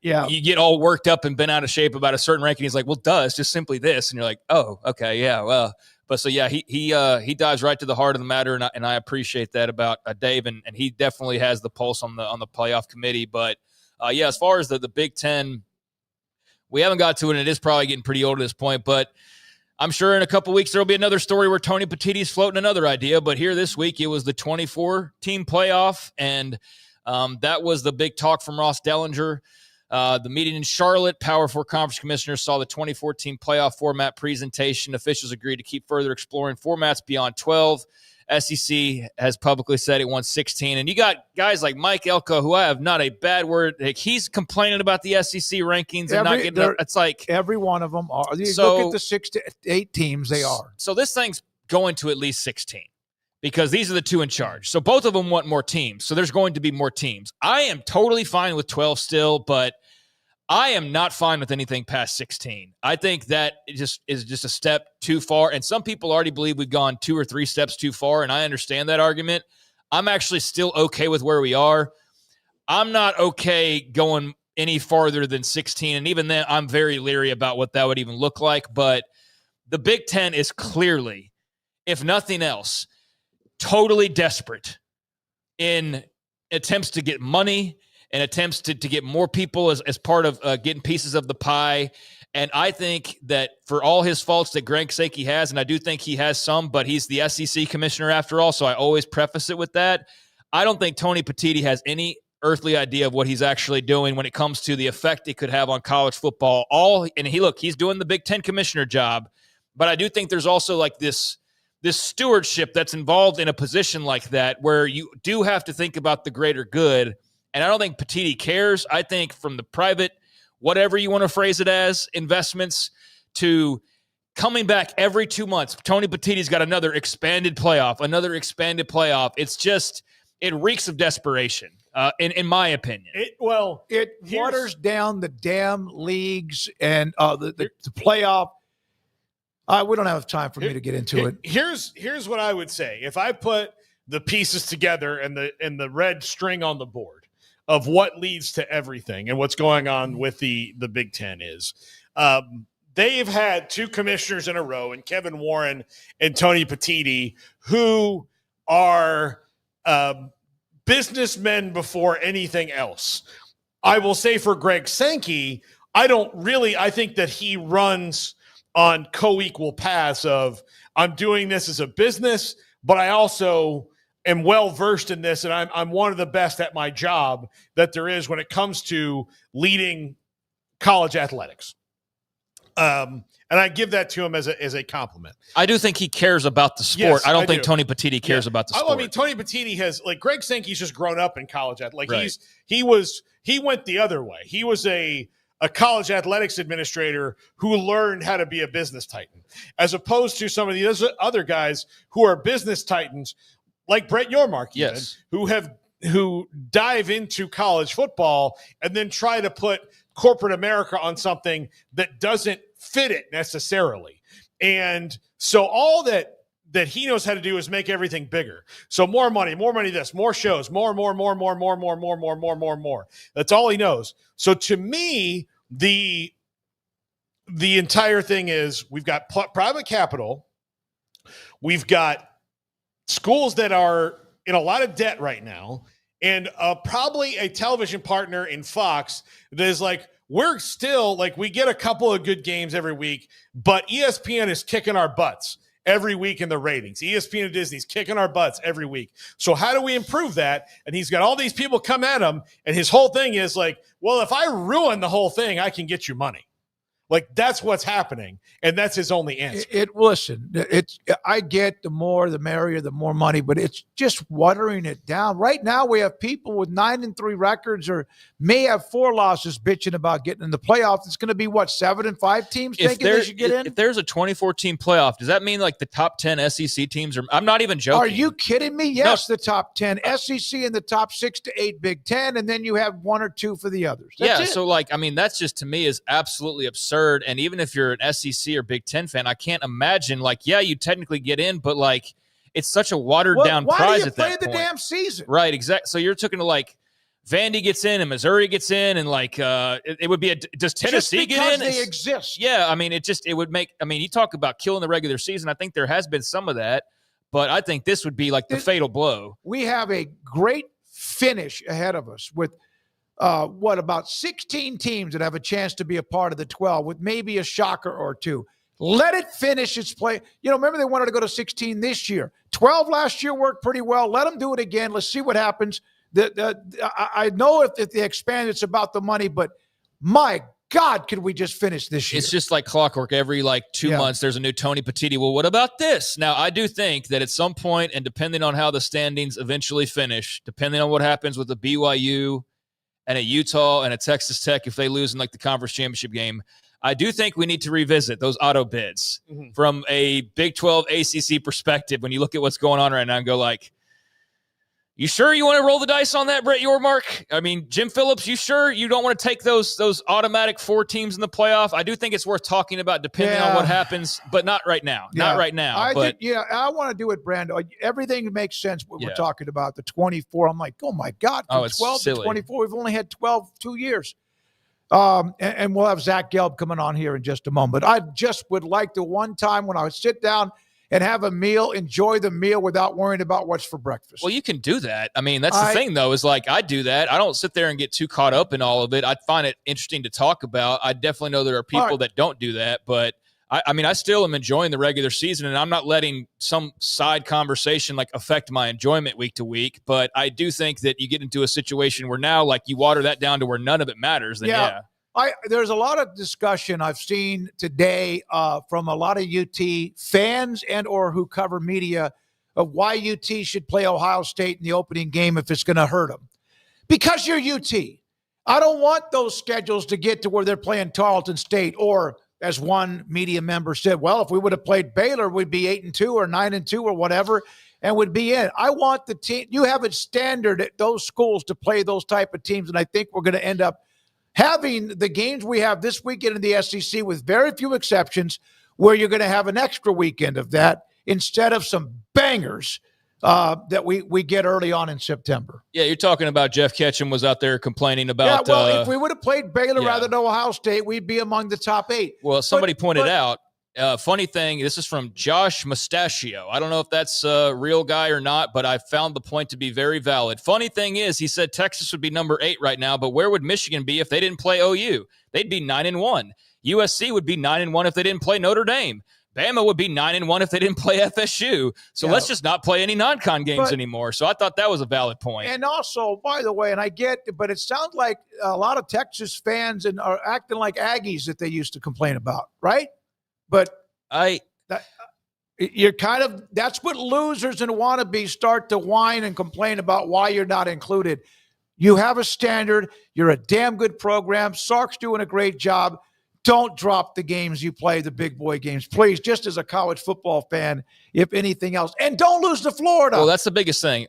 you get all worked up and bent out of shape about a certain ranking. He's like, well, duh, it's just simply this, and you're like, oh, okay, yeah, well. But so yeah, he dives right to the heart of the matter, and I appreciate that about Dave, and he definitely has the pulse on the playoff committee. But as far as the Big Ten, We haven't got to it, and it is probably getting pretty old at this point, but I'm sure in a couple weeks there will be another story where Tony Petitti's floating another idea. But here this week, it was the 24-team playoff, and that was the big talk from Ross Dellinger. The meeting in Charlotte, Power 4 Conference Commissioners saw the 24-team playoff format presentation. Officials agreed to keep further exploring formats beyond 12. SEC has publicly said it wants 16. And you got guys like Mike Elko, who I have not a bad word. Like, he's complaining about the SEC rankings and not getting – it's like – every one of them are. You So- look at the 6 to 8 teams, they are. So this thing's going to at least 16 because these are the two in charge. So both of them want more teams. So there's going to be more teams. I am totally fine with 12 still, but I am not fine with anything past 16. I think that is just a step too far. And some people already believe we've gone 2 or 3 steps too far, and I understand that argument. I'm actually still okay with where we are. I'm not okay going any farther than 16, and even then, I'm very leery about what that would even look like. But the Big Ten is clearly, if nothing else, totally desperate in attempts to get money and attempts to get more people as part of getting pieces of the pie. And I think that for all his faults that Greg Sankey has, and I do think he has some, but he's the SEC commissioner after all, so I always preface it with that. I don't think Tony Petitti has any earthly idea of what he's actually doing when it comes to the effect it could have on college football. He's doing the Big Ten commissioner job, but I do think there's also like this stewardship that's involved in a position like that where you do have to think about the greater good. And I don't think Petitti cares. I think from the private, whatever you want to phrase it as, investments to coming back every 2 months, Tony Petitti's got another expanded playoff. It's just, it reeks of desperation, in my opinion. It waters down the damn leagues and the playoff. We don't have time for me to get into it. Here's what I would say. If I put the pieces together and the red string on the board of what leads to everything and what's going on with the Big Ten is they've had 2 commissioners in a row, and Kevin Warren and Tony Petitti, who are businessmen before anything else. I will say for Greg Sankey, I think that he runs on co-equal paths of, I'm doing this as a business, but I also am well-versed in this, and I'm one of the best at my job that there is when it comes to leading college athletics. And I give that to him as a compliment. I do think he cares about the sport. Yes, I don't think do. Tony Petitti cares about the sport. I mean, Tony Petitti has, like, Greg Sankey's just grown up in college. He went the other way. He was a college athletics administrator who learned how to be a business titan, as opposed to some of the other guys who are business titans, like Brett Yormark, yes, who dive into college football and then try to put corporate America on something that doesn't fit it necessarily. And so all that he knows how to do is make everything bigger. So more money, this, more shows, more. That's all he knows. So to me, the entire thing is we've got private capital. We've got schools that are in a lot of debt right now, and probably a television partner in Fox that is like, we're still like, we get a couple of good games every week, but ESPN is kicking our butts every week in the ratings. ESPN and Disney's kicking our butts every week. So how do we improve that? And he's got all these people come at him, and his whole thing is like, well, if I ruin the whole thing, I can get you money. Like, that's what's happening, and that's his only answer. I get the more, the merrier, the more money, but it's just watering it down. Right now, we have people with 9-3 records, or may have 4 losses, bitching about getting in the playoffs. It's going to be 7-5 teams thinking they should get in. If there's a 24-team playoff, does that mean like the top 10 SEC teams are? I'm not even joking. Are you kidding me? Yes, the top 10 SEC and the top 6 to 8 Big Ten, and then you have 1 or 2 for the others. That's it. So that's just, to me, is absolutely absurd. And even if you're an SEC or Big Ten fan, I can't imagine, you technically get in, but it's such a watered down prize at that point. Why do you play the damn season? Right, exactly. So you're talking to Vandy gets in and Missouri gets in, and it would be does Tennessee get in? They exist. Yeah, I mean, it would make. I mean, you talk about killing the regular season. I think there has been some of that, but I think this would be the fatal blow. We have a great finish ahead of us with about 16 teams that have a chance to be a part of the 12 with maybe a shocker or two. Let it finish its play. Remember they wanted to go to 16 this year. 12 last year worked pretty well. Let them do it again. Let's see what happens. I know if they expand, it's about the money, but my God, could we just finish this year? It's just like clockwork. Every 2 months, there's a new Tony Petitti. Well, what about this? Now, I do think that at some point, and depending on how the standings eventually finish, depending on what happens with the BYU and a Utah and a Texas Tech, if they lose in the conference championship game, I do think we need to revisit those auto bids from a Big 12 ACC perspective. When you look at what's going on right now and go you sure you want to roll the dice on that, Brett Yormark? I mean, Jim Phillips, you sure you don't want to take those automatic 4 teams in the playoff? I do think it's worth talking about depending on what happens, but not right now. Yeah. Not right now. I want to do it, Brando. Everything makes sense what we're talking about. The 24, I'm like, oh my God, from 12 to 24, we've only had 12 2 years. And we'll have Zach Gelb coming on here in just a moment. But I just would like the one time when I would sit down and have a meal, enjoy the meal without worrying about what's for breakfast. Well, you can do that. I mean, that's the thing, though, is I do that. I don't sit there and get too caught up in all of it. I find it interesting to talk about. I definitely know there are people that don't do that, but I still am enjoying the regular season, and I'm not letting some side conversation affect my enjoyment week to week. But I do think that you get into a situation where now, you water that down to where none of it matters. Then there's a lot of discussion I've seen today from a lot of UT fans and or who cover media of why UT should play Ohio State in the opening game if it's going to hurt them. Because you're UT. I don't want those schedules to get to where they're playing Tarleton State or, as one media member said, well, if we would have played Baylor, we'd be 8-2 or 9-2 or whatever and would be in. I want the team. You have a standard at those schools to play those type of teams, and I think we're going to end up having the games we have this weekend in the SEC, with very few exceptions, where you're going to have an extra weekend of that instead of some bangers that we get early on in September. Yeah, you're talking about Jeff Ketchum was out there complaining about. If we would have played Baylor rather than Ohio State, we'd be among the top 8. Well, somebody pointed out, funny thing, this is from Josh Mustachio. I don't know if that's a real guy or not, but I found the point to be very valid. Funny thing is, he said Texas would be number 8 right now, but where would Michigan be if they didn't play OU? They'd be 9-1. USC would be 9-1 if they didn't play Notre Dame. Bama would be 9-1 if they didn't play FSU. So let's just not play any non-con games anymore. So I thought that was a valid point. And also, by the way, and I get, but it sounds like a lot of Texas fans are acting like Aggies that they used to complain about, right? But you're that's what losers and wannabes start to whine and complain about why you're not included. You have a standard. You're a damn good program. Sark's doing a great job. Don't drop the games you play, the big boy games, please, just as a college football fan, if anything else. And don't lose to Florida. Well, that's the biggest thing.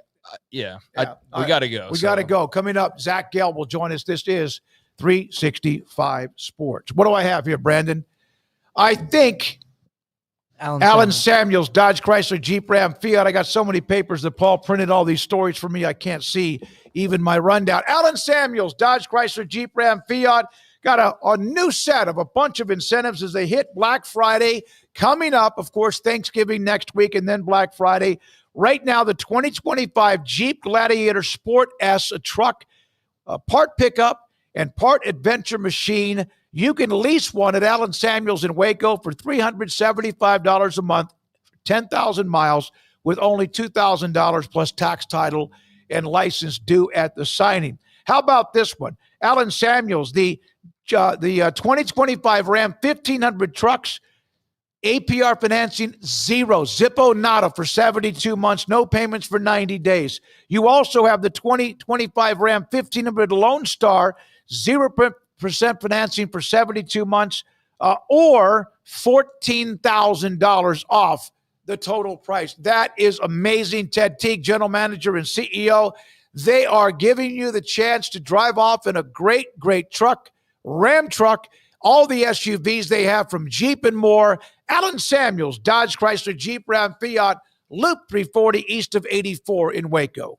We got to go. We got to go. Coming up, Zach Gelb will join us. This is 365 Sports. What do I have here, Brandon? I think Alan Samuels, Dodge, Chrysler, Jeep, Ram, Fiat. I got so many papers that Paul printed all these stories for me. I can't see even my rundown. Alan Samuels, Dodge, Chrysler, Jeep, Ram, Fiat. Got a new set of a bunch of incentives as they hit Black Friday coming up. Of course, Thanksgiving next week and then Black Friday. Right now, the 2025 Jeep Gladiator Sport S, a truck, a part pickup, and part adventure machine. You can lease one at Alan Samuels in Waco for $375 a month, 10,000 miles, with only $2,000 plus tax, title, and license due at the signing. How about this one? Alan Samuels, the 2025 Ram 1500 trucks, APR financing, 0, Zippo nada for 72 months, no payments for 90 days. You also have the 2025 Ram 1500 Lone Star, 0% financing for 72 months, or $14,000 off the total price. That is amazing. Ted Teague, general manager and CEO, they are giving you the chance to drive off in a great, great truck, Ram truck, all the SUVs they have from Jeep and more. Alan Samuels, Dodge, Chrysler, Jeep, Ram, Fiat, Loop 340 east of 84 in Waco.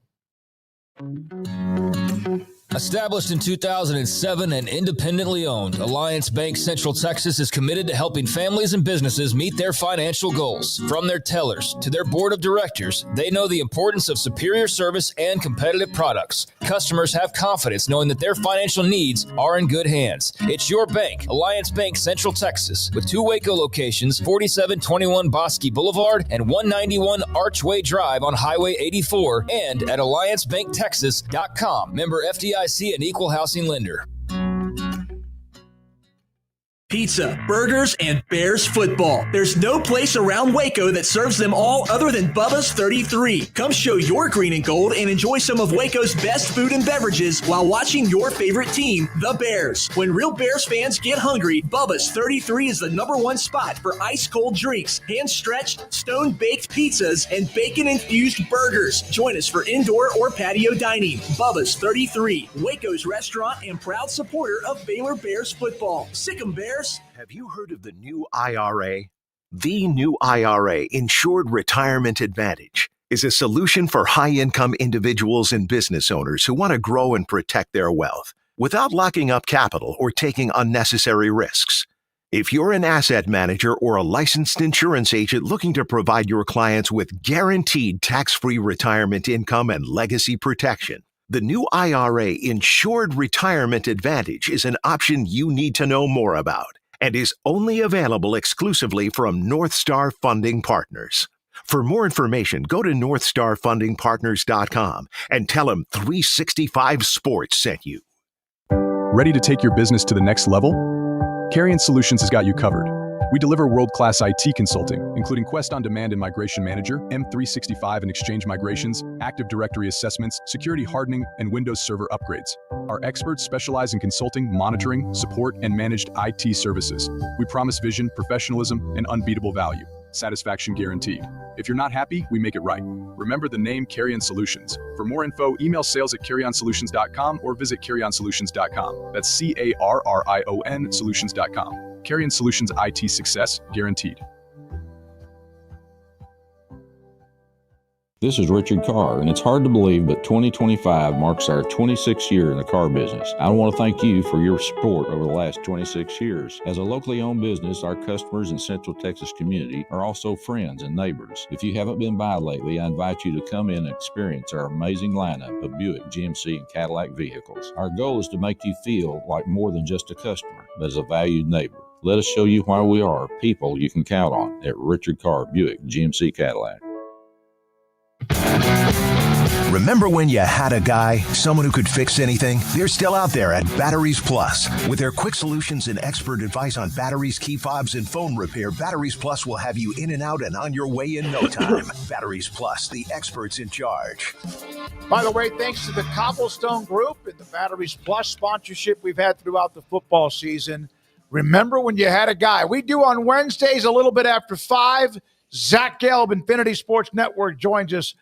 Established in 2007 and independently owned, Alliance Bank Central Texas is committed to helping families and businesses meet their financial goals. From their tellers to their board of directors, they know the importance of superior service and competitive products. customers have confidence knowing that their financial needs are in good hands. It's your bank, Alliance Bank Central Texas, with 2 Waco locations, 4721 Bosque Boulevard and 191 Archway Drive on Highway 84, and at alliancebanktexas.com. Member FDIC and equal housing lender. Pizza, burgers, and Bears football. There's no place around Waco that serves them all other than Bubba's 33. Come show your green and gold and enjoy some of Waco's best food and beverages while watching your favorite team, the Bears. When real Bears fans get hungry, Bubba's 33 is the #1 spot for ice-cold drinks, hand-stretched, stone-baked pizzas, and bacon-infused burgers. Join us for indoor or patio dining. Bubba's 33, Waco's restaurant and proud supporter of Baylor Bears football. Sick 'em, Bears. Have you heard of the new IRA? The new IRA, Insured Retirement Advantage, is a solution for high-income individuals and business owners who want to grow and protect their wealth without locking up capital or taking unnecessary risks. If you're an asset manager or a licensed insurance agent looking to provide your clients with guaranteed tax-free retirement income and legacy protection, the new IRA Insured Retirement Advantage is an option you need to know more about and is only available exclusively from North Star Funding Partners. For more information, go to northstarfundingpartners.com and tell them 365 Sports sent you. Ready to take your business to the next level? Carrion Solutions has got you covered. We deliver world-class IT consulting, including Quest On Demand and Migration Manager, M365 and Exchange migrations, Active Directory assessments, security hardening, and Windows Server upgrades. Our experts specialize in consulting, monitoring, support, and managed IT services. We promise vision, professionalism, and unbeatable value. Satisfaction guaranteed. If you're not happy, we make it right. Remember the name Carrion Solutions. For more info, email sales@carrionsolutions.com or visit carrionsolutions.com. That's CARRION solutions.com. Carrion Solutions, IT success guaranteed. This is Richard Carr, and it's hard to believe, but 2025 marks our 26th year in the car business. I want to thank you for your support over the last 26 years. As a locally owned business, our customers in Central Texas community are also friends and neighbors. If you haven't been by lately, I invite you to come in and experience our amazing lineup of Buick, GMC, and Cadillac vehicles. Our goal is to make you feel like more than just a customer, but as a valued neighbor. Let us show you why we are people you can count on at Richard Carr, Buick, GMC, Cadillac. Remember when you had a guy, someone who could fix anything? They're still out there at Batteries Plus. With their quick solutions and expert advice on batteries, key fobs, and phone repair, Batteries Plus will have you in and out and on your way in no time. Batteries Plus, the experts in charge. By the way, thanks to the Cobblestone Group and the Batteries Plus sponsorship we've had throughout the football season. Remember when you had a guy? We do on Wednesdays a little bit after 5. Zach Gelb, Infinity Sports Network, joins us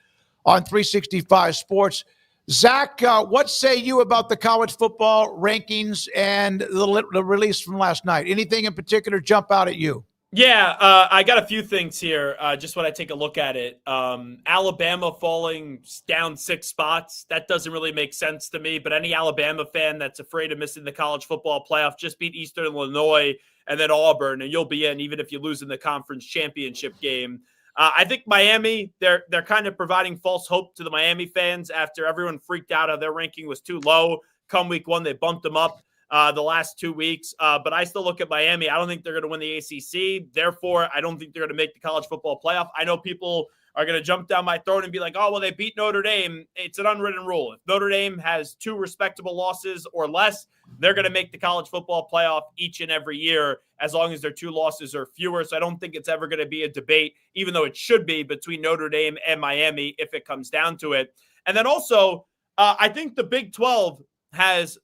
on 365 Sports. Zach, what say you about the college football rankings and the release from last night? Anything in particular jump out at you? Yeah, I got a few things here, just when I take a look at it. Alabama falling down 6 spots, that doesn't really make sense to me, but any Alabama fan that's afraid of missing the college football playoff, just beat Eastern Illinois and then Auburn, and you'll be in even if you lose in the conference championship game. I think Miami, they're kind of providing false hope to the Miami fans after everyone freaked out how their ranking was too low. Come week 1, they bumped them up the last 2 weeks. But I still look at Miami. I don't think they're going to win the ACC. Therefore, I don't think they're going to make the college football playoff. I know people are going to jump down my throat and be like, oh, well, they beat Notre Dame. It's an unwritten rule. If Notre Dame has 2 respectable losses or less, they're going to make the college football playoff each and every year as long as their 2 losses or fewer. So I don't think it's ever going to be a debate, even though it should be, between Notre Dame and Miami if it comes down to it. And then also, I think the Big 12 has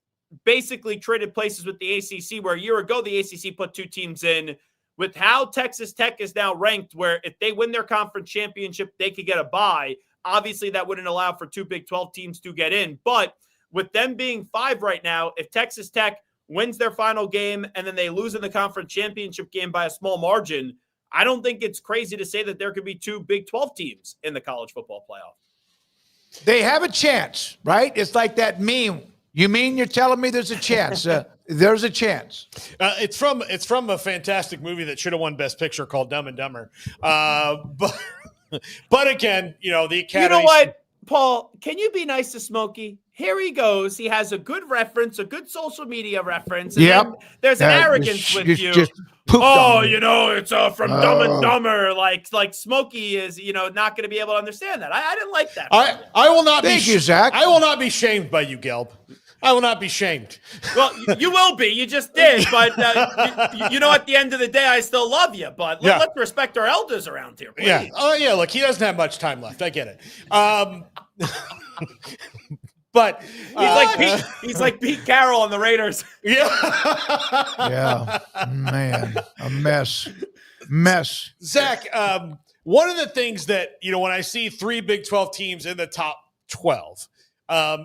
basically traded places with the ACC, where a year ago the ACC put 2 teams in. With how Texas Tech is now ranked, where if they win their conference championship, they could get a bye. Obviously, that wouldn't allow for 2 Big 12 teams to get in. But with them being 5 right now, if Texas Tech wins their final game and then they lose in the conference championship game by a small margin, I don't think it's crazy to say that there could be 2 Big 12 teams in the college football playoff. They have a chance, right? It's like that meme. You mean you're telling me there's a chance? There's a chance. It's from a fantastic movie that should have won Best Picture called Dumb and Dumber. But again, the Academy. You know what? Paul, can you be nice to Smokey? Here he goes. He has a good reference, a good social media reference. And then there's an arrogance with you. Just pooped on me. It's from Dumb and Dumber. Like Smokey is, not going to be able to understand that. I didn't like that. I will not Thank you, Zach. I will not be shamed by you, Gelb. I will not be shamed. Well, you will be. You just did. But, at the end of the day, I still love you. But let's respect our elders around here, please. Yeah. Oh, yeah. Look, he doesn't have much time left. I get it. But he's like Pete Carroll on the Raiders. Yeah. Yeah. Man, a mess. Zach, one of the things that, when I see 3 Big 12 teams in the top 12,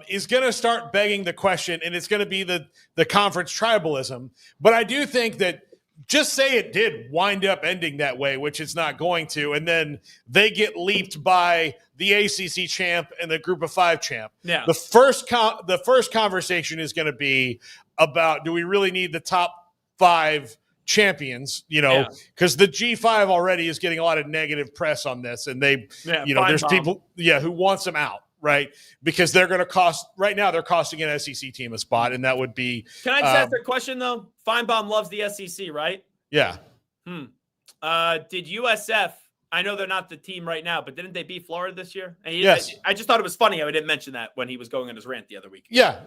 is going to start begging the question, and it's going to be the conference tribalism. But I do think that just say it did wind up ending that way, which it's not going to, and then they get leaped by the ACC champ and the Group of 5 champ. Yeah. The first conversation is going to be about, do we really need the top 5 champions? Because the G5 already is getting a lot of negative press on this, and there's people who wants them out. Right, because they're going to cost. Right now, they're costing an SEC team a spot, and that would be. Can I just ask a question though? Feinbaum loves the SEC, right? Yeah. Did USF? I know they're not the team right now, but didn't they beat Florida this year? And Yes. I just thought it was funny how he didn't mention that when he was going on his rant the other week. Yeah.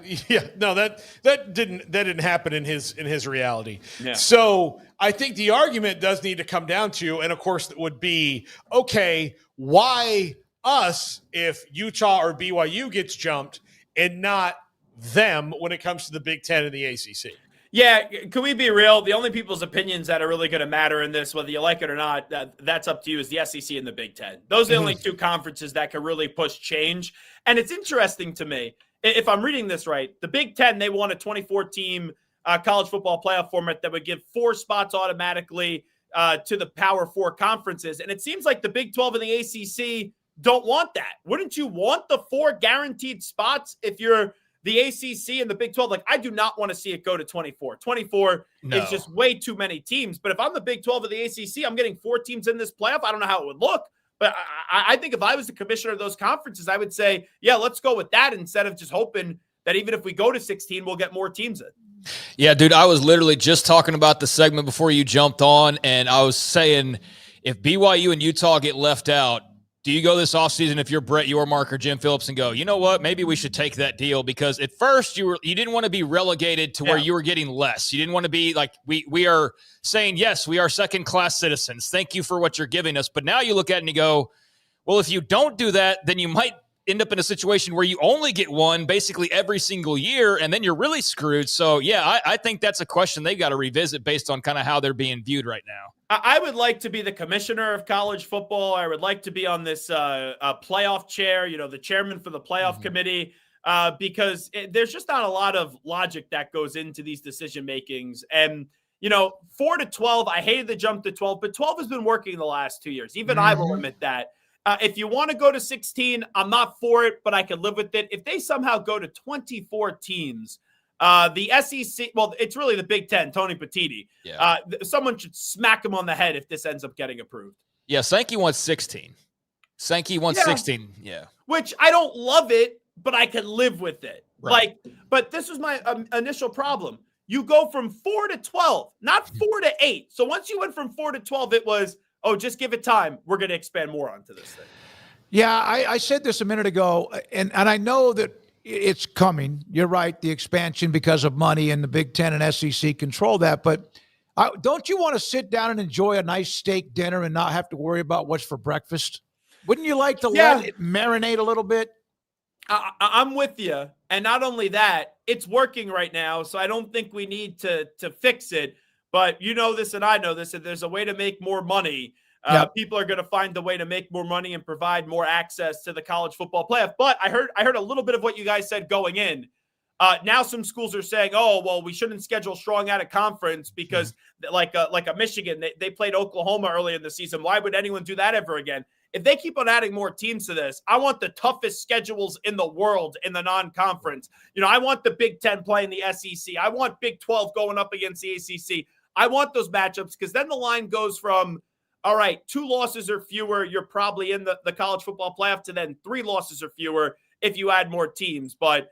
No, that didn't happen in his reality. Yeah. So I think the argument does need to come down to, and of course, it would be, okay, why us if Utah or BYU gets jumped and not them when it comes to the Big Ten and the ACC? Yeah, can we be real? The only people's opinions that are really going to matter in this, whether you like it or not, that's up to you, is the SEC and the Big Ten. Those are the only 2 conferences that can really push change. And it's interesting to me, if I'm reading this right, the Big Ten, they want a 24-team college football playoff format that would give 4 spots automatically to the Power 4 conferences. And it seems like the Big 12 and the ACC don't want that. Wouldn't you want the 4 guaranteed spots if you're the ACC and the Big 12? Like, I do not want to see it go to 24. 24 is just way too many teams. But if I'm the Big 12 of the ACC, I'm getting 4 teams in this playoff. I don't know how it would look. But I think if I was the commissioner of those conferences, I would say, yeah, let's go with that instead of just hoping that even if we go to 16, we'll get more teams in. Yeah, dude, I was literally just talking about the segment before you jumped on, and I was saying if BYU and Utah get left out, do you go this offseason if you're Brett Yormark or Jim Phillips and go, you know what, maybe we should take that deal? Because at first you didn't want to be relegated to where you were getting less. You didn't want to be like, we are saying, yes, we are second-class citizens. Thank you for what you're giving us. But now you look at it and you go, well, if you don't do that, then you might end up in a situation where you only get one basically every single year, and then you're really screwed. So, yeah, I think that's a question they've got to revisit based on kind of how they're being viewed right now. I would like to be the commissioner of college football. I would like to be on this playoff chair, the chairman for the playoff committee, because there's just not a lot of logic that goes into these decision makings. And, 4 to 12, I hated the jump to 12, but 12 has been working the last 2 years. Even I will admit that. If you want to go to 16, I'm not for it, but I can live with it. If they somehow go to 24 teams, the SEC, well, it's really the Big Ten, Tony Petitti. Yeah. Someone should smack him on the head if this ends up getting approved. Yeah, Sankey wants 16. Sankey wants 16, yeah. Which I don't love it, but I can live with it. Right. But this was my initial problem. You go from 4 to 12, not 4 to 8. So once you went from 4 to 12, it was, just give it time. We're going to expand more onto this thing. Yeah, I said this a minute ago, and I know that it's coming. You're right, the expansion because of money, and the Big Ten and SEC control that. But don't you want to sit down and enjoy a nice steak dinner and not have to worry about what's for breakfast? Wouldn't you like to let it marinate a little bit? I'm with you. And not only that, it's working right now, so I don't think we need to fix it. But you know this and I know this, and there's a way to make more money. People are going to find the way to make more money and provide more access to the college football playoff. But I heard a little bit of what you guys said going in. Now some schools are saying, we shouldn't schedule strong out of conference because like a Michigan, they played Oklahoma early in the season. Why would anyone do that ever again? If they keep on adding more teams to this, I want the toughest schedules in the world in the non-conference. I want the Big Ten playing the SEC. I want Big 12 going up against the ACC. I want those matchups because then the line goes from all right, 2 losses or fewer, you're probably in the college football playoff, to then 3 losses or fewer if you add more teams. But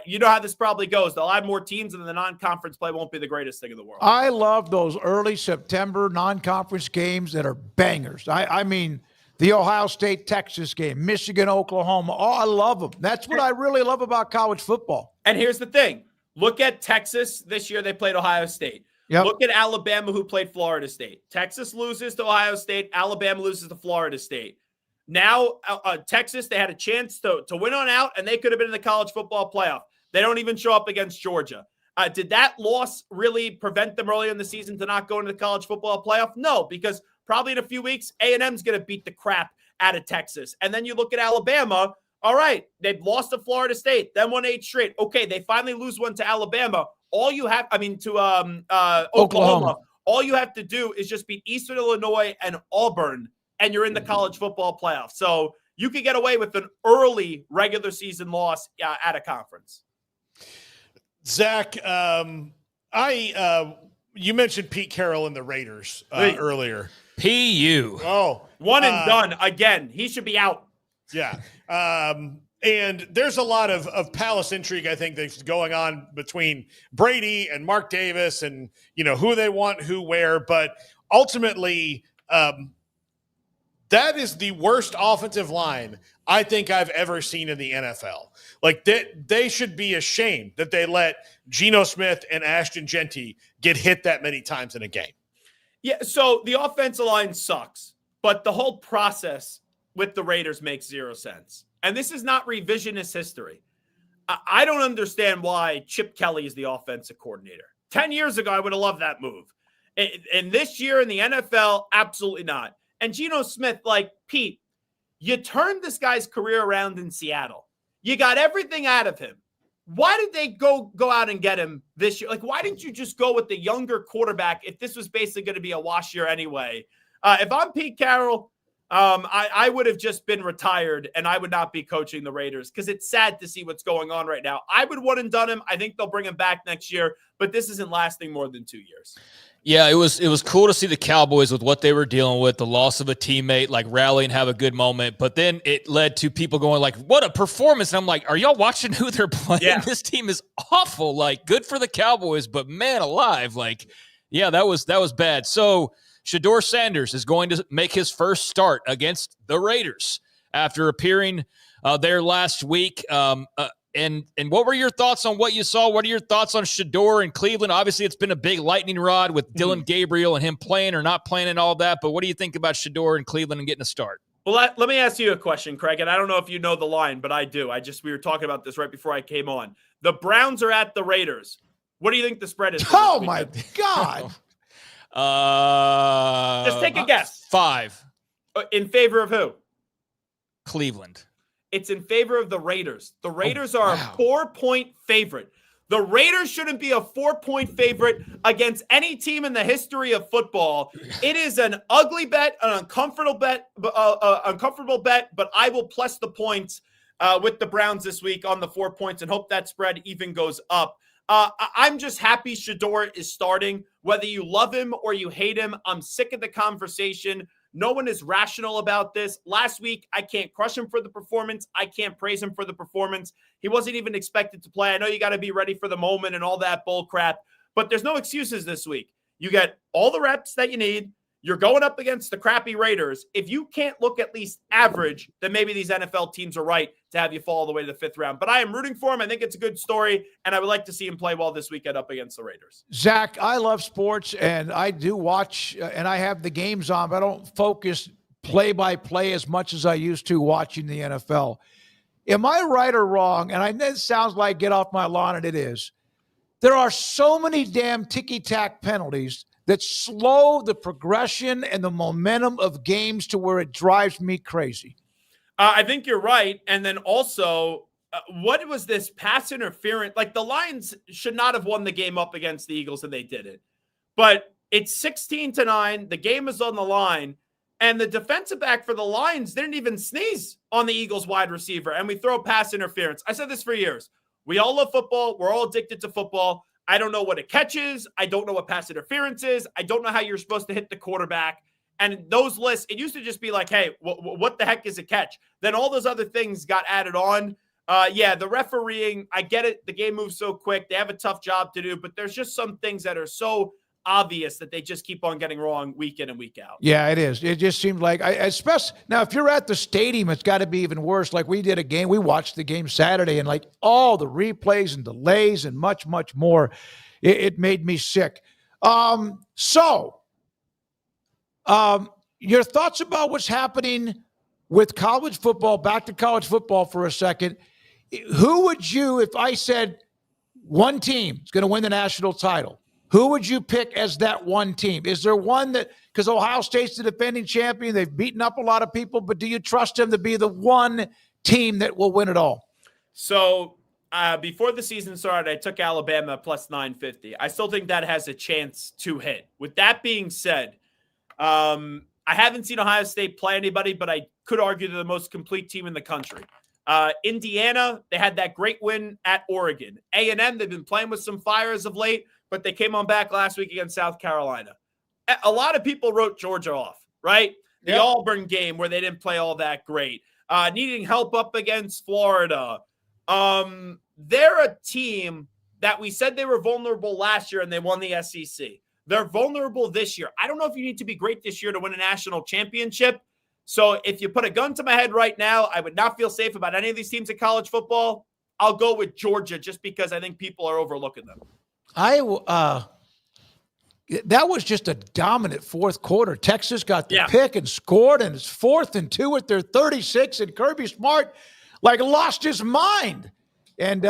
you know how this probably goes. They'll add more teams, and the non-conference play won't be the greatest thing in the world. I love those early September non-conference games that are bangers. I mean, the Ohio State-Texas game, Michigan-Oklahoma. Oh, I love them. That's what I really love about college football. And here's the thing. Look at Texas. This year they played Ohio State. Yep. Look at Alabama, who played Florida State. Texas loses to Ohio State. Alabama loses to Florida State. Now, Texas, they had a chance to win on out, and they could have been in the college football playoff. They don't even show up against Georgia. Did that loss really prevent them early in the season to not go into the college football playoff? No, because probably in a few weeks, A&M's going to beat the crap out of Texas. And then you look at Alabama. All right, they've lost to Florida State, then won 8 straight. Okay, they finally lose one to Alabama. Oklahoma. All you have to do is just beat Eastern Illinois and Auburn, and you're in the college football playoff. So you could get away with an early regular season loss at a conference. Zach, you mentioned Pete Carroll and the Raiders earlier. PU. Oh, one and done again. He should be out. Yeah. And there's a lot of palace intrigue, I think, that's going on between Brady and Mark Davis and, who they want, who, where. But ultimately, that is the worst offensive line I think I've ever seen in the NFL. Like, they should be ashamed that they let Geno Smith and Ashton Genty get hit that many times in a game. Yeah, so the offensive line sucks, but the whole process with the Raiders makes 0 sense. And this is not revisionist history. I don't understand why Chip Kelly is the offensive coordinator. 10 years ago, I would have loved that move. And this year in the NFL, absolutely not. And Geno Smith, like, Pete, you turned this guy's career around in Seattle. You got everything out of him. Why did they go out and get him this year? Like, why didn't you just go with the younger quarterback if this was basically going to be a wash year anyway? If I'm Pete Carroll, I would have just been retired, and I would not be coaching the Raiders because it's sad to see what's going on right now. I would one and done him. I think they'll bring him back next year, but this isn't lasting more than 2 years. Yeah, it was cool to see the Cowboys with what they were dealing with, the loss of a teammate, like rally and have a good moment. But then it led to people going like, what a performance. And I'm like, are y'all watching who they're playing? Yeah. This team is awful. Like, good for the Cowboys, but man alive. Like, yeah, that was bad. So Shedeur Sanders is going to make his first start against the Raiders after appearing there last week. And what were your thoughts on what you saw? What are your thoughts on Shedeur in Cleveland? Obviously, it's been a big lightning rod with Dylan Gabriel and him playing or not playing and all that. But what do you think about Shedeur in Cleveland and getting a start? Well, let me ask you a question, Craig. And I don't know if you know the line, but I do. We were talking about this right before I came on. The Browns are at the Raiders. What do you think the spread is? Oh, my God. Just take a guess. 5. In favor of who? Cleveland. It's in favor of the Raiders. The Raiders are a 4-point favorite. The Raiders shouldn't be a 4-point favorite against any team in the history of football. It is an ugly bet, an uncomfortable bet, but I will plus the points with the Browns this week on the 4 points and hope that spread even goes up. I'm just happy Shedeur is starting. Whether you love him or you hate him, I'm sick of the conversation. No one is rational about this. Last week, I can't crush him for the performance. I can't praise him for the performance. He wasn't even expected to play. I know you got to be ready for the moment and all that bull crap, but there's no excuses this week. You get all the reps that you need. You're going up against the crappy Raiders. If you can't look at least average, then maybe these NFL teams are right to have you fall all the way to the 5th round. But I am rooting for him. I think it's a good story, and I would like to see him play well this weekend up against the Raiders. Zach, I love sports, and I do watch, and I have the games on, but I don't focus play-by-play as much as I used to watching the NFL. Am I right or wrong? And I know it sounds like get off my lawn, and it is. There are so many damn ticky-tack penalties that slow the progression and the momentum of games to where it drives me crazy. I think you're right. And then also, what was this pass interference? Like, the Lions should not have won the game up against the Eagles, and they did it. But it's 16-9. The game is on the line. And the defensive back for the Lions didn't even sneeze on the Eagles wide receiver. And we throw pass interference. I said this for years. We all love football. We're all addicted to football. I don't know what a catch is. I don't know what pass interference is. I don't know how you're supposed to hit the quarterback. And those lists, it used to just be like, hey, what the heck is a catch? Then all those other things got added on. The refereeing, I get it. The game moves so quick. They have a tough job to do, but there's just some things that are so obvious that they just keep on getting wrong week in and week out. Yeah, it is. It just seems like, especially now, if you're at the stadium, it's got to be even worse. Like we did a game, we watched the game Saturday, and like all the replays and delays and much, much more, it made me sick. Your thoughts about what's happening with college football, back to college football for a second. Who would you, if I said one team is going to win the national title, who would you pick as that one team? Is there one that, because Ohio State's the defending champion, they've beaten up a lot of people, but do you trust them to be the one team that will win it all? So before the season started, I took Alabama plus 950. I still think that has a chance to hit. With that being said, I haven't seen Ohio State play anybody, but I could argue they're the most complete team in the country. Indiana, they had that great win at Oregon. A&M, they've been playing with some fire as of late, but they came on back last week against South Carolina. A lot of people wrote Georgia off, right? The Auburn game where they didn't play all that great. Needing help up against Florida. They're a team that we said they were vulnerable last year and they won the SEC. They're vulnerable this year. I don't know if you need to be great this year to win a national championship. So if you put a gun to my head right now, I would not feel safe about any of these teams in college football. I'll go with Georgia just because I think people are overlooking them. That was just a dominant fourth quarter. Texas got the pick and scored, and it's 4th and 2 at their 36, and Kirby Smart lost his mind. And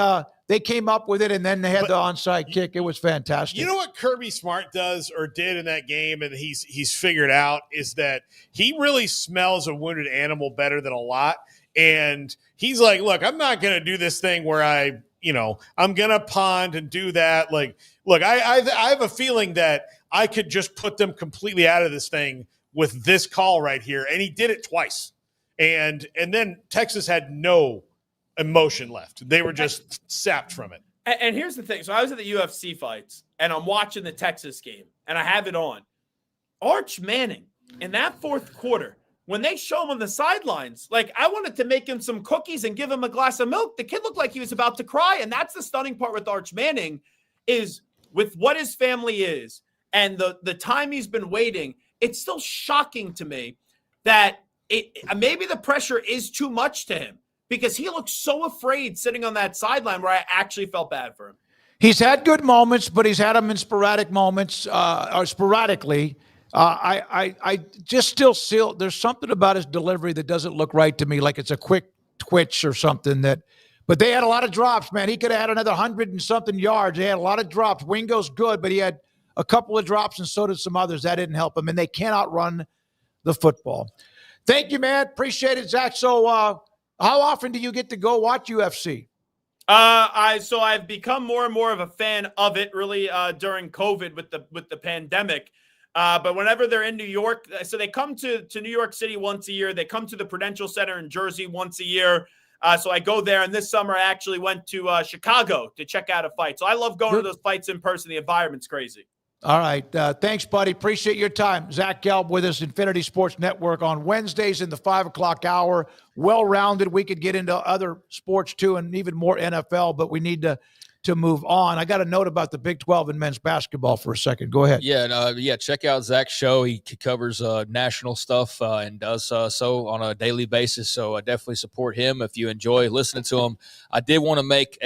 they came up with it, and then they had the onside kick. It was fantastic. You know what Kirby Smart does or did in that game, and he's figured out, is that he really smells a wounded animal better than a lot. And he's like, look, I'm not going to do this thing where I'm going to punt and do that. Like, look, I have a feeling that I could just put them completely out of this thing with this call right here. And he did it twice. And then Texas had no emotion left. They were just sapped from it. And here's the thing. So I was at the UFC fights, and I'm watching the Texas game, and I have it on. Arch Manning, in that fourth quarter, when they show him on the sidelines, I wanted to make him some cookies and give him a glass of milk. The kid looked like he was about to cry. And that's the stunning part with Arch Manning, is with what his family is and the time he's been waiting, it's still shocking to me that maybe the pressure is too much to him, because he looks so afraid sitting on that sideline where I actually felt bad for him. He's had good moments, but he's had them in sporadic moments, or sporadically. I just still there's something about his delivery that doesn't look right to me, like it's a quick twitch or something. But they had a lot of drops, man. He could have had another 100 and something yards. They had a lot of drops. Wingo's good, but he had a couple of drops, and so did some others. That didn't help him, and they cannot run the football. Thank you, man. Appreciate it, Zach. So how often do you get to go watch UFC? So I've become more and more of a fan of it, really, during COVID with the pandemic. But whenever they're in New York, so they come to New York City once a year. They come to the Prudential Center in Jersey once a year. So I go there. And this summer, I actually went to Chicago to check out a fight. So I love going to those fights in person. The environment's crazy. All right. Thanks, buddy. Appreciate your time. Zach Gelb with us, Infinity Sports Network, on Wednesdays in the 5 o'clock hour. Well-rounded. We could get into other sports, too, and even more NFL, but we need to move on. I got a note about the Big 12 and men's basketball for a second. Go ahead. Yeah, check out Zach's show. He covers national stuff and does so on a daily basis. So I definitely support him if you enjoy listening to him. I did want to make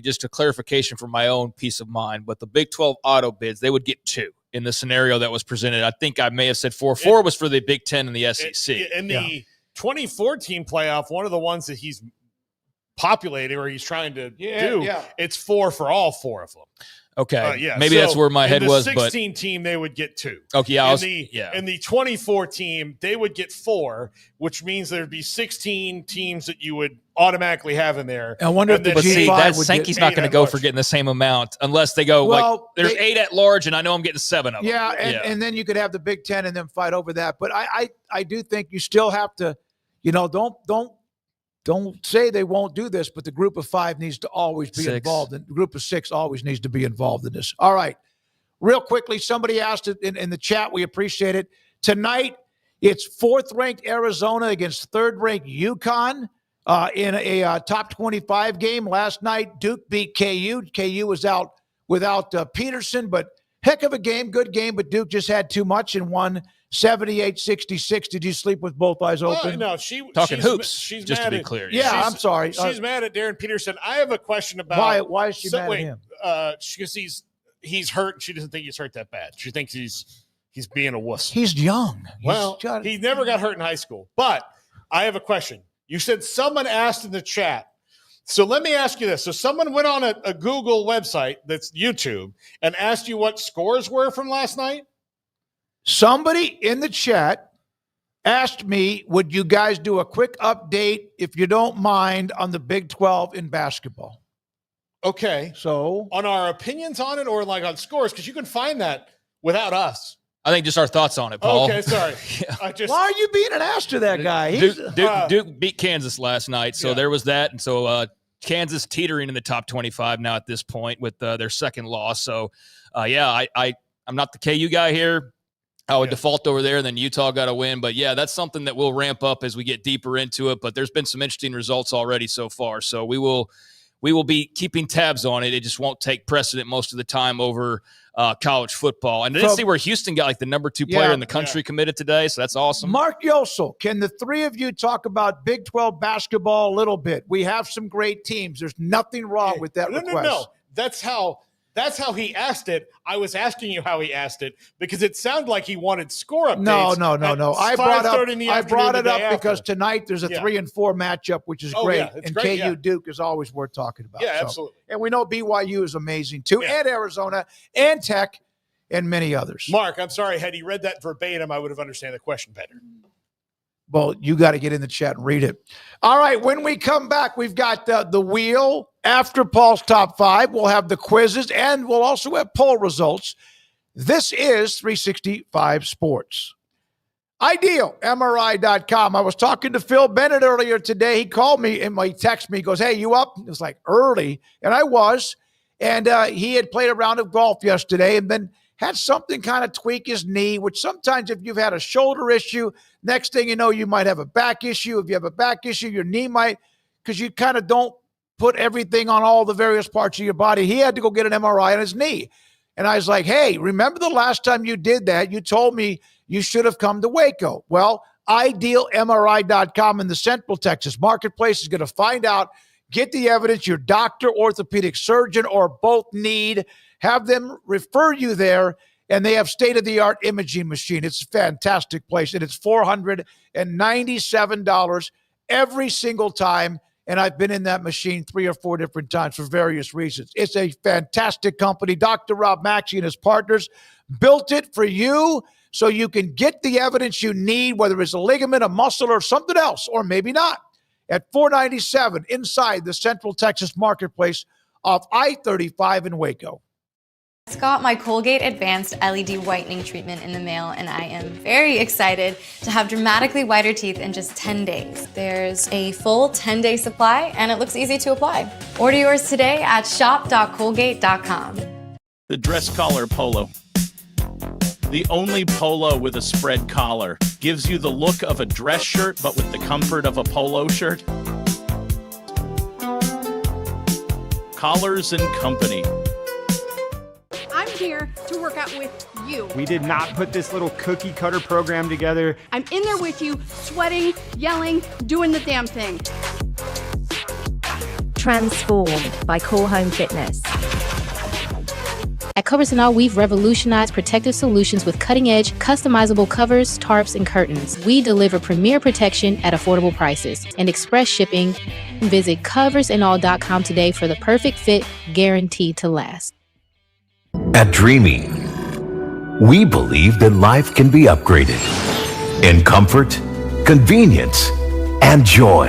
just a clarification for my own peace of mind, but the Big 12 auto bids, they would get 2 in the scenario that was presented. I think I may have said 4. 4 was for the Big 10 and the SEC. In the 2014 playoff, one of the ones that he's populating or he's trying to do, it's 4 for all 4 of them. Okay. Maybe that's where my head was. In the 16 team, they would get 2. Okay. In the 24 team, they would get 4, which means there'd be 16 teams that you would automatically have in there. I wonder if the G5 Sankey's not going to go for getting the same amount unless they go there's 8 at large and I know I'm getting 7 of them. And then you could have the Big 10 and then fight over that. But I do think you still have to, don't say they won't do this, but the group of 5 needs to always be involved. And the group of 6 always needs to be involved in this. All right. Real quickly, somebody asked it in the chat. We appreciate it. Tonight, It's fourth-ranked Arizona against third-ranked UConn in a top 25 game. Last night, Duke beat KU. KU was out without Peterson, but heck of a game, good game, but Duke just had too much and won 78-66. Did you sleep with both eyes open? No, Talking she's, hoops, she's just mad to be at- clear. Yeah, I'm sorry. She's mad at Darren Peterson. I have a question about Why is she mad at him? Because he's hurt. She doesn't think he's hurt that bad. She thinks he's being a wuss. He's young. He never got hurt in high school. But I have a question. You said someone asked in the chat. So let me ask you this. So someone went on a Google website that's YouTube and asked you what scores were from last night? Somebody in the chat asked me, would you guys do a quick update, if you don't mind, on the Big 12 in basketball? Okay. So on our opinions on it or like on scores? Because you can find that without us. I think just our thoughts on it, Paul. Okay, sorry. Why are you being an ass to that guy? Duke beat Kansas last night, so there was that. And so Kansas teetering in the top 25 now at this point with their second loss. So, I'm not the KU guy here. I would default over there, and then Utah got a win. But, yeah, that's something that will ramp up as we get deeper into it. But there's been some interesting results already so far. So we will be keeping tabs on it. It just won't take precedent most of the time over college football. And I didn't see where Houston got like the number 2 player in the country committed today, so that's awesome. Mark Yosel, can the three of you talk about Big 12 basketball a little bit? We have some great teams. There's nothing wrong with that request. No. That's how he asked it. I was asking you how he asked it because it sounded like he wanted score updates. No. I brought it up because after. tonight there's a 3-4 matchup, which is great. Yeah, and great, KU Duke is always worth talking about. Yeah, So, absolutely. and we know BYU is amazing too, and Arizona, and Tech, and many others. Mark, I'm sorry. Had he read that verbatim, I would have understood the question better. Well, you got to get in the chat and read it. All right, when we come back, we've got the wheel after Paul's top 5. We'll have the quizzes, and we'll also have poll results. This is 365 Sports. IdealMRI.com. I was talking to Phil Bennett earlier today. He called me and he texted me. He goes, hey, you up? It was like early, and I was. And he had played a round of golf yesterday and then had something kind of tweak his knee, which sometimes if you've had a shoulder issue, next thing you know, you might have a back issue. If you have a back issue, your knee might, because you kind of don't put everything on all the various parts of your body. He had to go get an MRI on his knee. And I was like, hey, remember the last time you did that? You told me you should have come to Waco. Well, IdealMRI.com in the Central Texas marketplace is going to find out, get the evidence your doctor, orthopedic surgeon, or both need. Have them refer you there, and they have state-of-the-art imaging machine. It's a fantastic place, and it's $497 every single time, and I've been in that machine 3 or 4 different times for various reasons. It's a fantastic company. Dr. Rob Maxey and his partners built it for you so you can get the evidence you need, whether it's a ligament, a muscle, or something else, or maybe not, at $497 inside the Central Texas marketplace off I-35 in Waco. I got my Colgate Advanced LED Whitening Treatment in the mail, and I am very excited to have dramatically whiter teeth in just 10 days. There's a full 10-day supply, and it looks easy to apply. Order yours today at shop.colgate.com. The dress collar polo. The only polo with a spread collar. Gives you the look of a dress shirt, but with the comfort of a polo shirt. Collars and Company. I'm here to work out with you. We did not put this little cookie cutter program together. I'm in there with you, sweating, yelling, doing the damn thing. Transformed by Core Home Fitness. At Covers & All, we've revolutionized protective solutions with cutting-edge, customizable covers, tarps, and curtains. We deliver premier protection at affordable prices and express shipping. Visit coversandall.com today for the perfect fit, guaranteed to last. At Dreamy, we believe that life can be upgraded in comfort, convenience, and joy.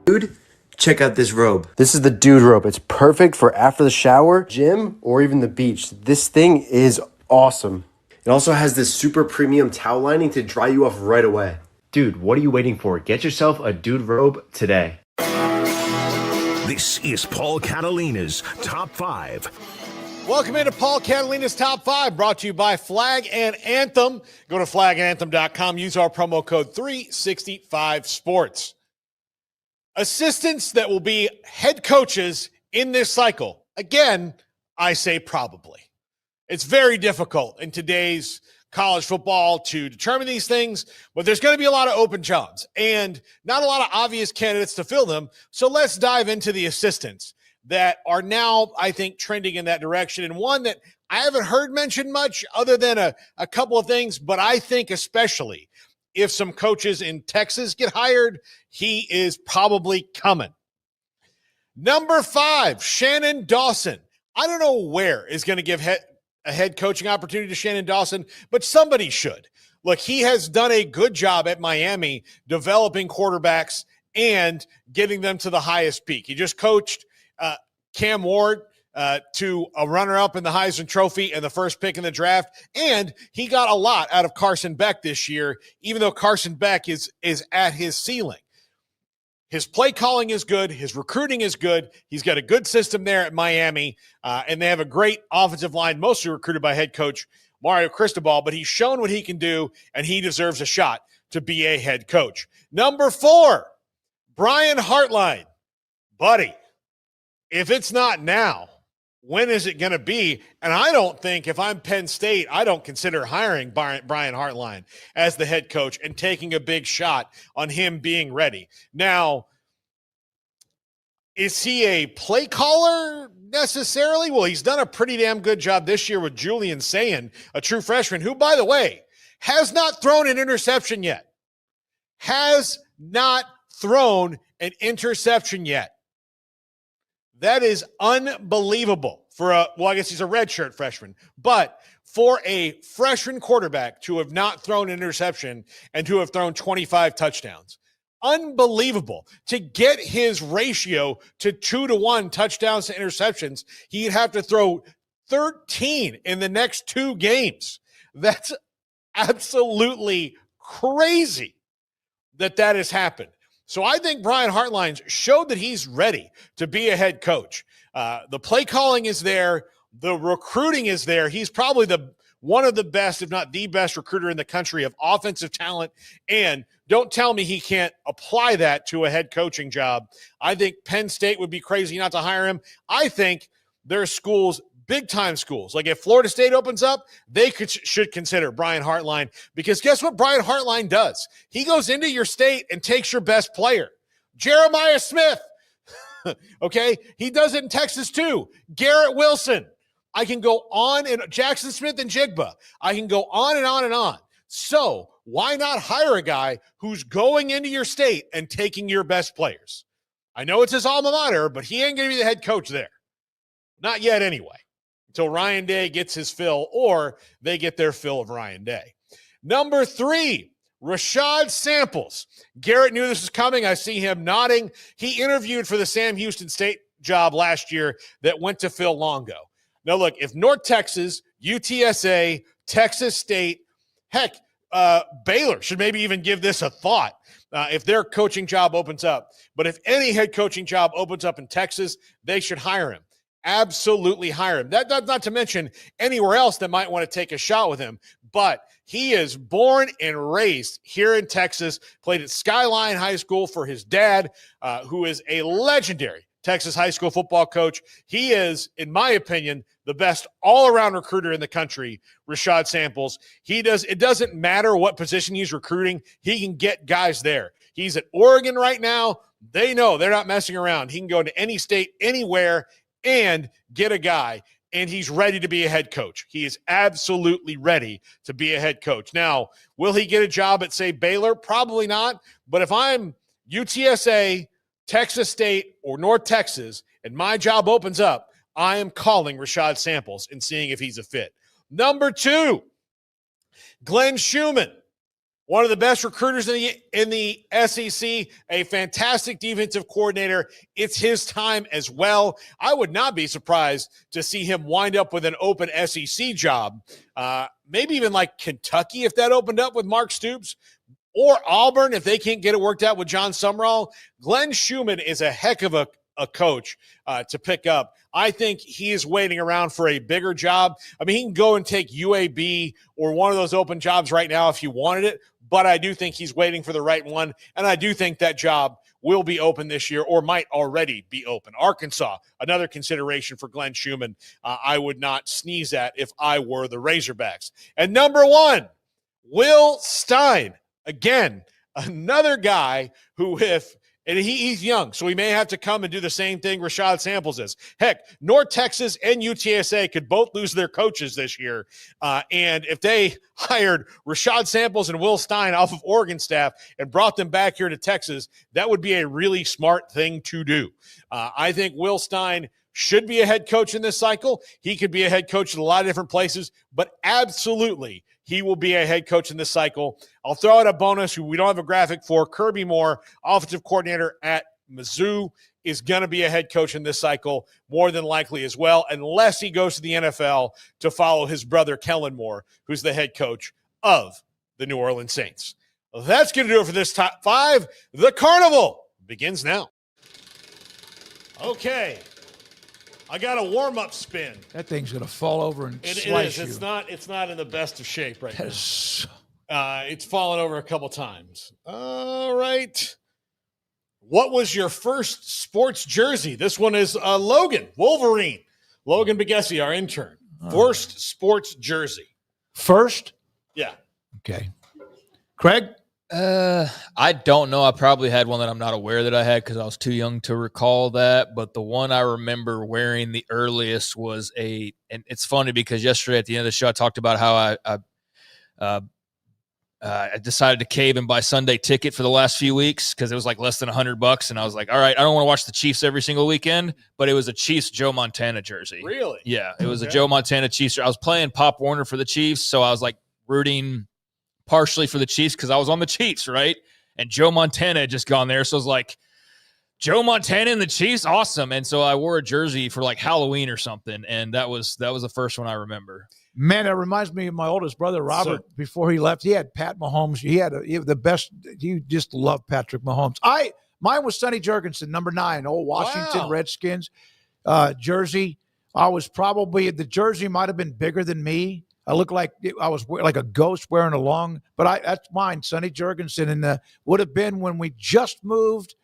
Dude, check out this robe. This is the dude robe. It's perfect for after the shower, gym, or even the beach. This thing is awesome. It also has this super premium towel lining to dry you off right away. Dude, what are you waiting for? Get yourself a dude robe today. This is Paul Catalina's Top 5. Welcome into Paul Catalina's Top 5, brought to you by Flag and Anthem. Go to flagandanthem.com. Use our promo code 365sports. Assistants that will be head coaches in this cycle. Again, I say probably. It's very difficult in today's college football to determine these things, but there's going to be a lot of open jobs and not a lot of obvious candidates to fill them. So let's dive into the assistants that are now, I think, trending in that direction. And one that I haven't heard mentioned much other than a couple of things, but I think especially if some coaches in Texas get hired, he is probably coming. Number 5, Shannon Dawson. I don't know where is going to give a head coaching opportunity to Shannon Dawson, but somebody should. Look, he has done a good job at Miami developing quarterbacks and getting them to the highest peak. He just coached Cam Ward to a runner-up in the Heisman Trophy and the first pick in the draft, and he got a lot out of Carson Beck this year, even though Carson Beck is at his ceiling. His play calling is good. His recruiting is good. He's got a good system there at Miami, and they have a great offensive line, mostly recruited by head coach Mario Cristobal, but he's shown what he can do, and he deserves a shot to be a head coach. Number 4, Brian Hartline. Buddy, if it's not now, when is it going to be? And I don't think, if I'm Penn State, I don't consider hiring Brian Hartline as the head coach and taking a big shot on him being ready. Now, is he a play caller necessarily? Well, he's done a pretty damn good job this year with Julian Sayin, a true freshman who, by the way, has not thrown an interception yet. Has not thrown an interception yet. That is unbelievable for I guess he's a redshirt freshman, but for a freshman quarterback to have not thrown an interception and to have thrown 25 touchdowns. Unbelievable. To get his ratio to 2-to-1 touchdowns to interceptions, he'd have to throw 13 in the next 2 games. That's absolutely crazy that has happened. So I think Brian Hartline showed that he's ready to be a head coach. The play calling is there. The recruiting is there. He's probably one of the best, if not the best recruiter in the country of offensive talent. And don't tell me he can't apply that to a head coaching job. I think Penn State would be crazy not to hire him. I think there are schools, big-time schools, like if Florida State opens up, they should consider Brian Hartline, because guess what Brian Hartline does? He goes into your state and takes your best player. Jeremiah Smith, okay? He does it in Texas too. Garrett Wilson. I can go on, and Jackson Smith and Jigba. I can go on and on and on. So why not hire a guy who's going into your state and taking your best players? I know it's his alma mater, but he ain't going to be the head coach there. Not yet anyway, until Ryan Day gets his fill or they get their fill of Ryan Day. Number 3, Rashad Samples. Garrett knew this was coming. I see him nodding. He interviewed for the Sam Houston State job last year that went to Phil Longo. Now, look, if North Texas, UTSA, Texas State, heck, Baylor should maybe even give this a thought if their coaching job opens up. But if any head coaching job opens up in Texas, they should hire him. Absolutely hire him. That not to mention anywhere else that might want to take a shot with him. But he is born and raised here in Texas, played at Skyline High School for his dad, who is a legendary Texas high school football coach. He is, in my opinion, the best all-around recruiter in the country, Rashad Samples. It doesn't matter what position he's recruiting. He can get guys there. He's at Oregon right now. They know they're not messing around. He can go to any state, anywhere, and get a guy, and he's ready to be a head coach. He is absolutely ready to be a head coach. Now, will he get a job at, say, Baylor? Probably not. But if I'm UTSA, Texas State, or North Texas, and my job opens up, I am calling Rashad Samples and seeing if he's a fit. Number 2, Glenn Schumann, one of the best recruiters in the SEC, a fantastic defensive coordinator. It's his time as well. I would not be surprised to see him wind up with an open SEC job, maybe even like Kentucky if that opened up with Mark Stoops, or Auburn if they can't get it worked out with John Sumrall. Glenn Schumann is a heck of a a coach to pick up. I think he is waiting around for a bigger job. I mean, he can go and take UAB or one of those open jobs right now if he wanted it, but I do think he's waiting for the right one, and I do think that job will be open this year or might already be open. Arkansas, another consideration for Glenn Schumann. I would not sneeze at if I were the Razorbacks. And number 1, Will Stein. Again, another guy who and he's young, so he may have to come and do the same thing Rashad Samples is. Heck, North Texas and UTSA could both lose their coaches this year. And if they hired Rashad Samples and Will Stein off of Oregon staff and brought them back here to Texas, that would be a really smart thing to do. I think Will Stein should be a head coach in this cycle. He could be a head coach in a lot of different places, but absolutely he will be a head coach in this cycle. I'll throw out a bonus who we don't have a graphic for. Kirby Moore, offensive coordinator at Mizzou, is going to be a head coach in this cycle, more than likely as well, unless he goes to the NFL to follow his brother Kellen Moore, who's the head coach of the New Orleans Saints. That's going to do it for this top 5. The Carnival begins now. Okay. I got a warm-up spin. That thing's going to fall over and It slice is. you. It's not in the best of shape right now. It's fallen over a couple times. All right. What was your first sports jersey? This one is Logan, Wolverine. Logan Begessi, our intern. First sports jersey. First? Yeah. Okay. Craig? I don't know. I probably had one that I'm not aware that I had because I was too young to recall that. But the one I remember wearing the earliest was and it's funny because yesterday at the end of the show, I talked about how I decided to cave and buy Sunday ticket for the last few weeks because it was like less than $100. And I was like, all right, I don't want to watch the Chiefs every single weekend, but it was a Chiefs Joe Montana jersey. Really? Yeah. It was a Joe Montana Chiefs. I was playing Pop Warner for the Chiefs. So I was like rooting partially for the Chiefs because I was on the Chiefs, right? And Joe Montana had just gone there. So I was like, Joe Montana and the Chiefs? Awesome. And so I wore a jersey for like Halloween or something. And that was the first one I remember. Man, it reminds me of my oldest brother, Robert. Before he left, he had Pat Mahomes. He had the best. He just loved Patrick Mahomes. Mine was Sonny Jurgensen, number 9, old Washington Redskins jersey. I was probably, the jersey might have been bigger than me. I looked like I was like a ghost wearing a long, but that's mine, Sonny Jurgensen. And would have been when we just moved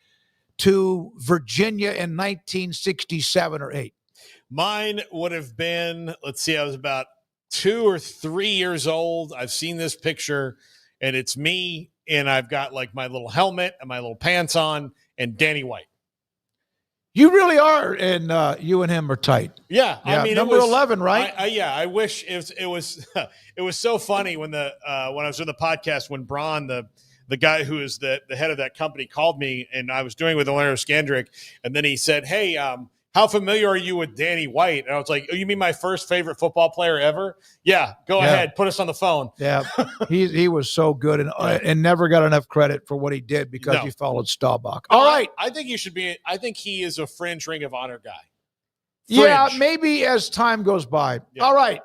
to Virginia in 1967 or 8. Mine would have been, let's see, I was about 2 or 3 years old. I've seen this picture, and it's me, and I've got like my little helmet and my little pants on, and Danny White. You really are, and you and him are tight. Yeah, I mean, number 11, right? I wish it was. It was so funny when when I was doing the podcast when Braun, the guy who is the head of that company, called me, and I was doing it with Orlando Skandrick, and then he said, "Hey, how familiar are you with Danny White?" And I was like, "Oh, you mean my first favorite football player ever?" Yeah, go ahead, put us on the phone. Yeah, he was so good and never got enough credit for what he did because he followed Staubach. All right, I think you should be. I think he is a fringe Ring of Honor guy. Yeah, maybe as time goes by. Yeah. All right.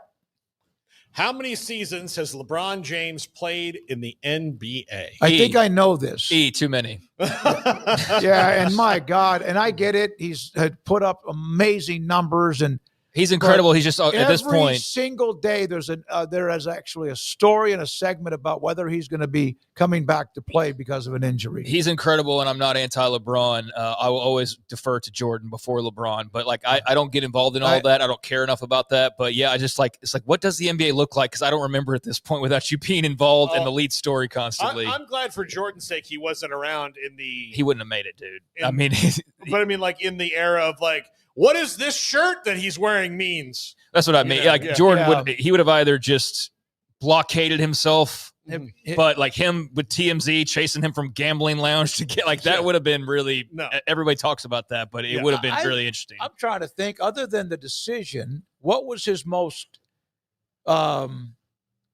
How many seasons has LeBron James played in the NBA? I think I know this. Too many. Yeah, and my God, and I get it. He's had put up amazing numbers, and he's incredible. He's just at this point. Every single day, there is actually a story and a segment about whether he's going to be coming back to play because of an injury. He's incredible, and I'm not anti-LeBron. I will always defer to Jordan before LeBron, but like I don't get involved in all that. I don't care enough about that. But yeah, I just like it's like, what does the NBA look like? Because I don't remember at this point without you being involved in the lead story constantly. I'm glad for Jordan's sake he wasn't around in the. He wouldn't have made it, dude. I mean, but I mean, like in the era of like, what is this shirt that he's wearing means? That's what I mean. Jordan would have either just blockaded himself. But like him with TMZ chasing him from gambling lounge to get like that would have been really everybody talks about that, but it would have been really interesting. I'm trying to think, other than the decision, what was his most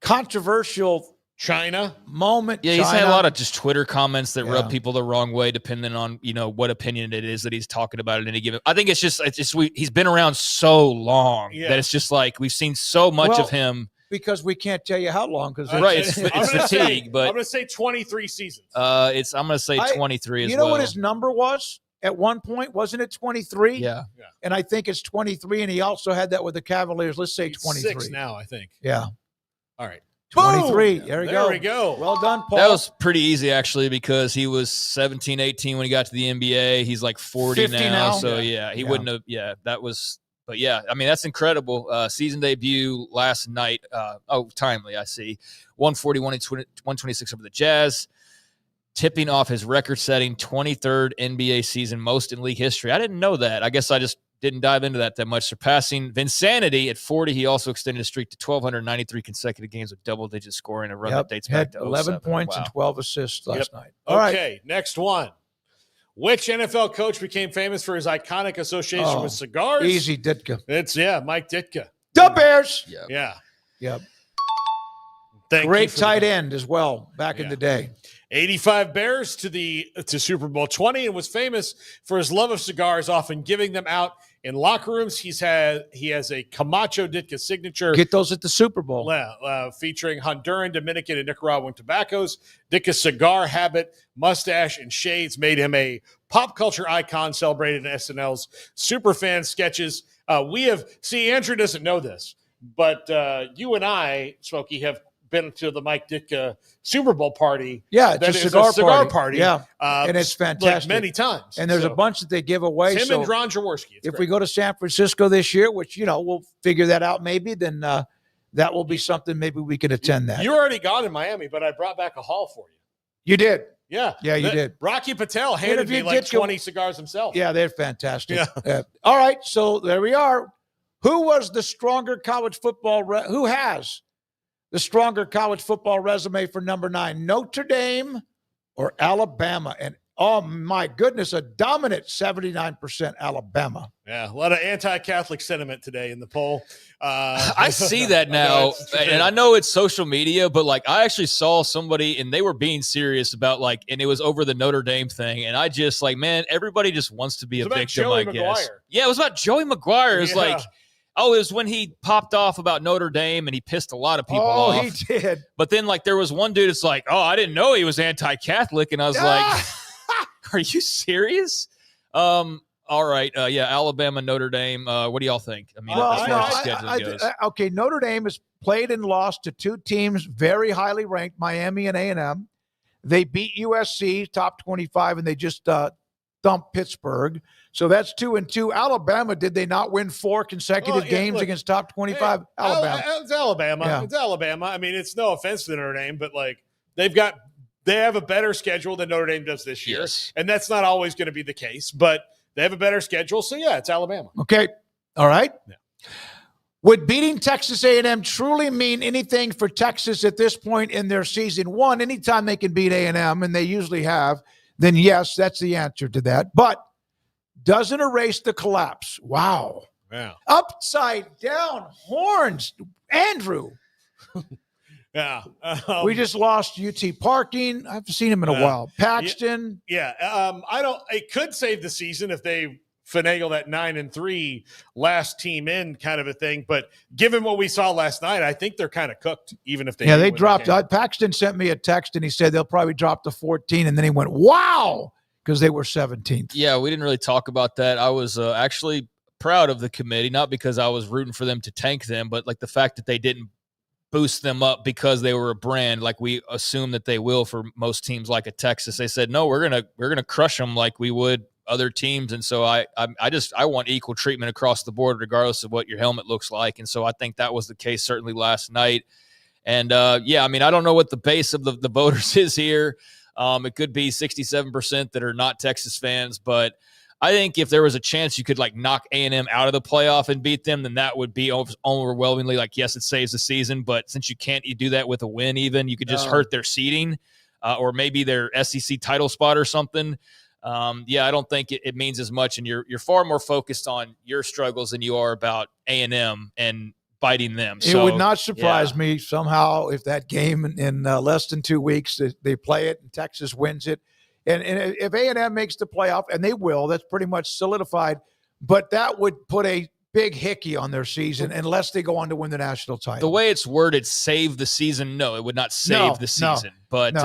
controversial China moment? Yeah, he's had a lot of just Twitter comments that rub people the wrong way, depending on what opinion it is that he's talking about at any given. I think it's just he's been around so long that it's just like we've seen so much of him. Because we can't tell you how long. Because it's fatigue. But I'm going to say 23 seasons. I'm going to say 23 as well. You know what his number was? at one point. Wasn't it 23? Yeah. And I think it's 23, and he also had that with the Cavaliers. Let's say 23. 6 now, I think. Yeah. All right. 23. Boom! There we go. Well done, Paul. That was pretty easy, actually, because he was 17, 18 when he got to the NBA. He's like 40 now. So, he wouldn't have. Yeah, that was. But, yeah, I mean, that's incredible. Season debut last night. Timely, I see. 141 and 126 over the Jazz. Tipping off his record-setting 23rd NBA season, most in league history. I didn't know that. I guess I just didn't dive into that much. Surpassing Vinsanity at 40. He also extended his streak to 1,293 consecutive games with double-digit scoring, a run that dates back to 11 points Wow. and 12 assists last night. All Okay, right. next one. Which NFL coach became famous for his iconic association with cigars? Easy, Ditka. It's, Mike Ditka. The Bears. Yeah. Yep. Thank you Great for tight end as well back in the day. 85 Bears to Super Bowl 20 and was famous for his love of cigars, often giving them out in locker rooms. He has a Camacho Ditka signature. Get those at the Super Bowl. Featuring Honduran, Dominican, and Nicaraguan tobaccos. Ditka's cigar habit, mustache, and shades made him a pop culture icon celebrated in SNL's Superfan sketches. Andrew doesn't know this, but you and I, Smokey, have been to the Mike Ditka Super Bowl party. Yeah, it's a cigar party. Yeah, and it's fantastic. Like many times. And there's a bunch that they give away. It's him and Ron Jaworski. If we go to San Francisco this year, which, we'll figure that out maybe, then that will be something maybe we can attend that. You're already gone in Miami, but I brought back a haul for you. You did? Yeah. Yeah, you did. Rocky Patel handed me like 20 cigars himself. Yeah, they're fantastic. Yeah. All right, so there we are. Who was the stronger college football who has the stronger college football resume for number 9, Notre Dame or Alabama? And oh my goodness, a dominant 79% Alabama. Yeah, a lot of anti-Catholic sentiment today in the poll. I see that now, and I know it's social media, but I actually saw somebody, and they were being serious about and it was over the Notre Dame thing, and I just man, everybody just wants to be a victim, Joey I guess. Maguire. Yeah, it was about Joey Maguire. It's Yeah. it was when he popped off about Notre Dame and he pissed a lot of people off. Oh, he did. But then, there was one dude that's I didn't know he was anti-Catholic. And I was are you serious? All right. Alabama, Notre Dame. What do y'all think? I mean, as far as the schedule goes. Okay, Notre Dame has played and lost to 2 teams very highly ranked, Miami and A&M. They beat USC, top 25, and they just thumped Pittsburgh. So that's 2-2. Alabama, did they not win 4 consecutive games against top 25? Alabama. It's Alabama. Yeah. It's Alabama. I mean, it's no offense to Notre Dame, but they have a better schedule than Notre Dame does this year. Yes. And that's not always going to be the case, but they have a better schedule. So it's Alabama. Okay. All right. Yeah. Would beating Texas A&M truly mean anything for Texas at this point in their season? One, anytime they can beat A&M, and they usually have, then yes, that's the answer to that. But doesn't erase the collapse. Wow. Yeah. Upside down horns. Andrew. Yeah. We just lost UT Parking. I haven't seen him in a while. Paxton. Yeah. It could save the season if they finagle that 9-3 last team in kind of a thing. But given what we saw last night, I think they're kind of cooked, even if they they dropped. Paxton sent me a text and he said they'll probably drop to 14. And then he went, wow, because they were 17th. Yeah, we didn't really talk about that. I was actually proud of the committee, not because I was rooting for them to tank them, but the fact that they didn't boost them up because they were a brand like we assume that they will for most teams like a Texas. They said, no, we're gonna crush them like we would other teams. And so I want equal treatment across the board, regardless of what your helmet looks like. And so I think that was the case certainly last night. And I mean, I don't know what the base of the voters is here. It could be 67% that are not Texas fans, but I think if there was a chance you could knock A&M out of the playoff and beat them, then that would be overwhelmingly yes, it saves the season. But since you do that with a win, even you could just hurt their seeding or maybe their SEC title spot or something. I don't think it means as much, and you're far more focused on your struggles than you are about A&M and biting them. It would not surprise me somehow if that game in less than 2 weeks they play it and Texas wins it. And if A&M makes the playoff, and they will, that's pretty much solidified, but that would put a big hickey on their season unless they go on to win the national title. The way it's worded, save the season, no, it would not save the season. But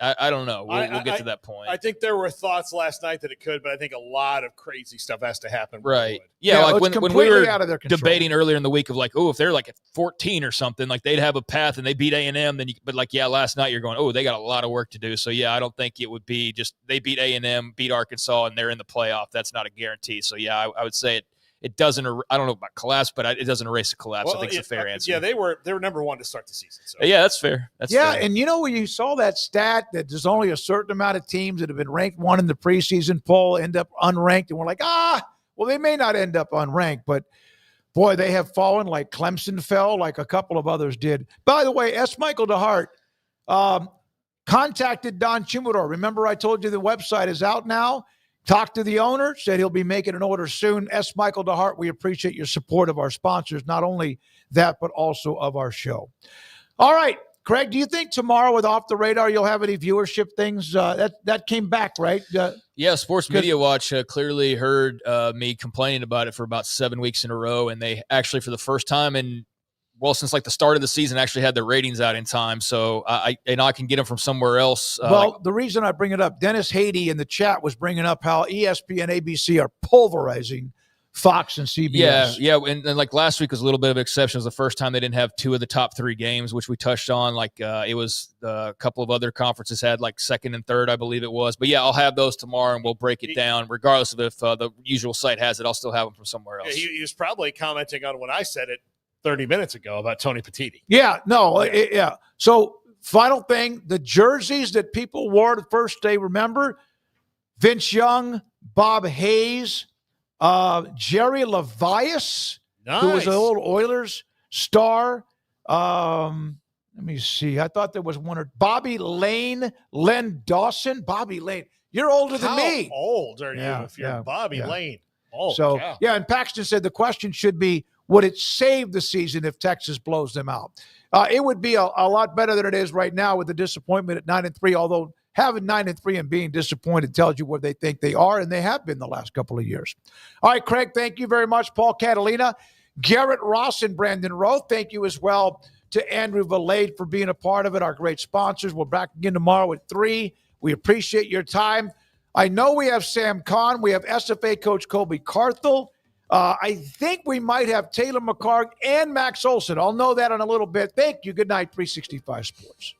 I don't know. We'll get to that point. I think there were thoughts last night that it could, but I think a lot of crazy stuff has to happen. Right. Yeah, like when we were debating earlier in the week of like, if they're like at 14 or something, like they'd have a path and they beat A&M, but last night you're going, they got a lot of work to do. So yeah, I don't think it would be just they beat A&M, beat Arkansas, and they're in the playoff. That's not a guarantee. So yeah, I would say it doesn't. I don't know about collapse, but it doesn't erase a collapse. Well, I think it's a fair answer. Yeah, they were number one to start the season. So. Yeah, that's fair. That's fair. And when you saw that stat that there's only a certain amount of teams that have been ranked one in the preseason poll end up unranked, and we're like, they may not end up unranked, but boy, they have fallen like Clemson fell, like a couple of others did. By the way, S. Michael DeHart contacted Don Chimodor. Remember I told you the website is out now? Talked to the owner, said he'll be making an order soon. S. Michael DeHart, we appreciate your support of our sponsors, not only that, but also of our show. All right, Craig, do you think tomorrow with Off the Radar you'll have any viewership things? That came back, right? Yeah, Sports Media Watch clearly heard me complaining about it for about 7 weeks in a row, and they actually, for the first time since like the start of the season, actually had the ratings out in time. So I can get them from somewhere else. The reason I bring it up, Dennis Haiti in the chat was bringing up how ESPN, ABC are pulverizing Fox and CBS. Yeah. And like last week was a little bit of an exception. It was the first time they didn't have 2 of the top 3 games, which we touched on. Like it was a couple of other conferences had like 2nd and 3rd, I believe it was. But yeah, I'll have those tomorrow and we'll break it down. Regardless of if the usual site has it, I'll still have them from somewhere else. Yeah, he was probably commenting on when I said it 30 minutes ago about Tony Petitti. Yeah. So final thing, the jerseys that people wore the first day, remember? Vince Young, Bob Hayes, Jerry Levias, who was an old Oilers star. Let me see. I thought there was one or Bobby Lane, Len Dawson. Bobby Lane. You're older than me. How old are you if you're Bobby Lane? Oh, so, and Paxton said the question should be, would it save the season if Texas blows them out? It would be a lot better than it is right now with the disappointment at 9-3, although having 9-3 and being disappointed tells you where they think they are, and they have been the last couple of years. All right, Craig, thank you very much. Paul Catalina, Garrett Ross, and Brandon Rowe, thank you as well to Andrew Valade for being a part of it, our great sponsors. We're back again tomorrow at 3. We appreciate your time. I know we have Sam Kahn. We have SFA coach Colby Carthel. I think we might have Taylor McCarg and Max Olson. I'll know that in a little bit. Thank you. Good night, 365 Sports.